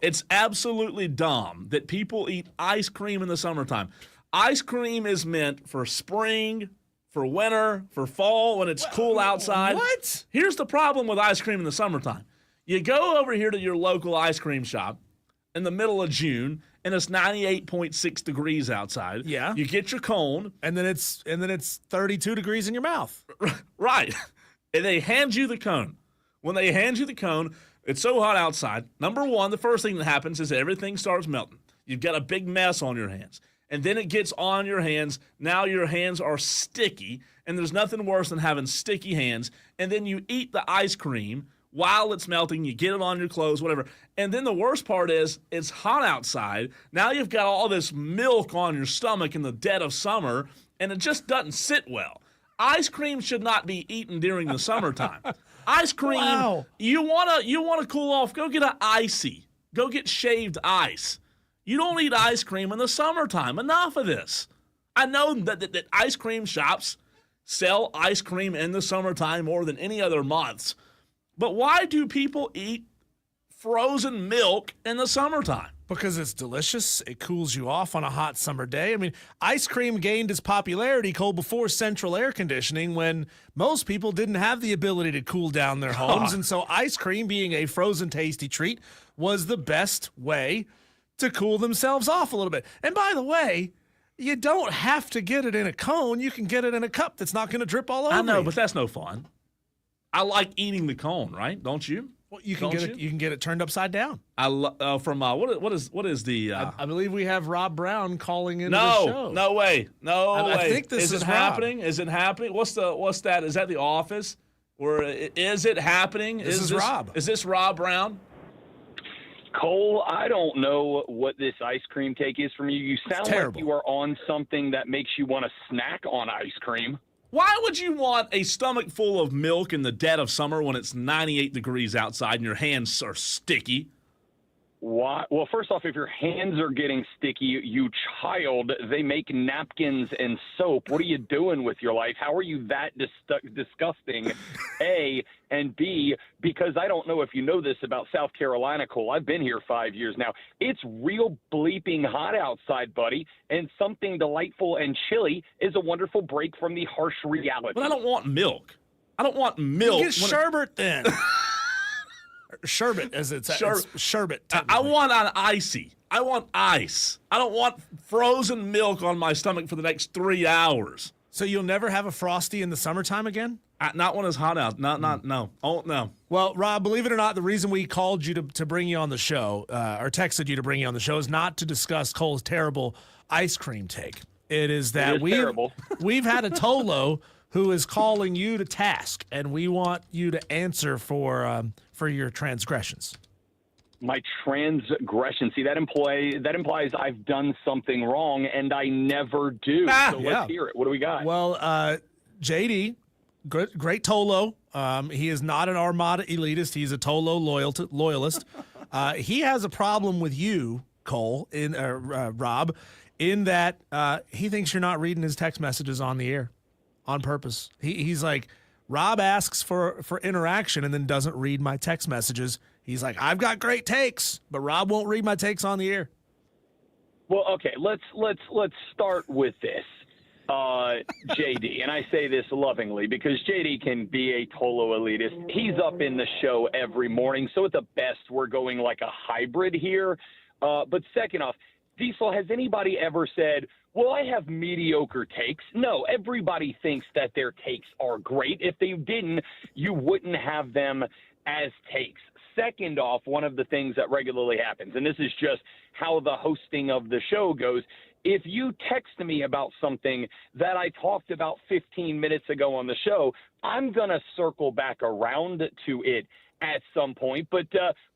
It's absolutely dumb that people eat ice cream in the summertime. Ice cream is meant for spring, for winter, for fall when it's cool outside. What? Here's the problem with ice cream in the summertime. You go over here to your local ice cream shop in the middle of June, and it's 98.6 degrees outside. Yeah. You get your cone. And then it's 32 degrees in your mouth. Right. And they hand you the cone. When they hand you the cone, it's so hot outside. Number one, the first thing that happens is everything starts melting. You've got a big mess on your hands. And then it gets on your hands. Now your hands are sticky, and there's nothing worse than having sticky hands. And then you eat the ice cream while it's melting. You get it on your clothes, whatever. And then the worst part is it's hot outside. Now you've got all this milk on your stomach in the dead of summer, and it just doesn't sit well. Ice cream should not be eaten during the summertime. Ice cream, you wanna cool off, go get an icy. Go get shaved ice. You don't eat ice cream in the summertime. Enough of this. I know that ice cream shops sell ice cream in the summertime more than any other months. But why do people eat frozen milk in the summertime? Because it's delicious. It cools you off on a hot summer day. I mean, ice cream gained its popularity, Cole, before central air conditioning when most people didn't have the ability to cool down their homes. And so ice cream, being a frozen tasty treat, was the best way to cool themselves off a little bit. And by the way, you don't have to get it in a cone. You can get it in a cup that's not going to drip all over. I know, you. but that's no fun. I like eating the cone, right? Don't you? Well, you can get it turned upside down. From what is the? I believe we have Rob Brown calling into the show. No way. I think this is happening. Is it happening? What's that? Is that The Office? Or is it happening? This is Rob. Is this Rob Brown? Cole, I don't know what this ice cream take is from you. You sound like you are on something that makes you want to snack on ice cream. Why would you want a stomach full of milk in the dead of summer when it's 98 degrees outside and your hands are sticky? Why? Well, first off, if your hands are getting sticky, you child, they make napkins and soap. What are you doing with your life? How are you that disgusting? A, and B, because I don't know if you know this about South Carolina, Cole. I've been here 5 years now. It's real bleeping hot outside, buddy, and something delightful and chilly is a wonderful break from the harsh reality. But I don't want milk. I don't want milk. Get sherbet then. Sherbet, as it's sherbet. I want an icy. I want ice. I don't want frozen milk on my stomach for the next 3 hours. So you'll never have a Frosty in the summertime again? Not when it's hot out. No. Oh, no. Well, Rob, believe it or not, the reason we called you to bring you on the show, or texted you to bring you on the show, is not to discuss Cole's terrible ice cream take. It is that we've had a Tolo who is calling you to task, and we want you to answer for your transgressions. My transgression. See, that implies I've done something wrong, and I never do. So let's hear it. What do we got? Well, JD, great Tolo. He is not an Armada elitist. He's a Tolo loyalist. He has a problem with you, Cole, Rob, in that he thinks you're not reading his text messages on the air on purpose. He's like, Rob asks for interaction and then doesn't read my text messages. He's like, I've got great takes, but Rob won't read my takes on the air. Well, okay, let's start with this, JD, and I say this lovingly because JD can be a Tolo elitist. He's up in the show every morning, so at the best we're going like a hybrid here. But second off, Diesel, has anybody ever said, well, I have mediocre takes? No, everybody thinks that their takes are great. If they didn't, you wouldn't have them as takes. Second off, one of the things that regularly happens, and this is just how the hosting of the show goes, if you text me about something that I talked about 15 minutes ago on the show, I'm going to circle back around to it at some point, but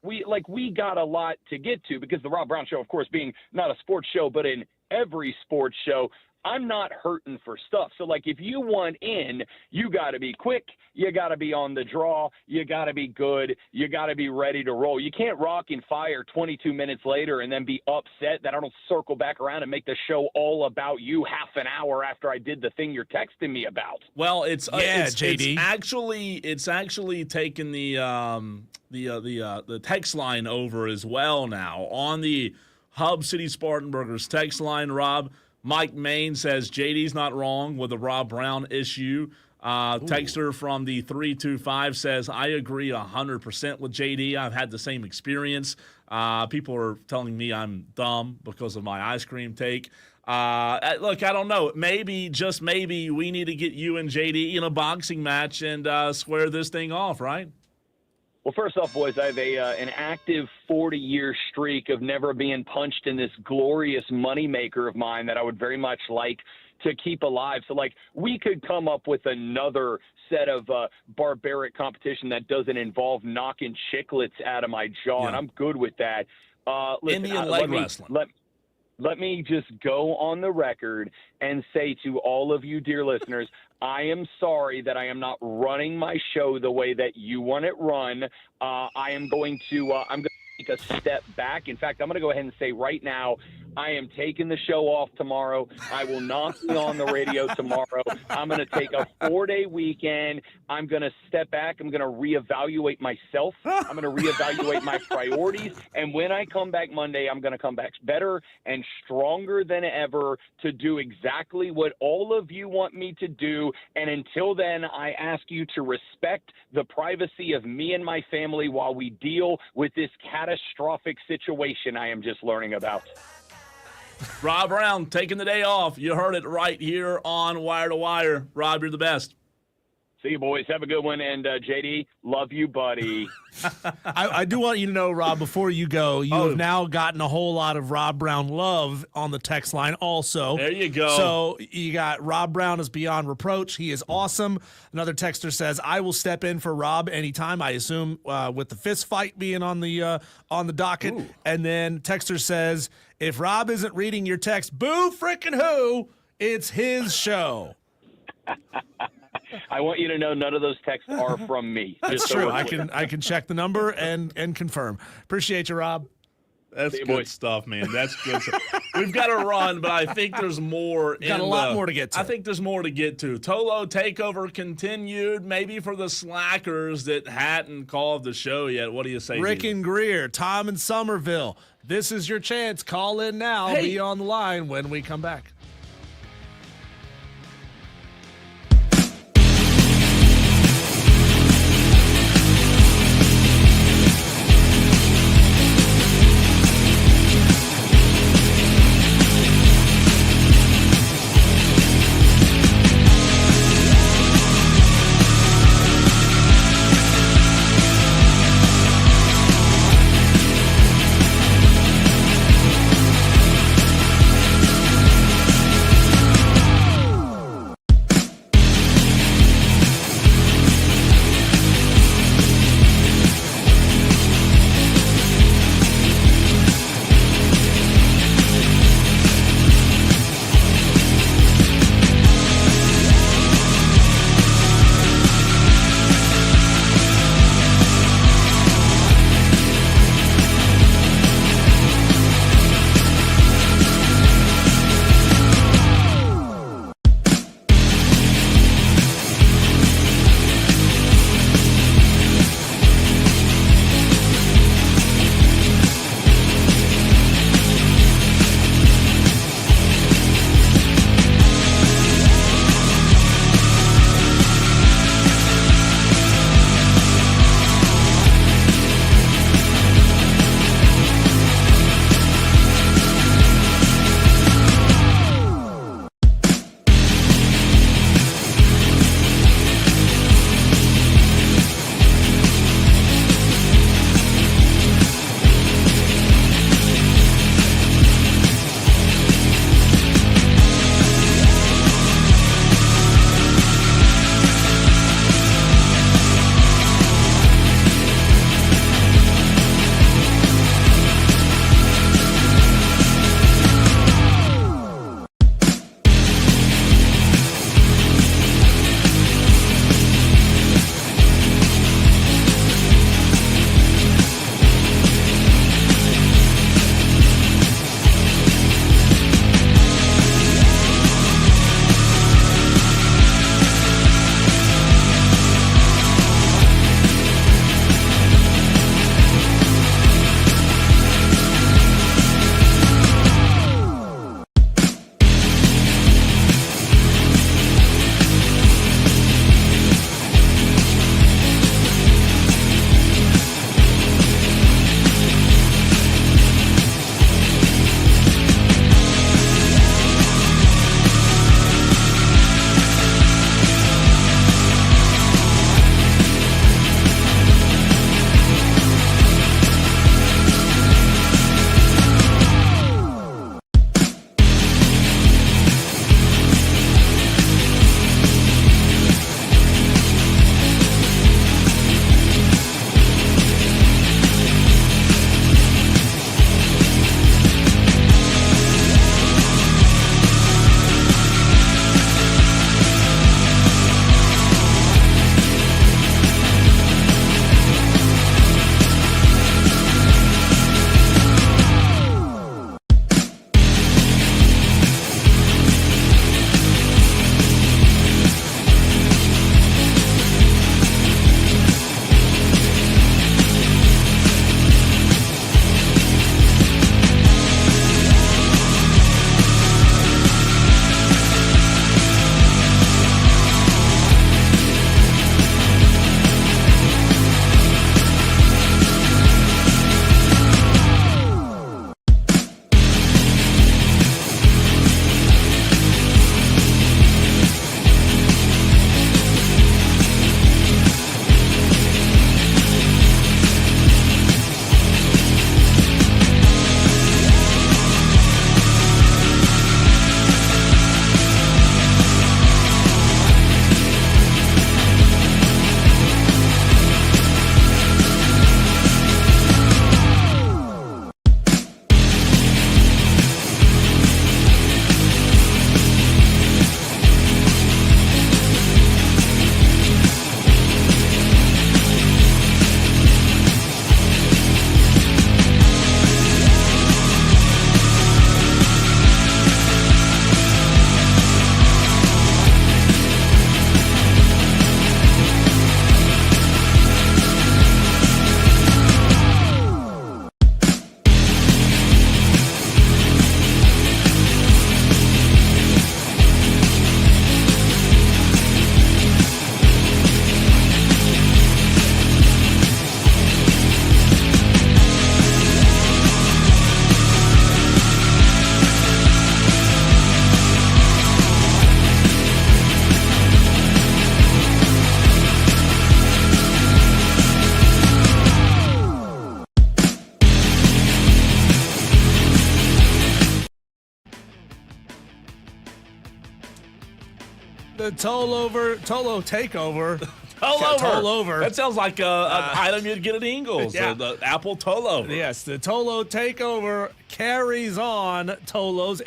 we got a lot to get to because the Rob Brown Show, of course, being not a sports show but an every sports show. I'm not hurting for stuff. So, like, if you want in, you got to be quick. You got to be on the draw. You got to be good. You got to be ready to roll. You can't rock and fire 22 minutes later and then be upset that I don't circle back around and make the show all about you half an hour after I did the thing you're texting me about. Well, it's JD. It's actually taken the text line over as well now on the Hub City Spartanburgers text line. Rob, Mike Main says JD's not wrong with the Rob Brown issue. Texter from the 325 says, I agree 100% with JD. I've had the same experience. People are telling me I'm dumb because of my ice cream take. Look, I don't know. Maybe, just maybe, we need to get you and JD in a boxing match and square this thing off, right? Well, first off, boys, I have an active 40-year streak of never being punched in this glorious moneymaker of mine that I would very much like to keep alive. So, like, we could come up with another set of barbaric competition that doesn't involve knocking chiclets out of my jaw, and I'm good with that. Listen, Indian leg wrestling. Let me just go on the record and say to all of you, dear listeners, I am sorry that I am not running my show the way that you want it run. I'm going to take a step back. In fact, I'm going to go ahead and say right now, I am taking the show off tomorrow. I will not be on the radio tomorrow. I'm going to take a 4-day weekend. I'm going to step back. I'm going to reevaluate myself. I'm going to reevaluate my priorities. And when I come back Monday, I'm going to come back better and stronger than ever to do exactly what all of you want me to do. And until then, I ask you to respect the privacy of me and my family while we deal with this catastrophic situation I am just learning about. Rob Brown taking the day off. You heard it right here on Wire to Wire. Rob, you're the best. See you, boys. Have a good one. And JD, love you, buddy. I do want you to know, Rob, before you go, you have now gotten a whole lot of Rob Brown love on the text line also. There you go. So you got Rob Brown is beyond reproach. He is awesome. Another texter says, I will step in for Rob anytime, I assume with the fist fight being on the docket. Ooh. And then texter says, if Rob isn't reading your text, boo frickin' who, it's his show. I want you to know none of those texts are from me. That's true. I can check the number and confirm. Appreciate you, Rob. That's good stuff, man. That's good stuff. We've got to run, but I think there's more. Got a lot more to get to. I think there's more to get to. Tolo takeover continued, maybe for the slackers that hadn't called the show yet. What do you say? Rick and Greer, Tom in Somerville. This is your chance. Call in now. Hey. Be on the line when we come back. The Tolo takeover. Toll over. over. That sounds like an item you'd get at Ingles. Yeah. The Apple Toll over. Yes, the Tolo takeover carries on. Tolos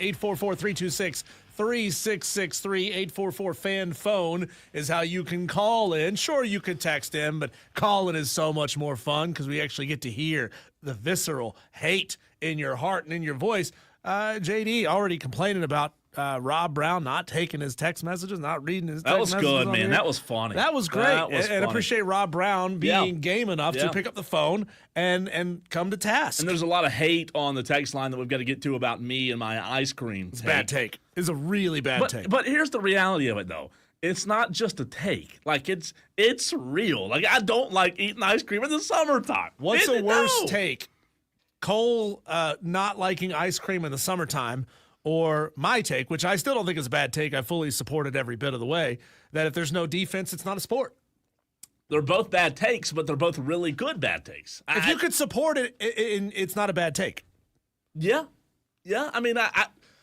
844-326-3663. 844-FAN-PHONE is how you can call in. Sure, you could text in, but calling is so much more fun because we actually get to hear the visceral hate in your heart and in your voice. JD already complaining about Rob Brown not taking his text messages, not reading his text messages. That was good, man. Here. That was funny. That was great. And I appreciate Rob Brown being game enough to pick up the phone and come to task. And there's a lot of hate on the text line that we've got to get to about me and my ice cream. It's a bad take. It's a really bad take. But here's the reality of it, though. It's not just a take. Like, it's real. Like, I don't like eating ice cream in the summertime. What's a worse take? Cole not liking ice cream in the summertime, or my take, which I still don't think is a bad take. I fully support it every bit of the way, that if there's no defense, it's not a sport. They're both bad takes, but they're both really good bad takes. If you could support it, it's not a bad take. Yeah. Yeah. I mean,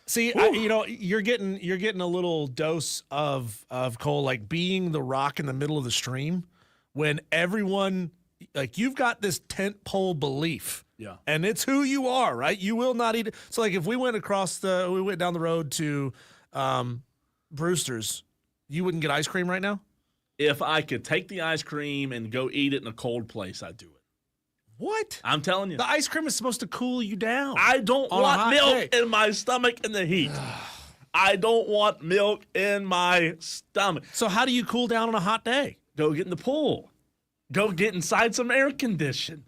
see, you're getting a little dose of Cole, like being the rock in the middle of the stream when everyone, like, you've got this tent pole belief. Yeah. And it's who you are, right? You will not eat it. So, like, if we went down the road to Brewster's, you wouldn't get ice cream right now? If I could take the ice cream and go eat it in a cold place, I'd do it. What? I'm telling you. The ice cream is supposed to cool you down. I don't want milk in my stomach in the heat. I don't want milk in my stomach. So how do you cool down on a hot day? Go get in the pool. Go get inside some air condition.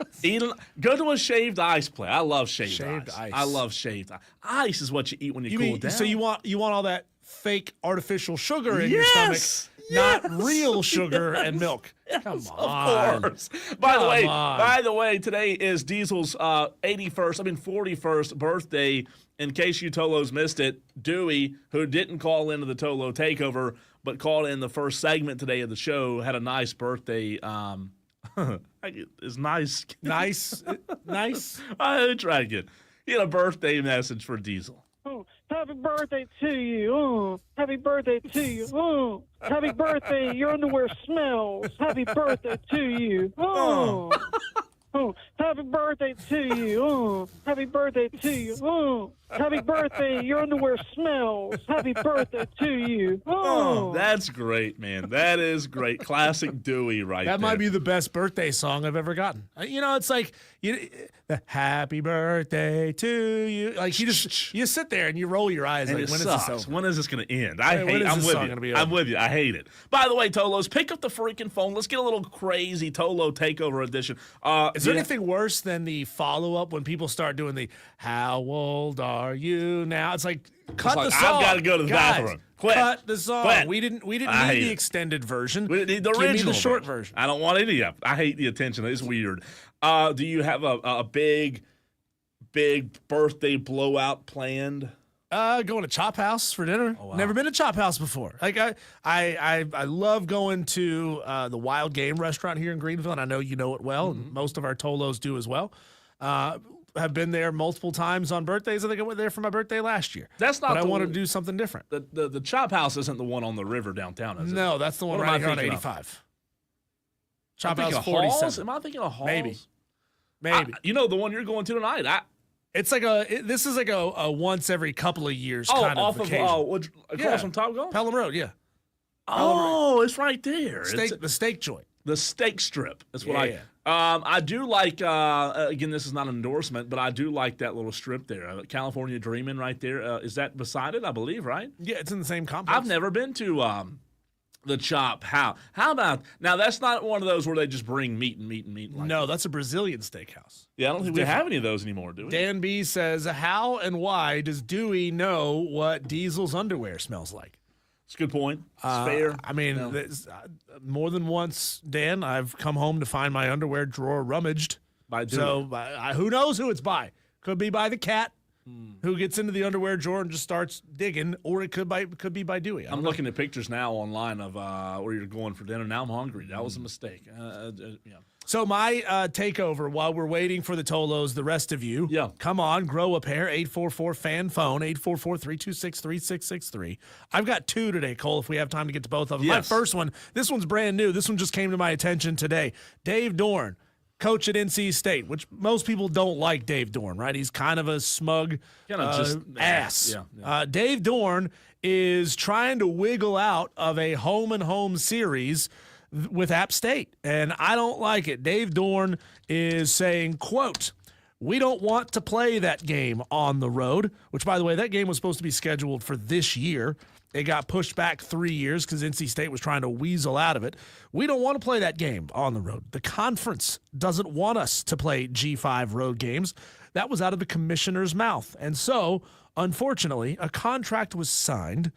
Go to a shaved ice place. I love shaved ice. I love shaved ice. Ice is what you eat when you cool down. So you want all that fake artificial sugar in your stomach, not real sugar and milk. Come on. Of course. By the way, today is Diesel's 41st birthday. In case you Tolos missed it, Dewey, who didn't call into the Tolo takeover, but called in the first segment today of the show, had a nice birthday. It's nice. Nice. I try again. He had a birthday message for Diesel. Oh, happy birthday to you. Oh, happy birthday to you. Oh, happy birthday. Your underwear smells. Happy birthday to you. Oh. Oh, happy birthday to you. Oh, happy birthday to you. Oh, happy birthday. Your underwear smells. Happy birthday to you. Oh, that's great, man. That is great. Classic Dewey right there. That might be the best birthday song I've ever gotten. It's like the happy birthday to you. Like you sit there and you roll your eyes. And like, when is sucks. this over? When is this going to end? I'm with you. I hate it. By the way, Tolos, pick up the freaking phone. Let's get a little crazy Tolo takeover edition. Is there anything worse than the follow-up when people start doing the "How old are you now"? It's like cut the song. I've got to go to the bathroom. Quit. Cut the song. Quit. We didn't need the extended version. We didn't need the original. Give me the short version. I don't want any of it. I hate the attention. It's weird. Do you have a big birthday blowout planned? Going to Chop House for dinner. Oh, wow. Never been to Chop House before. Like I love going to the Wild Game restaurant here in Greenville, and I know you know it well, and most of our Tolos do as well. Have been there multiple times on birthdays. I think I went there for my birthday last year. That's not. But I wanted to do something different. The Chop House isn't the one on the river downtown, is it? No, that's the one right here on 85. Chop House 47. Am I thinking of Halls? Maybe. The one you're going to tonight. It's like this is like a once every couple of years kind of occasion. Across from Top Golf? Pelham Road, yeah. It's right there. The steak joint. The steak strip. That's what I do like. Again, this is not an endorsement, but I do like that little strip there. California Dreamin' right there. Is that beside it, I believe, right? Yeah, it's in the same complex. I've never been to the Chop House. How about now? That's not one of those where they just bring meat. No, that's a Brazilian steakhouse. Yeah, I don't think we have any of those anymore, do we? Dan B says, how and why does Dewey know what Diesel's underwear smells like? It's a good point. It's fair. I mean, more than once, Dan, I've come home to find my underwear drawer rummaged. By Dewey. So who knows who it's by? Could be by the cat. who gets into the underwear drawer and just starts digging, or it could be by Dewey. I'm looking at pictures now online of where you're going for dinner. Now I'm hungry. That was a mistake. Yeah. So my takeover while we're waiting for the Tolos, the rest of you, come on, grow a pair, 844-FAN phone, 844-326-3663. I've got two today, Cole, if we have time to get to both of them. Yes. My first one, this one's brand new. This one just came to my attention today. Dave Dorn, coach at NC State, which most people don't like Dave Dorn, right? He's kind of a smug ass. Yeah. Dave Dorn is trying to wiggle out of a home-and-home series with App State, and I don't like it. Dave Dorn is saying, quote, "We don't want to play that game on the road," which, by the way, that game was supposed to be scheduled for this year. It got pushed back 3 years because NC State was trying to weasel out of it. We don't want to play that game on the road. The conference doesn't want us to play G5 road games. That was out of the commissioner's mouth. And so, unfortunately, a contract was signed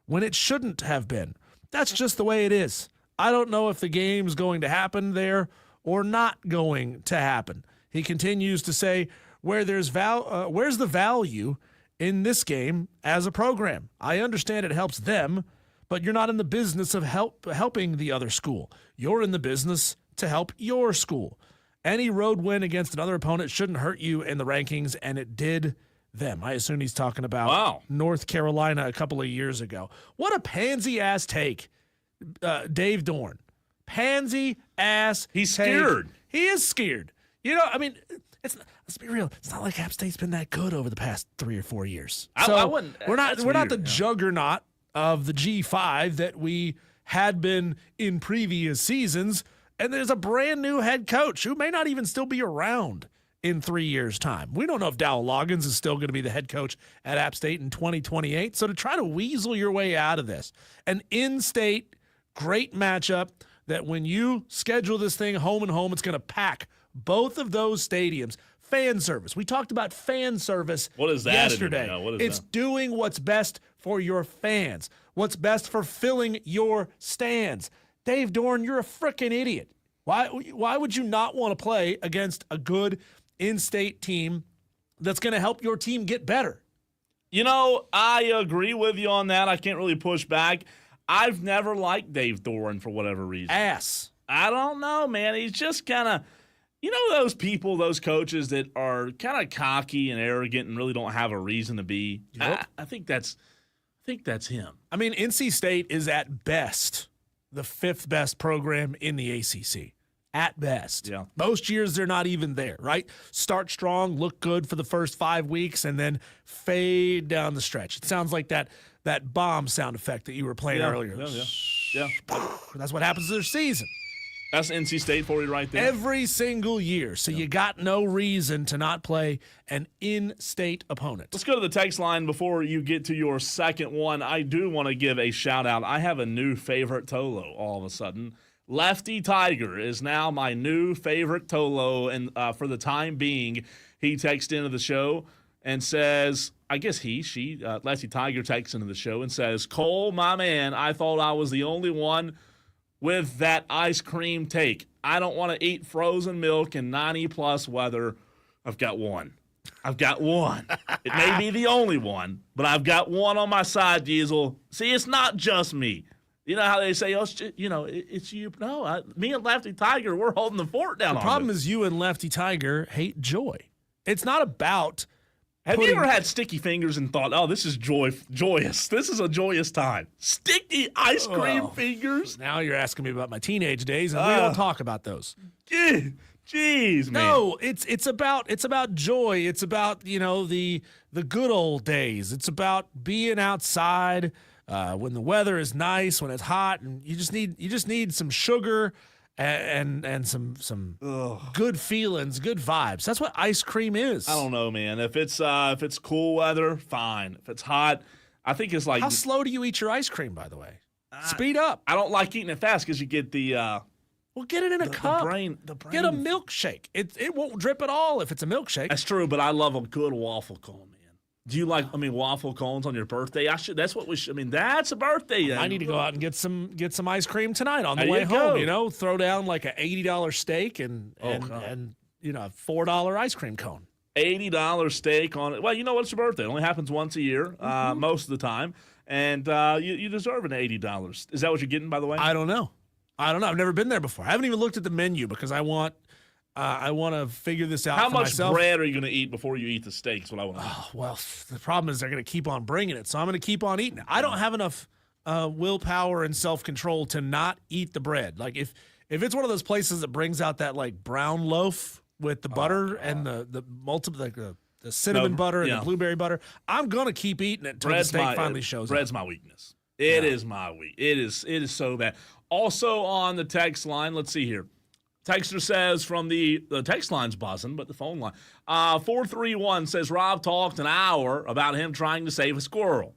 when it shouldn't have been. That's just the way it is. I don't know if the game's going to happen there or not going to happen. He continues to say, where's the value in this game as a program? I understand it helps them, but you're not in the business of helping the other school. You're in the business to help your school. Any road win against another opponent shouldn't hurt you in the rankings, and it did them. I assume he's talking about North Carolina a couple of years ago. What a pansy-ass take. Dave Dorn. Pansy-ass He's scared. He is scared. You know, I mean, let's be real. It's not like App State's been that good over the past 3 or 4 years. I wouldn't. We're not the juggernaut of the G5 that we had been in previous seasons. And there's a brand new head coach who may not even still be around in 3 years' time. We don't know if Dowell Loggins is still going to be the head coach at App State in 2028. So to try to weasel your way out of this, an in-state great matchup that when you schedule this thing home and home, it's going to pack both of those stadiums. Fan service. We talked about fan service yesterday. It's doing what's best for your fans, what's best for filling your stands. Dave Dorn, you're a freaking idiot. Why would you not want to play against a good in-state team that's going to help your team get better? You know, I agree with you on that. I can't really push back. I've never liked Dave Dorn for whatever reason. Ass. I don't know, man. He's just kind of, you know, those people, those coaches that are kind of cocky and arrogant and really don't have a reason to be. Yep. I think that's him. I mean, NC State is at best the 5th best program in the ACC. At best. Yeah. Most years they're not even there, right? Start strong, look good for the first 5 weeks, and then fade down the stretch. It sounds like that bomb sound effect that you were playing earlier. Yeah. That's what happens to their season. That's NC State for you right there. Every single year. So you got no reason to not play an in-state opponent. Let's go to the text line before you get to your second one. I do want to give a shout-out. I have a new favorite Tolo all of a sudden. Lefty Tiger is now my new favorite Tolo, and for the time being, he texts into the show and says, I guess Lefty Tiger texts into the show and says, "Cole, my man, I thought I was the only one with that ice cream take. I don't want to eat frozen milk in 90-plus weather. I've got one. It may be the only one, but I've got one on my side, Diesel. See, it's not just me. You know how they say, it's you. No, me and Lefty Tiger, we're holding the fort down. The problem is you and Lefty Tiger hate joy. It's not about. Have you ever had sticky fingers and thought, oh, this is joyous. This is a joyous time. Sticky ice cream fingers. Now you're asking me about my teenage days, and we don't talk about those. Jeez, man. No, it's about joy. It's about, the good old days. It's about being outside when the weather is nice, when it's hot, and you just need some sugar and some good feelings, good vibes. That's what ice cream is. I don't know, man. If it's cool weather, fine. If it's hot, I think it's like. How slow do you eat your ice cream, by the way? Speed up. I don't like eating it fast because you get the. Well, get it in a cup. The brain. Get a milkshake. It won't drip at all if it's a milkshake. That's true, but I love a good waffle cone, man. Do you like, waffle cones on your birthday? That's what we should. That's a birthday. I need to go out and get some ice cream tonight on the way home. Throw down like an $80 steak and a $4 ice cream cone. $80 steak on it. Well, you know what? It's your birthday. It only happens once a year, most of the time. And you deserve an $80. Is that what you're getting, by the way? I don't know. I've never been there before. I haven't even looked at the menu because I want to figure this out. How for much myself. bread are you going to eat before you eat the steak? Is what I want to know. Oh, well, the problem is they're going to keep on bringing it, so I'm going to keep on eating it. I don't have enough willpower and self-control to not eat the bread. Like if it's one of those places that brings out that like brown loaf with the butter and the multiple like the cinnamon butter and the blueberry butter, I'm gonna keep eating it until the steak finally shows up. Bread's my weakness. It is my weakness. It is so bad. Also on the text line, let's see here. Texter says from the text line's buzzing, but the phone line. 431 says Rob talked an hour about him trying to save a squirrel.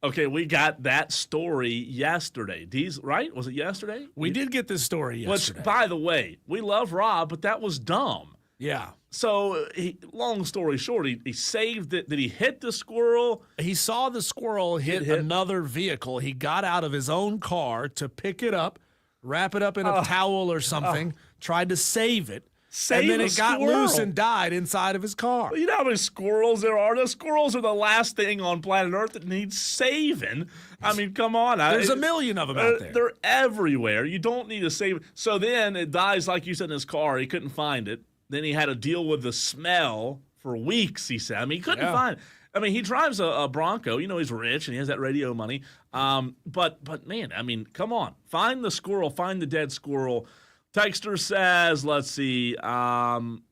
Okay, we got that story yesterday. Right? Was it yesterday? We did get this story yesterday. Which, by the way, we love Rob, but that was dumb. Yeah. So, long story short, he saved it. Did he hit the squirrel? He saw the squirrel hit another vehicle. He got out of his own car to pick it up, wrap it up in a towel or something, tried to save it. And then it got loose and died inside of his car. Well, you know how many squirrels there are? The squirrels are the last thing on planet Earth that needs saving. I mean, come on. There's a million of them out there. They're everywhere. You don't need to save it. So then it dies, like you said, in his car. He couldn't find it. Then he had to deal with the smell for weeks, he said. I mean, he couldn't find it. I mean, he drives a Bronco. You know, he's rich and he has that radio money. But man, I mean, come on. Find the squirrel. Find the dead squirrel. Texter says, let's see, Corn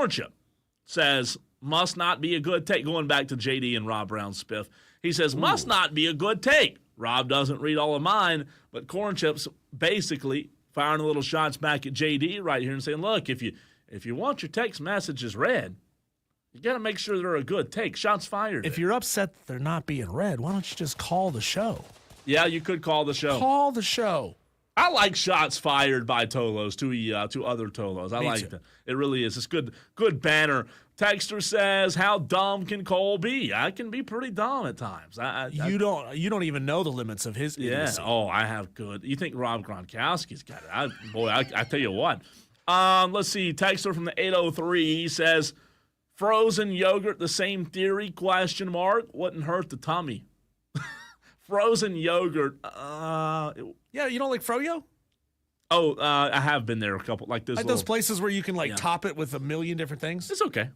Chip says, must not be a good take. Going back to JD and Rob Brown's spiff. He says, must not be a good take. Rob doesn't read all of mine, but Corn Chip's basically firing a little shots back at JD right here and saying, look, if you want your text messages read, you got to make sure they're a good take. Shots fired. If you're upset that they're not being read, why don't you just call the show? Yeah, you could call the show. Call the show. I like shots fired by Tolos to other Tolos. I like that. It really is. It's good banner. Texter says, "How dumb can Cole be? I can be pretty dumb at times." You don't even know the limits of his. Idiocy. Yeah. Oh, I have good. You think Rob Gronkowski's got it? I tell you what. Let's see. Texter from the 803 says, "Frozen yogurt, the same theory? ? Wouldn't hurt the tummy." Frozen yogurt. Yeah, you don't like Froyo? Oh, I have been there a couple. Like those places where you can top it with a million different things? It's okay.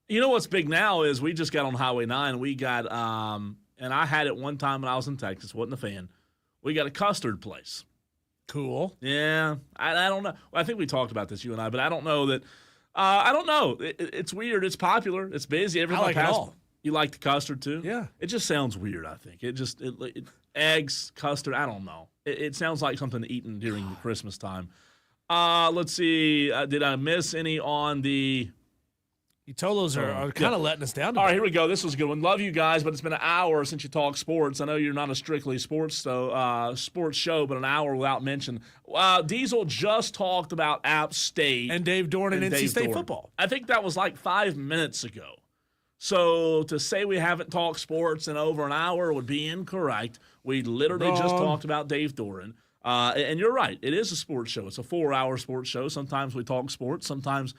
You know what's big now is we just got on Highway 9. We got, and I had it one time when I was in Texas. Wasn't a fan. We got a custard place. Cool. Yeah. I don't know. Well, I think we talked about this, you and I, but I don't know that. I don't know. It's weird. It's popular. It's busy. Everyone I like it all. You like the custard too? Yeah. It just sounds weird, I think. Eggs, custard, I don't know. It sounds like something eaten during the Christmas time. Let's see. Did I miss any on the... Tolos are kind of letting us down. All right, here we go. This was a good one. Love you guys, but it's been an hour since you talked sports. I know you're not a strictly sports show, but an hour without mention. Diesel just talked about App State. And Dave Dorn and NC State football. I think that was like 5 minutes ago. So to say we haven't talked sports in over an hour would be incorrect. We literally just talked about Dave Doran. And you're right. It is a sports show. It's a 4-hour sports show. Sometimes we talk sports. Sometimes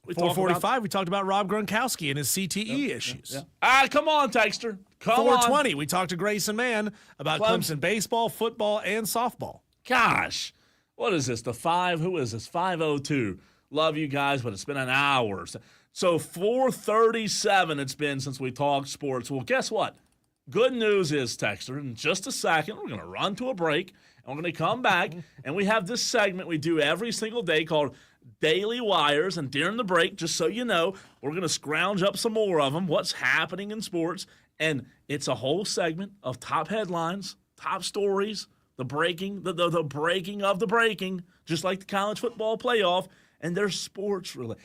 we talk 4:45, we talked about Rob Gronkowski and his CTE issues. Yeah. Come on, Texter. Come on. 4:20, we talked to Grayson Mann about Clemson baseball, football, and softball. Gosh. What is this? Who is this? 5:02. Love you guys, but it's been an hour. So 4:37 it's been since we talked sports. Well, guess what? Good news is, Texter, in just a second, we're going to run to a break, and we're going to come back, and we have this segment we do every single day called Daily Wires, and during the break, just so you know, we're going to scrounge up some more of them, what's happening in sports, and it's a whole segment of top headlines, top stories, the breaking, the breaking of the breaking, just like the college football playoff, and there's sports really.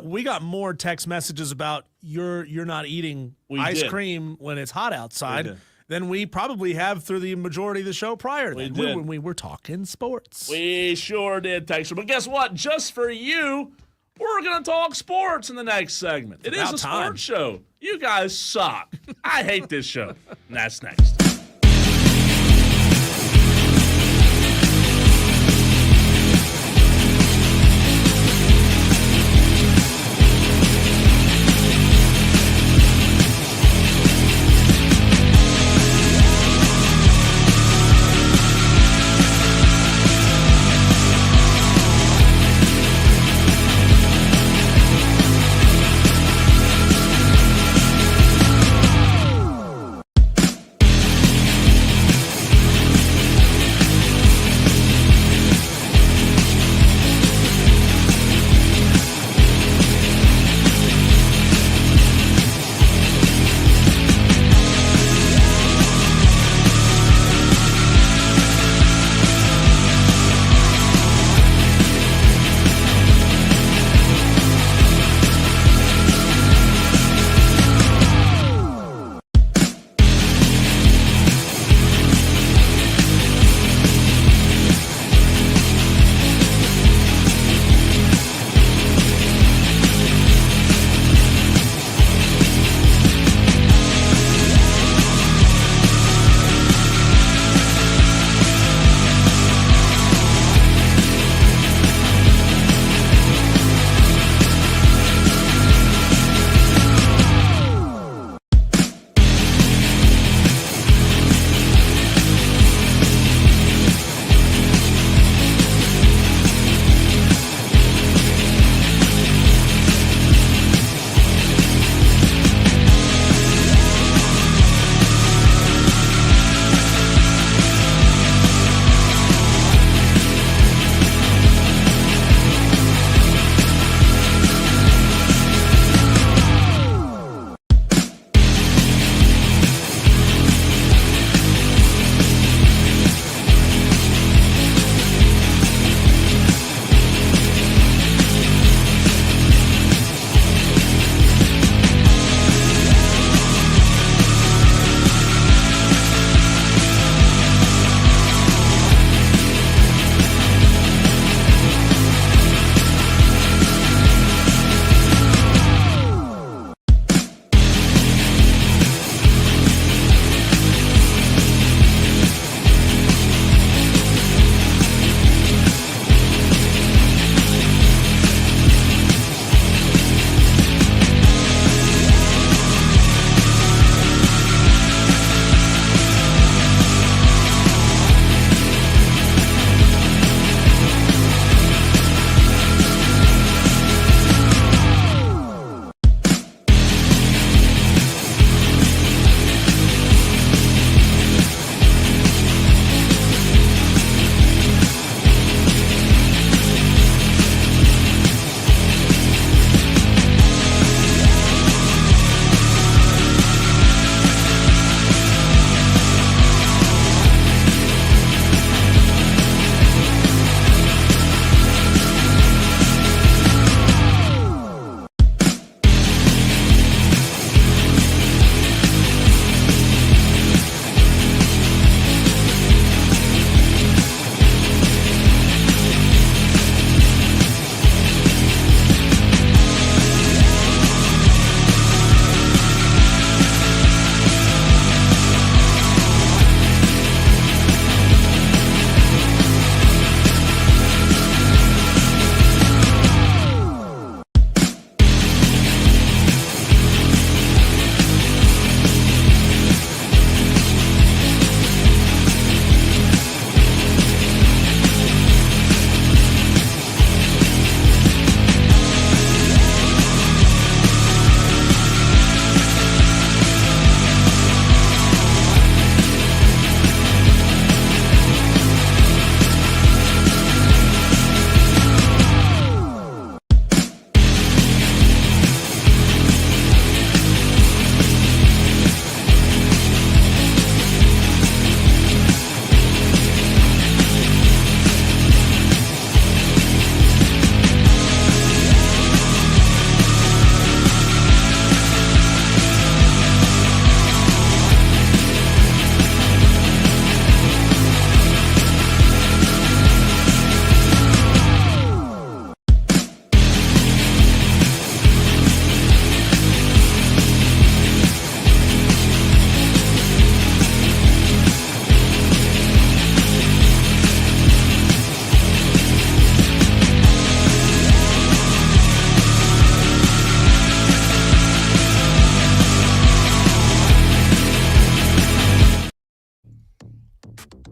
We got more text messages about you're not eating ice cream when it's hot outside than we probably have through the majority of the show prior to that, when we were talking sports. We sure did, Texter. But guess what? Just for you, we're going to talk sports in the next segment. It is a sports show. You guys suck. I hate this show. And that's next.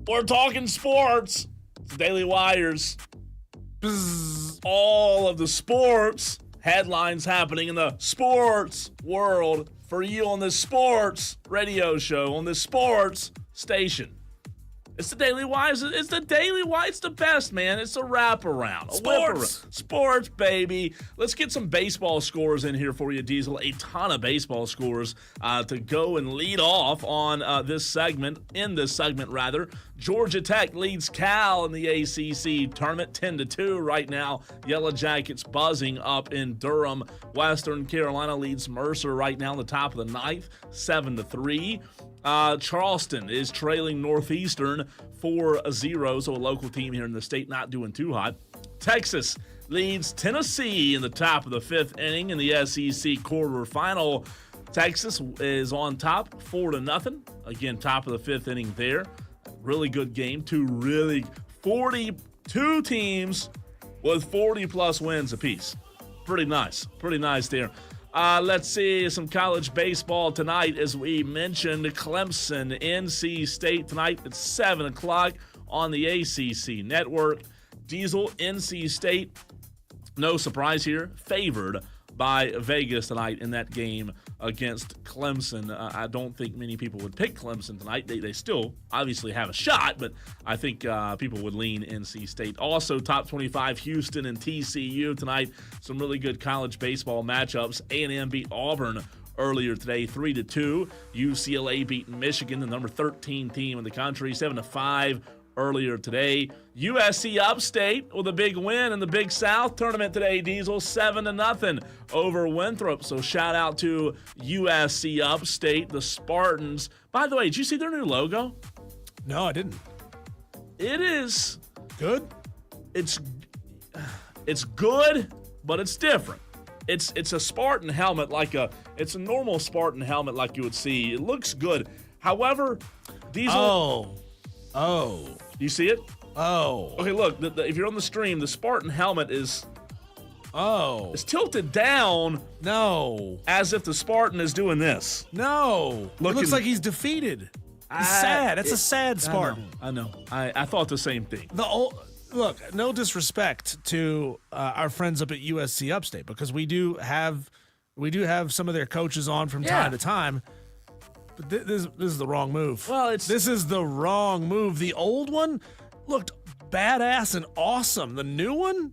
We're talking sports. It's Daily Wires. All of the sports headlines happening in the sports world for you on this sports radio show, on this sports station. It's the Daily Wires. It's the Daily Wires. It's the best, man. It's a wraparound. Sports, baby. Let's get some baseball scores in here for you, Diesel. A ton of baseball scores to go and lead off on this segment. Georgia Tech leads Cal in the ACC tournament 10-2 right now. Yellow Jackets buzzing up in Durham. Western Carolina leads Mercer right now in the top of the ninth, 7-3. Charleston is trailing Northeastern 4-0, so a local team here in the state not doing too hot. Texas leads Tennessee in the top of the fifth inning in the SEC quarterfinal. Texas is on top, 4-0. Again, top of the fifth inning there. Really good game. 42 teams with 40-plus wins apiece. Pretty nice there. Let's see some college baseball tonight. As we mentioned, Clemson, NC State tonight at 7 o'clock on the ACC network. Diesel, NC State, no surprise here, favored by Vegas tonight in that game against Clemson. I don't think many people would pick Clemson tonight. They still obviously have a shot, but I think people would lean NC State. Also, top 25, Houston and TCU tonight. Some really good college baseball matchups. A&M beat Auburn earlier today, 3-2. UCLA beating Michigan, the number 13 team in the country, 7-5. Earlier today. USC Upstate with a big win in the Big South tournament today, Diesel, 7-0 over Winthrop. So shout out to USC Upstate, the Spartans. By the way, did you see their new logo? No, I didn't. It is good. It's good, but it's different. It's a Spartan helmet, it's a normal Spartan helmet like you would see. It looks good. However, Diesel. Oh. You see it? Oh. Okay, look, if you're on the stream, the Spartan helmet is tilted down. No. As if the Spartan is doing this. No. It looks like he's defeated. It's sad. It's a sad Spartan. I know. I thought the same thing. Look, no disrespect to our friends up at USC Upstate, because we do have some of their coaches on from time to time. But this is the wrong move. Well, this is the wrong move. The old one looked badass and awesome. The new one,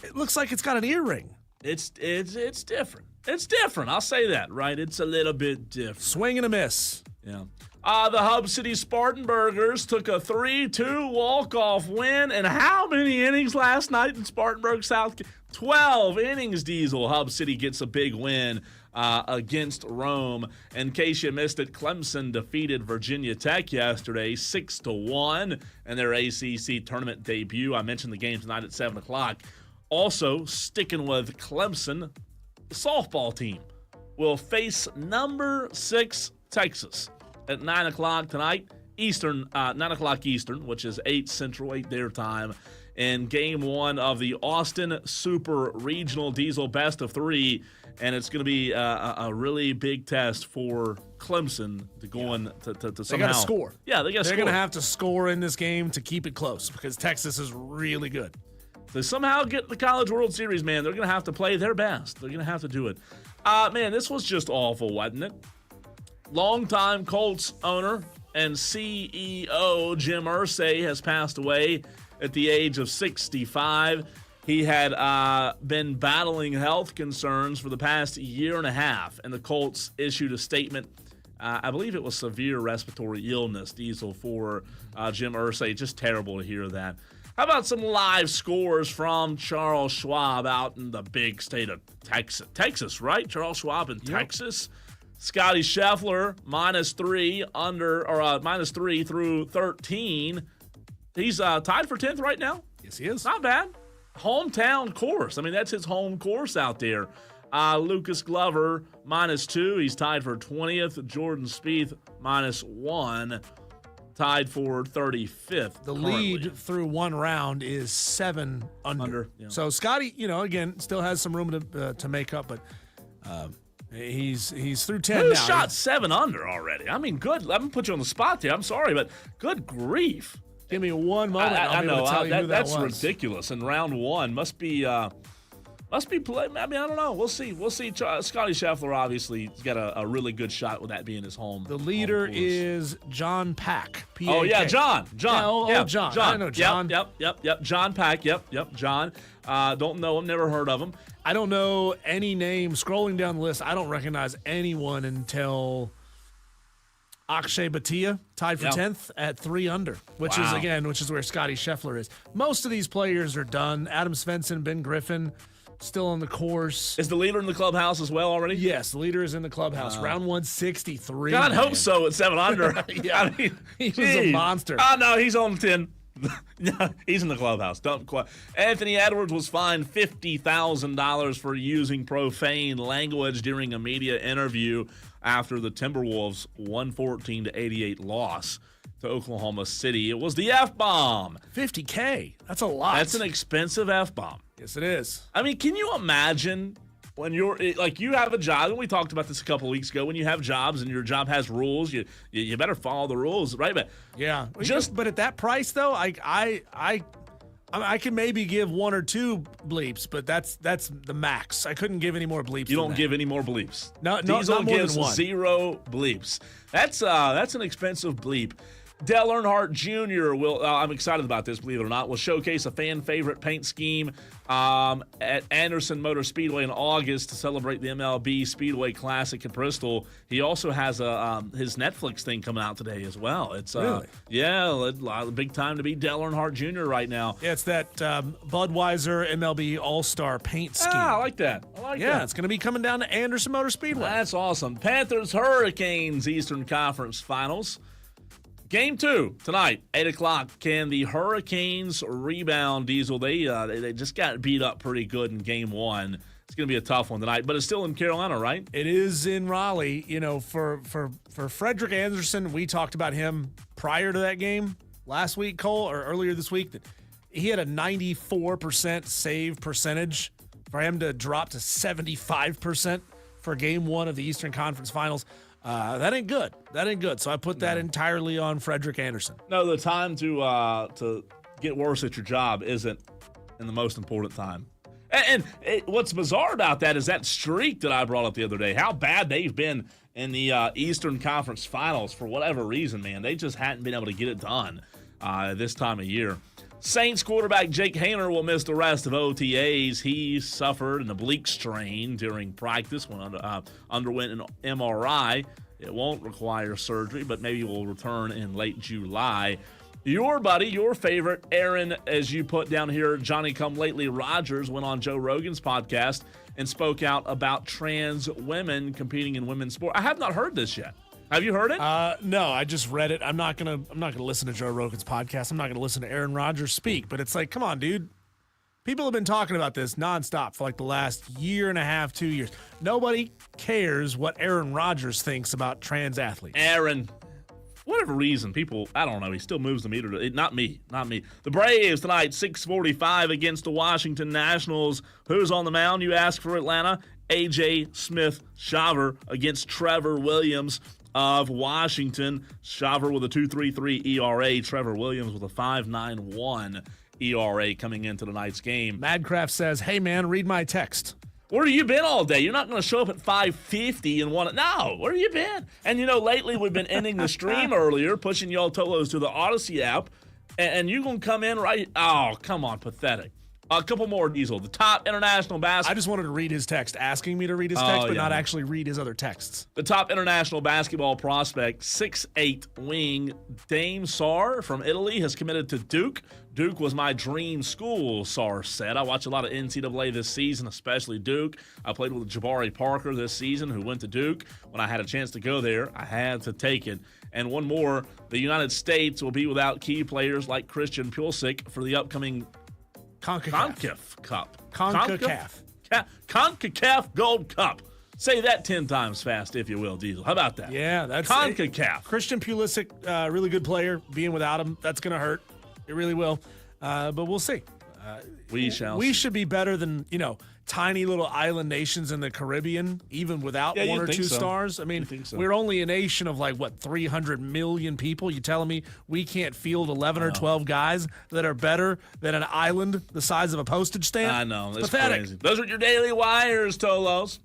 it looks like it's got an earring. It's different. It's different. I'll say that, right? It's a little bit different. Swing and a miss. Yeah. The Hub City Spartanburgers took a 3-2 walk-off win. And how many innings last night in Spartanburg, South Carolina? 12 innings, Diesel. Hub City gets a big win against Rome. In case you missed it, Clemson defeated Virginia Tech yesterday 6-1 in their ACC tournament debut. I mentioned the game tonight at 7 o'clock. Also, sticking with Clemson, the softball team will face number 6 Texas at 9 o'clock tonight, Eastern, 9 o'clock Eastern, which is 8 Central, 8 their time, in Game 1 of the Austin Super Regional Diesel Best of 3. And it's going to be a really big test for Clemson to go in to somehow. They got to score. Yeah, they got to score. They're going to have to score in this game to keep it close, because Texas is really good. To somehow get the College World Series, man, they're going to have to play their best. They're going to have to do it. Man, this was just awful, wasn't it? Longtime Colts owner and CEO Jim Irsay has passed away at the age of 65. He had been battling health concerns for the past year and a half, and the Colts issued a statement. I believe it was severe respiratory illness, Diesel, for Jim Irsay. Just terrible to hear that. How about some live scores from Charles Schwab out in the big state of Texas? Texas, right? Charles Schwab in Texas. Scotty Scheffler, -3 through 13. He's tied for 10th right now. Yes, he is. Not bad. Hometown course. I mean, that's his home course out there. Lucas Glover, -2. He's tied for 20th. Jordan Spieth, -1. Tied for 35th. The lead through one round is 7 under. Yeah. So Scotty, again, still has some room to make up, but He's through 10 Who now. shot 7 under already? I mean, good. Let me put you on the spot there. I'm sorry, but good grief. Give me one moment. I know. Tell you who That's was. ridiculous. In round 1, must be play. I mean, I don't know. We'll see. Scotty Scheffler obviously has got a really good shot with that being his home. The leader is John Pack. P-A-K. Oh yeah, John. Yeah, John. I know John. Yep. John Pack. Yep. John. Don't know him. Never heard of him. I don't know any name. Scrolling down the list, I don't recognize anyone until Akshay Bhatia tied for 10th at 3 under, which is where Scotty Scheffler is. Most of these players are done. Adam Svensson, Ben Griffin, still on the course. Is the leader in the clubhouse as well already? Yes, the leader is in the clubhouse. Round 163. God, hope so at 7 under. Yeah, I mean, he was a monster. Oh, no, he's on 10. No, he's in the clubhouse. Don't quite. Anthony Edwards was fined $50,000 for using profane language during a media interview after the Timberwolves 114-88 loss to Oklahoma City. It was the F-bomb. $50K. That's a lot. That's an expensive F-bomb. Yes, it is. I mean, can you imagine when you're like you have a job, and we talked about this a couple of weeks ago, when you have jobs and your job has rules, you better follow the rules, right? But yeah, but at that price though, I can maybe give 1 or 2 bleeps, but that's the max. I couldn't give any more bleeps. You don't give any more bleeps. No, Diesel not more gives than 1. 0 bleeps. That's an expensive bleep. Dale Earnhardt Jr. will, I'm excited about this, believe it or not, will showcase a fan favorite paint scheme at Anderson Motor Speedway in August to celebrate the MLB Speedway Classic in Bristol. He also has his Netflix thing coming out today as well. It's really? a big time to be Dale Earnhardt Jr. right now. Yeah, it's that Budweiser MLB All-Star paint scheme. I like that. Yeah, it's going to be coming down to Anderson Motor Speedway. That's awesome. Panthers Hurricanes Eastern Conference Finals. Game 2 tonight, 8 o'clock. Can the Hurricanes rebound, Diesel? They just got beat up pretty good in Game 1. It's going to be a tough one tonight, but it's still in Carolina, right? It is in Raleigh. You know, for Frederick Anderson, we talked about him prior to that game last week, Cole, or earlier this week, that he had a 94% save percentage. For him to drop to 75% for Game 1 of the Eastern Conference Finals, that ain't good. So I put that entirely on Frederick Anderson. No, the time to get worse at your job isn't in the most important time. And what's bizarre about that is that streak that I brought up the other day, how bad they've been in the Eastern Conference Finals for whatever reason, man. They just hadn't been able to get it done this time of year. Saints quarterback Jake Haener will miss the rest of OTAs. He suffered an oblique strain during practice when underwent an MRI. It won't require surgery, but maybe will return in late July. Your buddy, your favorite, Aaron, as you put down here, Johnny-come-lately Rodgers, went on Joe Rogan's podcast and spoke out about trans women competing in women's sport. I have not heard this yet. Have you heard it? No, I just read it. I'm not gonna listen to Joe Rogan's podcast. I'm not gonna listen to Aaron Rodgers speak. But it's like, come on, dude. People have been talking about this nonstop for like the last year and a half, 2 years. Nobody cares what Aaron Rodgers thinks about trans athletes. Aaron, whatever reason, people, I don't know, he still moves the meter. Not me. The Braves tonight, 6:45 against the Washington Nationals. Who's on the mound, you ask, for Atlanta? A.J. Smith-Shawver against Trevor Williams of Washington. Shawver with a 2.33 ERA. Trevor Williams with a 5.91 ERA coming into tonight's game. Madcraft says, hey, man, read my text. Where have you been all day? You're not going to show up at 5:50 and want to. No, where have you been? And, lately we've been ending the stream earlier, pushing y'all Tolos to the Odyssey app, and you're going to come in right. Oh, come on, pathetic. A couple more, Diesel. The top international basketball. I just wanted to read his text, asking me to read his text, but not actually read his other texts. The top international basketball prospect, 6'8" wing Dame Sarr from Italy, has committed to Duke. Duke was my dream school, Sarr said. I watch a lot of NCAA this season, especially Duke. I played with Jabari Parker this season, who went to Duke. When I had a chance to go there, I had to take it. And one more, the United States will be without key players like Christian Pulisic for the upcoming CONCACAF Cup. CONCACAF Gold Cup. Say that 10 times fast, if you will, Diesel. How about that? Yeah, that's CONCACAF. Christian Pulisic, really good player. Being without him, that's going to hurt. It really will. But we'll see. We shall. We see. should be better than tiny little island nations in the Caribbean, even without Yeah, one you'd or think two so. stars. I mean, You'd think so. we're only a nation of 300 million people. You telling me we can't field 11 or 12 guys that are better than an island the size of a postage stamp? I know. It's pathetic. crazy. Those are your daily wires, Tolos.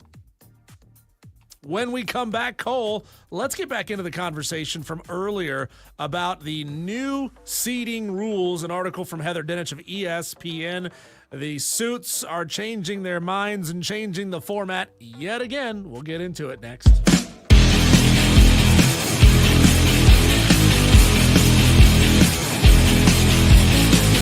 When we come back, Cole, let's get back into the conversation from earlier about the new seating rules. An article from Heather Dinich of ESPN. The suits are changing their minds and changing the format yet again. We'll get into it next.